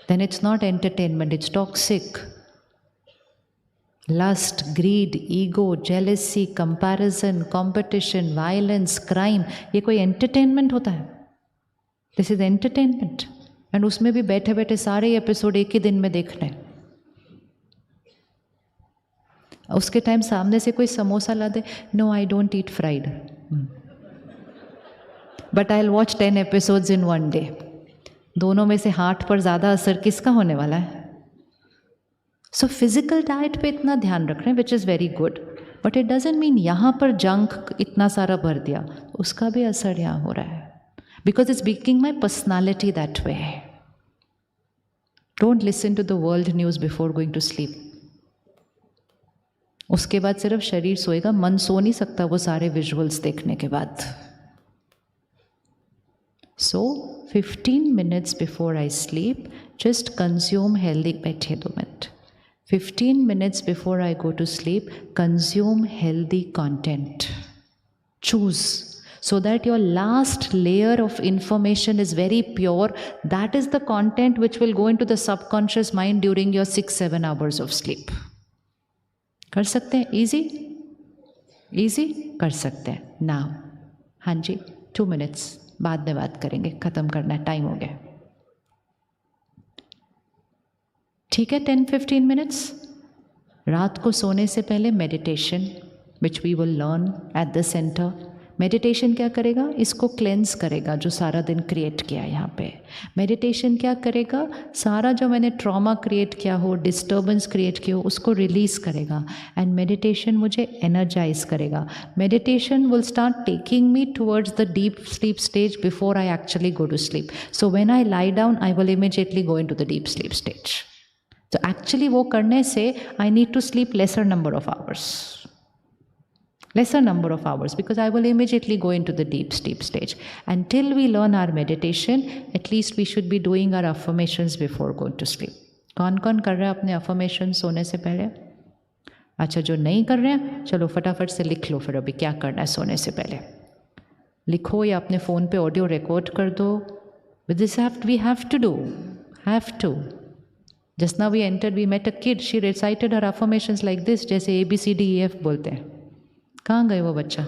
Then it's not entertainment, it's toxic. Lust, greed, ego, jealousy, comparison, competition, violence, crime, ये कोई entertainment होता है? This is entertainment. And उसमें भी बैठे बैठे सारे episode एक ही दिन में देखने. उसके टाइम सामने से कोई समोसा ला दे, no I don't eat fried. But I'll watch 10 episodes in one day. दोनों में से हार्ट पर ज़्यादा असर किसका होने वाला है? सो फिजिकल डाइट पे इतना ध्यान रख रहे हैं, which is very good, but it doesn't mean यहाँ पर जंक इतना सारा भर दिया, उसका भी असर यहाँ हो रहा है. Because it's making my personality that way. Don't listen to the world news before going to sleep. उसके बाद सिर्फ शरीर सोएगा, मन सो नहीं सकता वो सारे विजुअल्स देखने के बाद. So 15 minutes before I sleep, just consume healthy, बैठिए 2 minute. 15 minutes before I go to sleep, consume healthy content. Choose so that your last layer of information is very pure. That is the content which will go into the subconscious mind during your 6-7 hours of sleep. कर सकते हैं? Easy? Easy? कर सकते हैं. Now, हाँ जी, 2 minutes. बाद में बात करेंगे, ख़त्म करना है, टाइम हो गया. ठीक है, 10-15 मिनट्स. रात को सोने से पहले meditation, which we will learn at the centre. Meditation क्या करेगा? इसको क्लेंस करेगा जो सारा दिन क्रिएट किया है यहाँ पे. मेडिटेशन क्या करेगा? सारा जो मैंने ट्रॉमा क्रिएट किया हो, डिस्टर्बेंस क्रिएट किया हो, उसको रिलीज़ करेगा. एंड मेडिटेशन मुझे एनर्जाइज करेगा. Meditation will start taking me towards the deep sleep stage before I actually go to sleep. So when I lie down I will immediately go into the deep sleep stage. तो actually वो करने से I need to sleep lesser number of hours because I will immediately go into the deep sleep stage. Until we learn our meditation, at least we should be doing our affirmations before going to sleep. कौन कौन कर रहा है अपने affirmations सोने से पहले? अच्छा, जो नहीं कर रहे हैं चलो फटाफट से लिख लो. फिर अभी क्या करना है सोने से पहले लिखो, या अपने फ़ोन पे ऑडियो रिकॉर्ड कर दो. With this we have to. Just now we entered, we met a kid, she recited her affirmations like this, जैसे ABCDEF बोलते हैं. कहाँ गए वो बच्चा?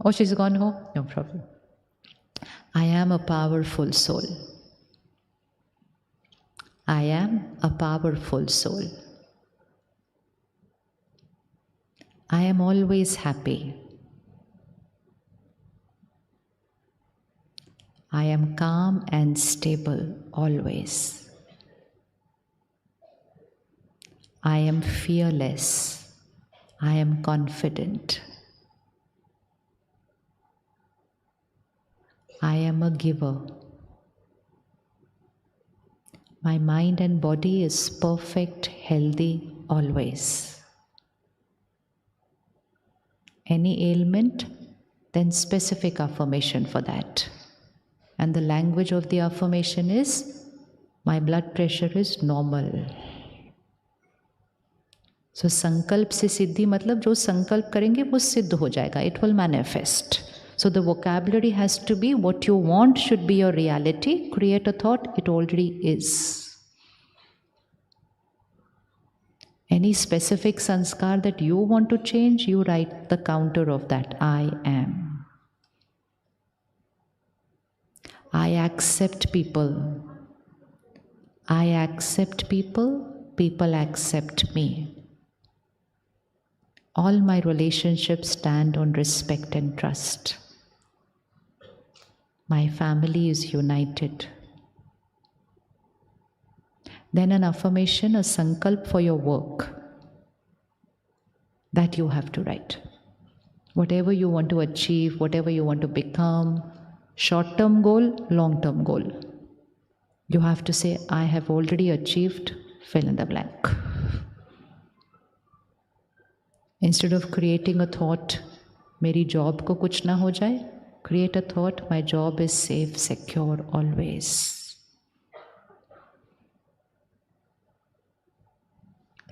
Oh, she's gone home? No problem. I am a powerful soul. I am a powerful soul. I am always happy. I am calm and stable always. I am fearless. I am confident. I am a giver. My mind and body is perfect, healthy always. Any ailment, then specific affirmation for that. And the language of the affirmation is, my blood pressure is normal. सो संकल्प से सिद्धि मतलब जो संकल्प करेंगे वो सिद्ध हो जाएगा. It will manifest. So the vocabulary has to be what you want should be your reality. Create a thought, it already is. Any specific sanskar that you want to change, you write the counter of that. I am. I accept people. I accept people. People accept me. All my relationships stand on respect and trust. My family is united. Then an affirmation, a sankalp for your work that you have to write. Whatever you want to achieve, whatever you want to become, short-term goal, long-term goal. You have to say, I have already achieved, fill in the blank. Instead of creating a thought, मेरी job को कुछ ना हो जाए, create a thought, my job is safe, secure, always.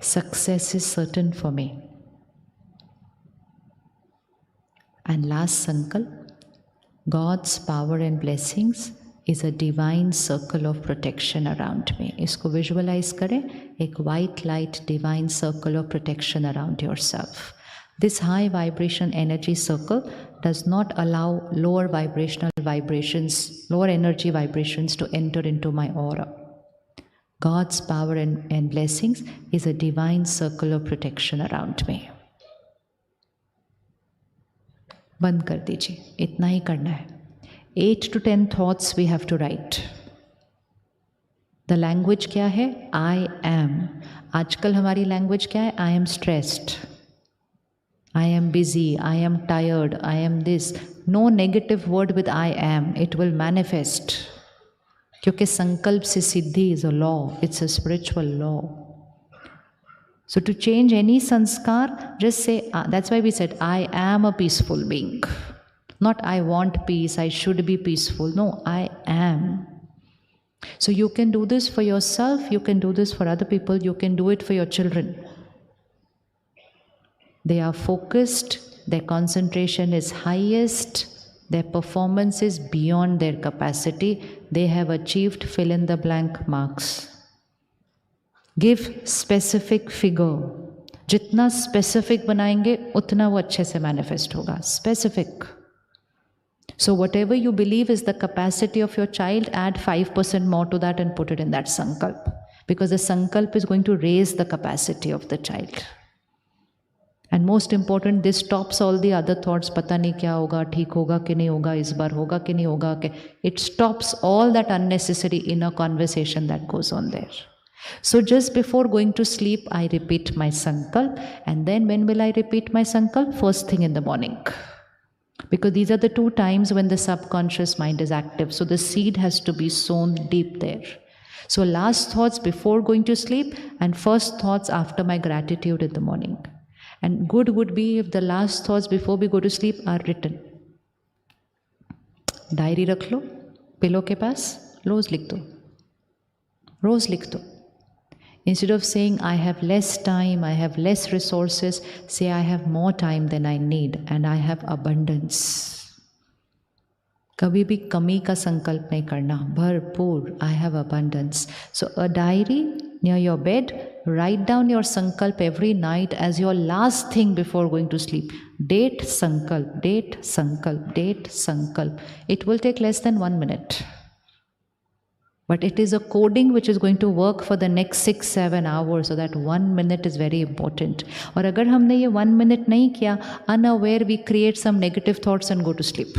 Success is certain for me. And last sankalp, God's power and blessings is a divine circle of protection around me. इसको visualize करें, एक white light divine circle of protection around yourself. This high vibration energy circle does not allow lower energy vibrations to enter into my aura. God's power and blessings is a divine circle of protection around me. बंद कर दीजिए, इतना ही करना है. 8 to 10 thoughts we have to write. The language क्या है? I am. आजकल हमारी language क्या है? I am stressed. I am busy. I am tired. I am this. No negative word with I am. It will manifest. क्योंकि संकल्प से सिद्धि is a law. It's a spiritual law. So to change any sanskar, just say, that's why we said, I am a peaceful being. Not I want peace, I should be peaceful. No, I am. So you can do this for yourself, you can do this for other people, you can do it for your children. They are focused, their concentration is highest, their performance is beyond their capacity. They have achieved fill in the blank marks. Give specific figure. जितना specific बनाएंगे उतना वो अच्छे से manifest होगा. Specific. So whatever you believe is the capacity of your child, add 5% more to that and put it in that sankalp. Because the sankalp is going to raise the capacity of the child. And most important, this stops all the other thoughts. पता नहीं क्या होगा, ठीक होगा कि नहीं होगा, इस बार होगा कि नहीं होगा. It stops all that unnecessary inner conversation that goes on there. So just before going to sleep, I repeat my sankalp. And then when will I repeat my sankalp? First thing in the morning. Because these are the 2 times when the subconscious mind is active. So the seed has to be sown deep there. So last thoughts before going to sleep and first thoughts after my gratitude in the morning. And good would be if the last thoughts before we go to sleep are written. Diary रख लो, pillow के पास, रोज लिख दो. रोज लिख दो. Instead of saying, I have less time, I have less resources, say, I have more time than I need and I have abundance. कभी भी कमी का संकल्प नहीं करना. भरपूर, I have abundance. So a diary near your bed, write down your sankalp every night as your last thing before going to sleep. Date sankalp, date sankalp, date sankalp. It will take less than 1 minute. But it is a coding which is going to work for the next 6-7 hours, so that 1 minute is very important. और अगर हमने ये 1 minute नहीं किया, unaware we create some negative thoughts and go to sleep.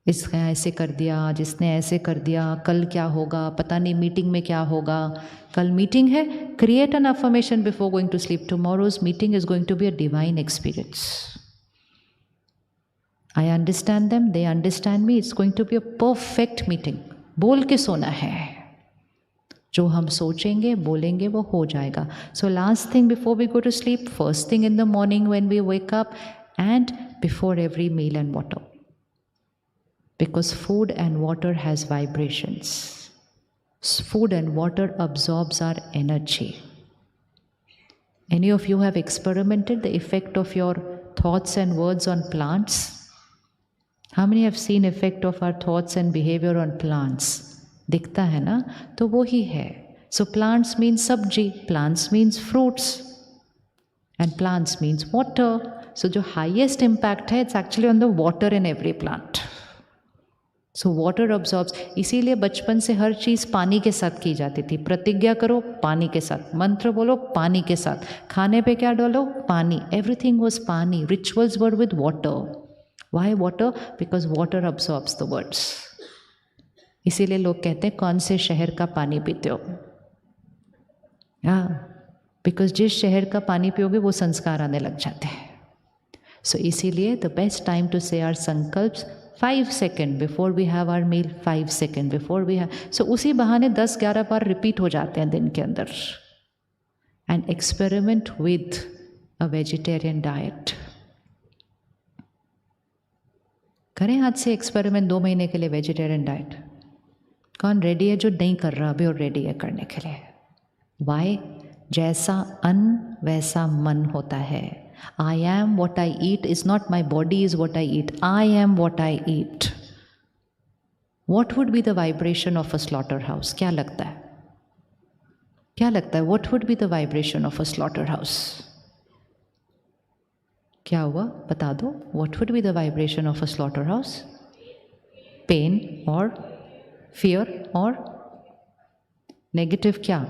इसने ऐसे कर दिया, जिसने ऐसे कर दिया, कल क्या होगा, पता नहीं मीटिंग में क्या होगा. कल मीटिंग है, create an affirmation before going to sleep. Tomorrow's meeting is going to be a divine experience. I understand them, they understand me. It's going to be a perfect meeting. बोल के सोना है. जो हम सोचेंगे, बोलेंगे, वो हो जाएगा. So last thing before we go to sleep, first thing in the morning when we wake up, and before every meal and water. Because food and water has vibrations. Food and water absorbs our energy. Any of you have experimented the effect of your thoughts and words on plants? How many have seen effect of our thoughts and behavior on plants? दिखता है ना, तो वो ही है. So plants means sabji, plants means fruits, and plants means water. So the highest impact है, it's actually on the water in every plant. So water absorbs, इसीलिए बचपन से हर चीज़ पानी के साथ की जाती थी। प्रतिज्ञा करो पानी के साथ, मंत्र बोलो पानी के साथ, खाने पे क्या डालो पानी, एवरीथिंग वाज पानी, rituals were with water. Why water? Because water absorbs the words. इसीलिए लोग कहते हैं कौन से शहर का पानी पीते हो? हाँ, बिकॉज जिस शहर का पानी पियोगे वो संस्कार आने लग जाते हैं। सो इसीलिए the best time to say our संकल्प्स 5 second before we have our meal, 5 second before we have. So उसी बहाने 10-11 बार रिपीट हो जाते हैं दिन के अंदर। And experiment with a vegetarian diet. करें आज से एक्सपेरिमेंट 2 महीने के लिए वेजिटेरियन डाइट। कौन रेडी है जो नहीं कर रहा अभी और रेडी है करने के लिए? वाई? जैसा अन्न वैसा मन होता है। I am what I eat is not my body is what I eat. I am what I eat. What would be the vibration of a slaughterhouse? क्या लगता है? क्या लगता है? What would be the vibration of a slaughterhouse? क्या हुआ? बता दो. What would be the vibration of a slaughterhouse? Pain or fear or negative क्या?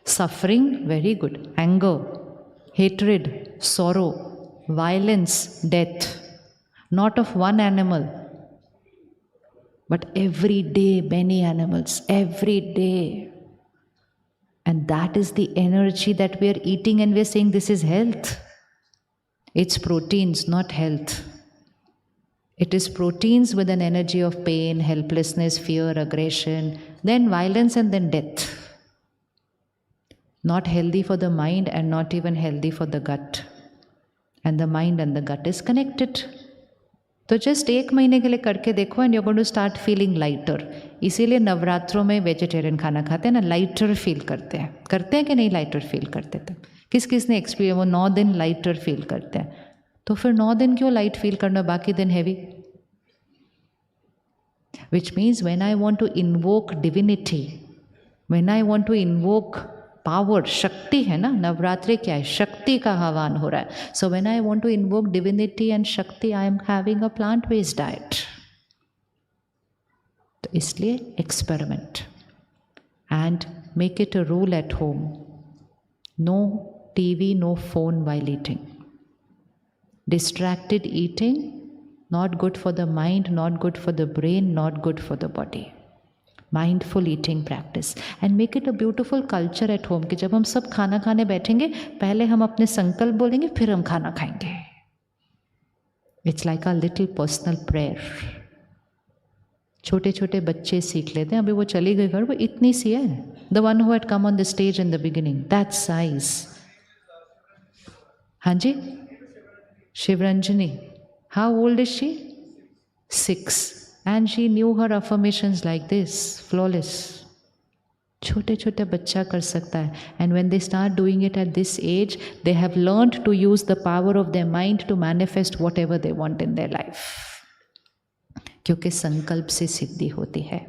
Suffering, very good. Anger, hatred, sorrow, violence, death. Not of one animal, but every day, many animals, every day. And that is the energy that we are eating, and we are saying this is health. It's proteins, not health. It is proteins with an energy of pain, helplessness, fear, aggression, then violence, and then death. Not healthy for the mind and not even healthy for the gut. And the mind and the gut is connected. तो just 1 महीने के लिए करके देखो and you are going to start feeling lighter. इसीलिए नवरात्रों में vegetarian खाना खाते हैं ना, लाइटर फील करते हैं कि नहीं? लाइटर फील करते थे। किस किस ने एक्सपीरियंस? वो 9 दिन लाइटर फील करते हैं। तो फिर 9 दिन क्यों लाइट फील करना, बाकी दिन heavy? Which means when I want to invoke divinity, when I want to invoke power, शक्ति है ना, नवरात्रि क्या है? शक्ति का आह्वान हो रहा है। So when I want to invoke divinity and shakti, I am having a plant based diet. तो इसलिए experiment and make it a rule at home. No TV, no phone while eating. Distracted eating, not good for the mind, not good for the brain, not good for the body. Mindful eating practice and make it a beautiful culture at home कि जब हम सब खाना खाने बैठेंगे पहले हम अपने संकल्प बोलेंगे, फिर हम खाना खाएंगे। It's like a little personal prayer. छोटे छोटे बच्चे सीख लेते हैं। अभी वो चली गई घर, वो इतनी सी है, the one who had come on the stage in the beginning, that size. हाँ जी, Shivranjani. How old is she? 6. And she knew her affirmations like this, flawless. छोटे छोटे बच्चा कर सकता है। And when they start doing it at this age, they have learned to use the power of their mind to manifest whatever they want in their life. क्योंकि संकल्प से सिद्धि होती है।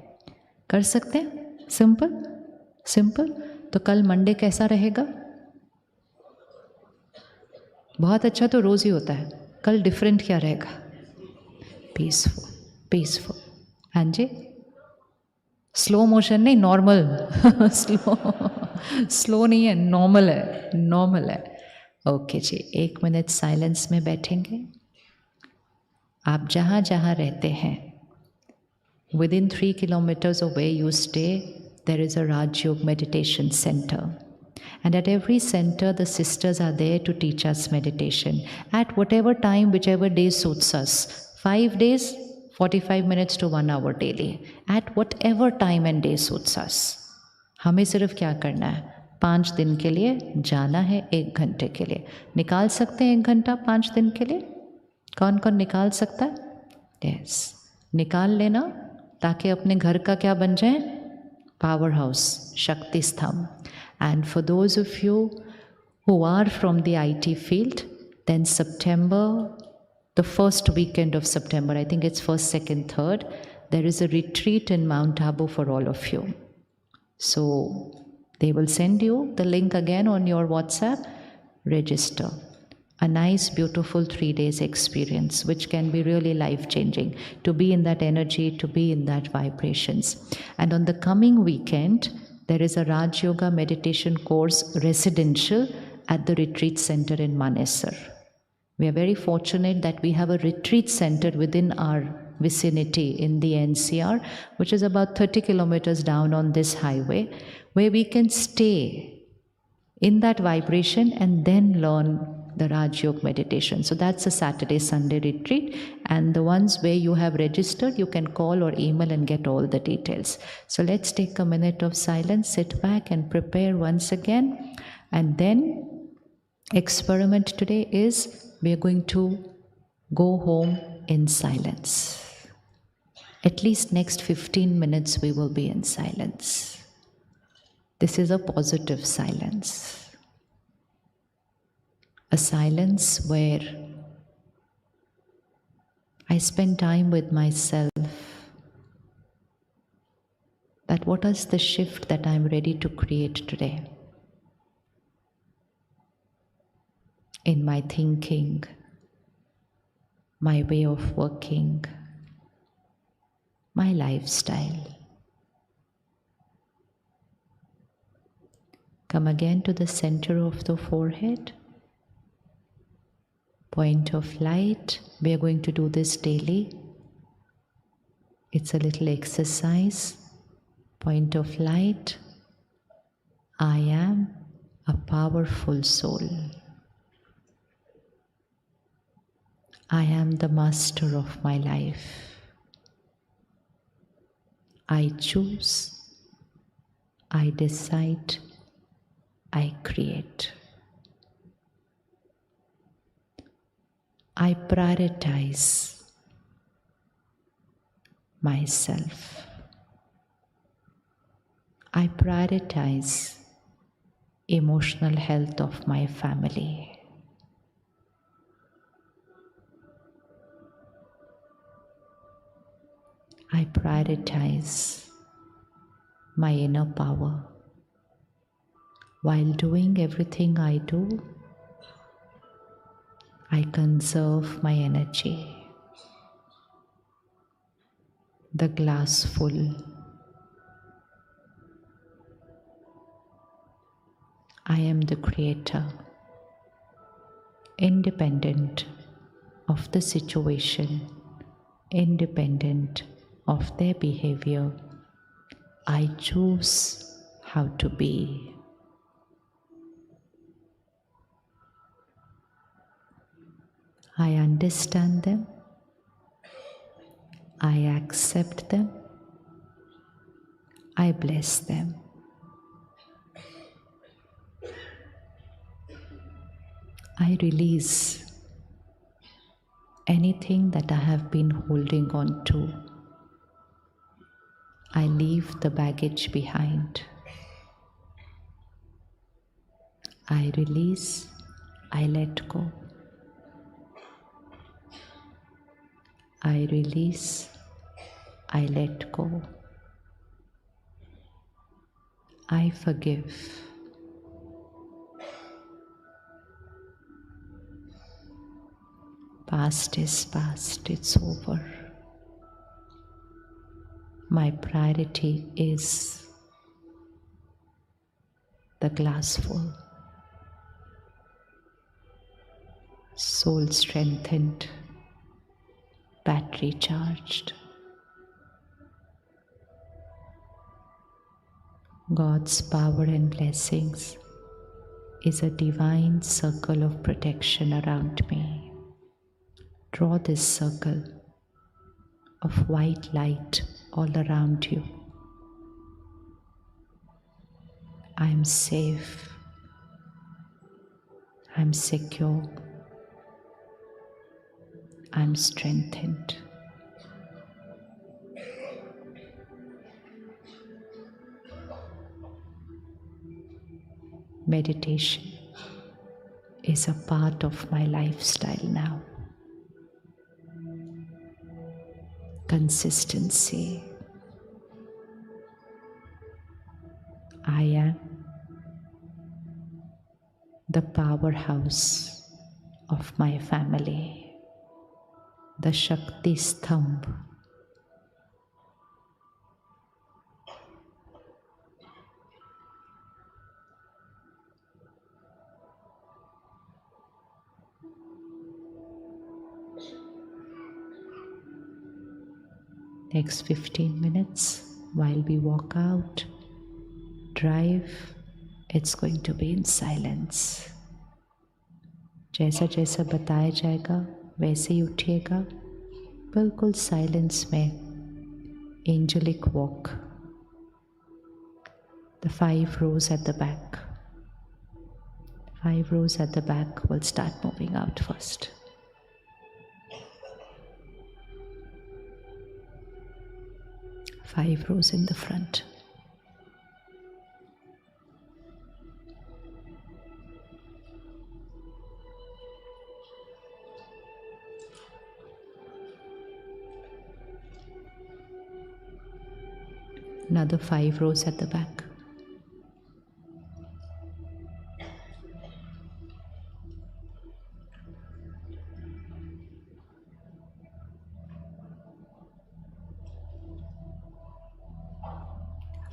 कर सकते हैं? Simple simple. तो कल मंडे कैसा रहेगा? बहुत अच्छा तो रोज़ ही होता है, कल डिफरेंट क्या रहेगा? Peaceful, peaceful. हाँ जी, स्लो मोशन नहीं, नॉर्मल। स्लो नहीं है, नॉर्मल है, नॉर्मल है। ओके जी, 1 मिनट साइलेंस में बैठेंगे। आप जहाँ जहाँ रहते हैं, within 3 kilometers of where you stay, there is a Rajyoga meditation center. And at every center, the sisters are there to teach us meditation at whatever time, whichever day suits us. 5 days, 45 minutes to 1 hour daily. At whatever time and day suits us. हमें सिर्फ क्या करना है? 5 दिन के लिए जाना है, 1 घंटे के लिए। निकाल सकते हैं 1 घंटा 5 दिन के लिए? कौन कौन निकाल सकता है? यस, निकाल लेना, ताकि अपने घर का क्या बन जाए? पावर हाउस, शक्ति स्तंभ। And for those of you who are from the IT field, then September, the first weekend of September, I think it's 1st, 2nd, 3rd, there is a retreat in Mount Abu for all of you. So they will send you the link again on your WhatsApp. Register. A nice, beautiful 3 days experience, which can be really life-changing, to be in that energy, to be in that vibrations. And on the coming weekend, there is a Rajyoga meditation course residential at the retreat center in Manesar. We are very fortunate that we have a retreat center within our vicinity in the NCR, which is about 30 kilometers down on this highway, where we can stay in that vibration and then learn the Rajyoga meditation. So that's a Saturday, Sunday retreat. And the ones where you have registered, you can call or email and get all the details. So let's take a minute of silence, sit back and prepare once again. And then experiment today is we are going to go home in silence. At least next 15 minutes we will be in silence. This is a positive silence. A silence where I spend time with myself. That what is the shift that I'm ready to create today? In my thinking, my way of working, my lifestyle. Come again to the center of the forehead. Point of light. We are going to do this daily. It's a little exercise. Point of light. I am a powerful soul. I am the master of my life. I choose, I decide, I create. I prioritize myself. I prioritize emotional health of my family. I prioritize my inner power. While doing everything I do, I conserve my energy. The glass full. I am the creator, independent of the situation, independent of their behavior. I choose how to be. I understand them. I accept them. I bless them. I release anything that I have been holding on to. I leave the baggage behind. I release, I let go. I release, I let go. I forgive. Past is past, it's over. My priority is the glass full. Soul strengthened, battery charged. God's power and blessings is a divine circle of protection around me. Draw this circle of white light all around you. I'm safe. I'm secure. I'm strengthened. Meditation is a part of my lifestyle now. Consistency. I am the powerhouse of my family, the Shakti Stambh. Next 15 minutes, while we walk out, drive, it's going to be in silence. जैसा जैसा बताया जाएगा वैसे ही उठिएगा, बिल्कुल silence में. Angelic walk. The 5 rows at the back. 5 rows at the back will start moving out first. Five rows in the front. Another 5 rows at the back.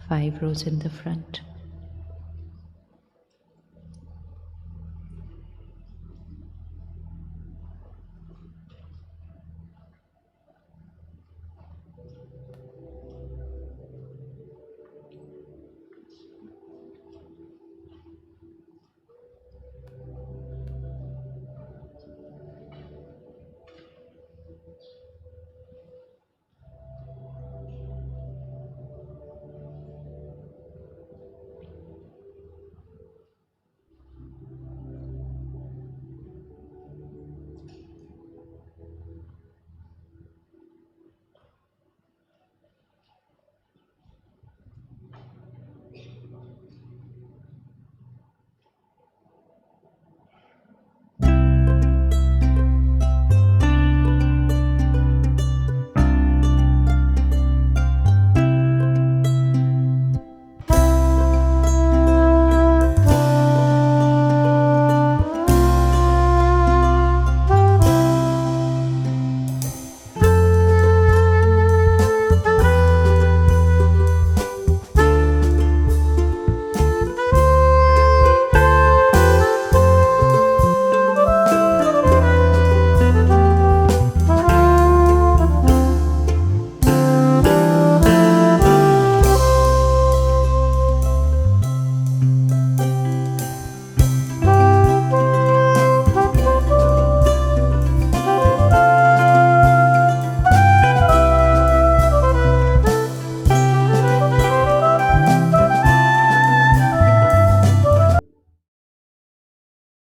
Five rows in the front.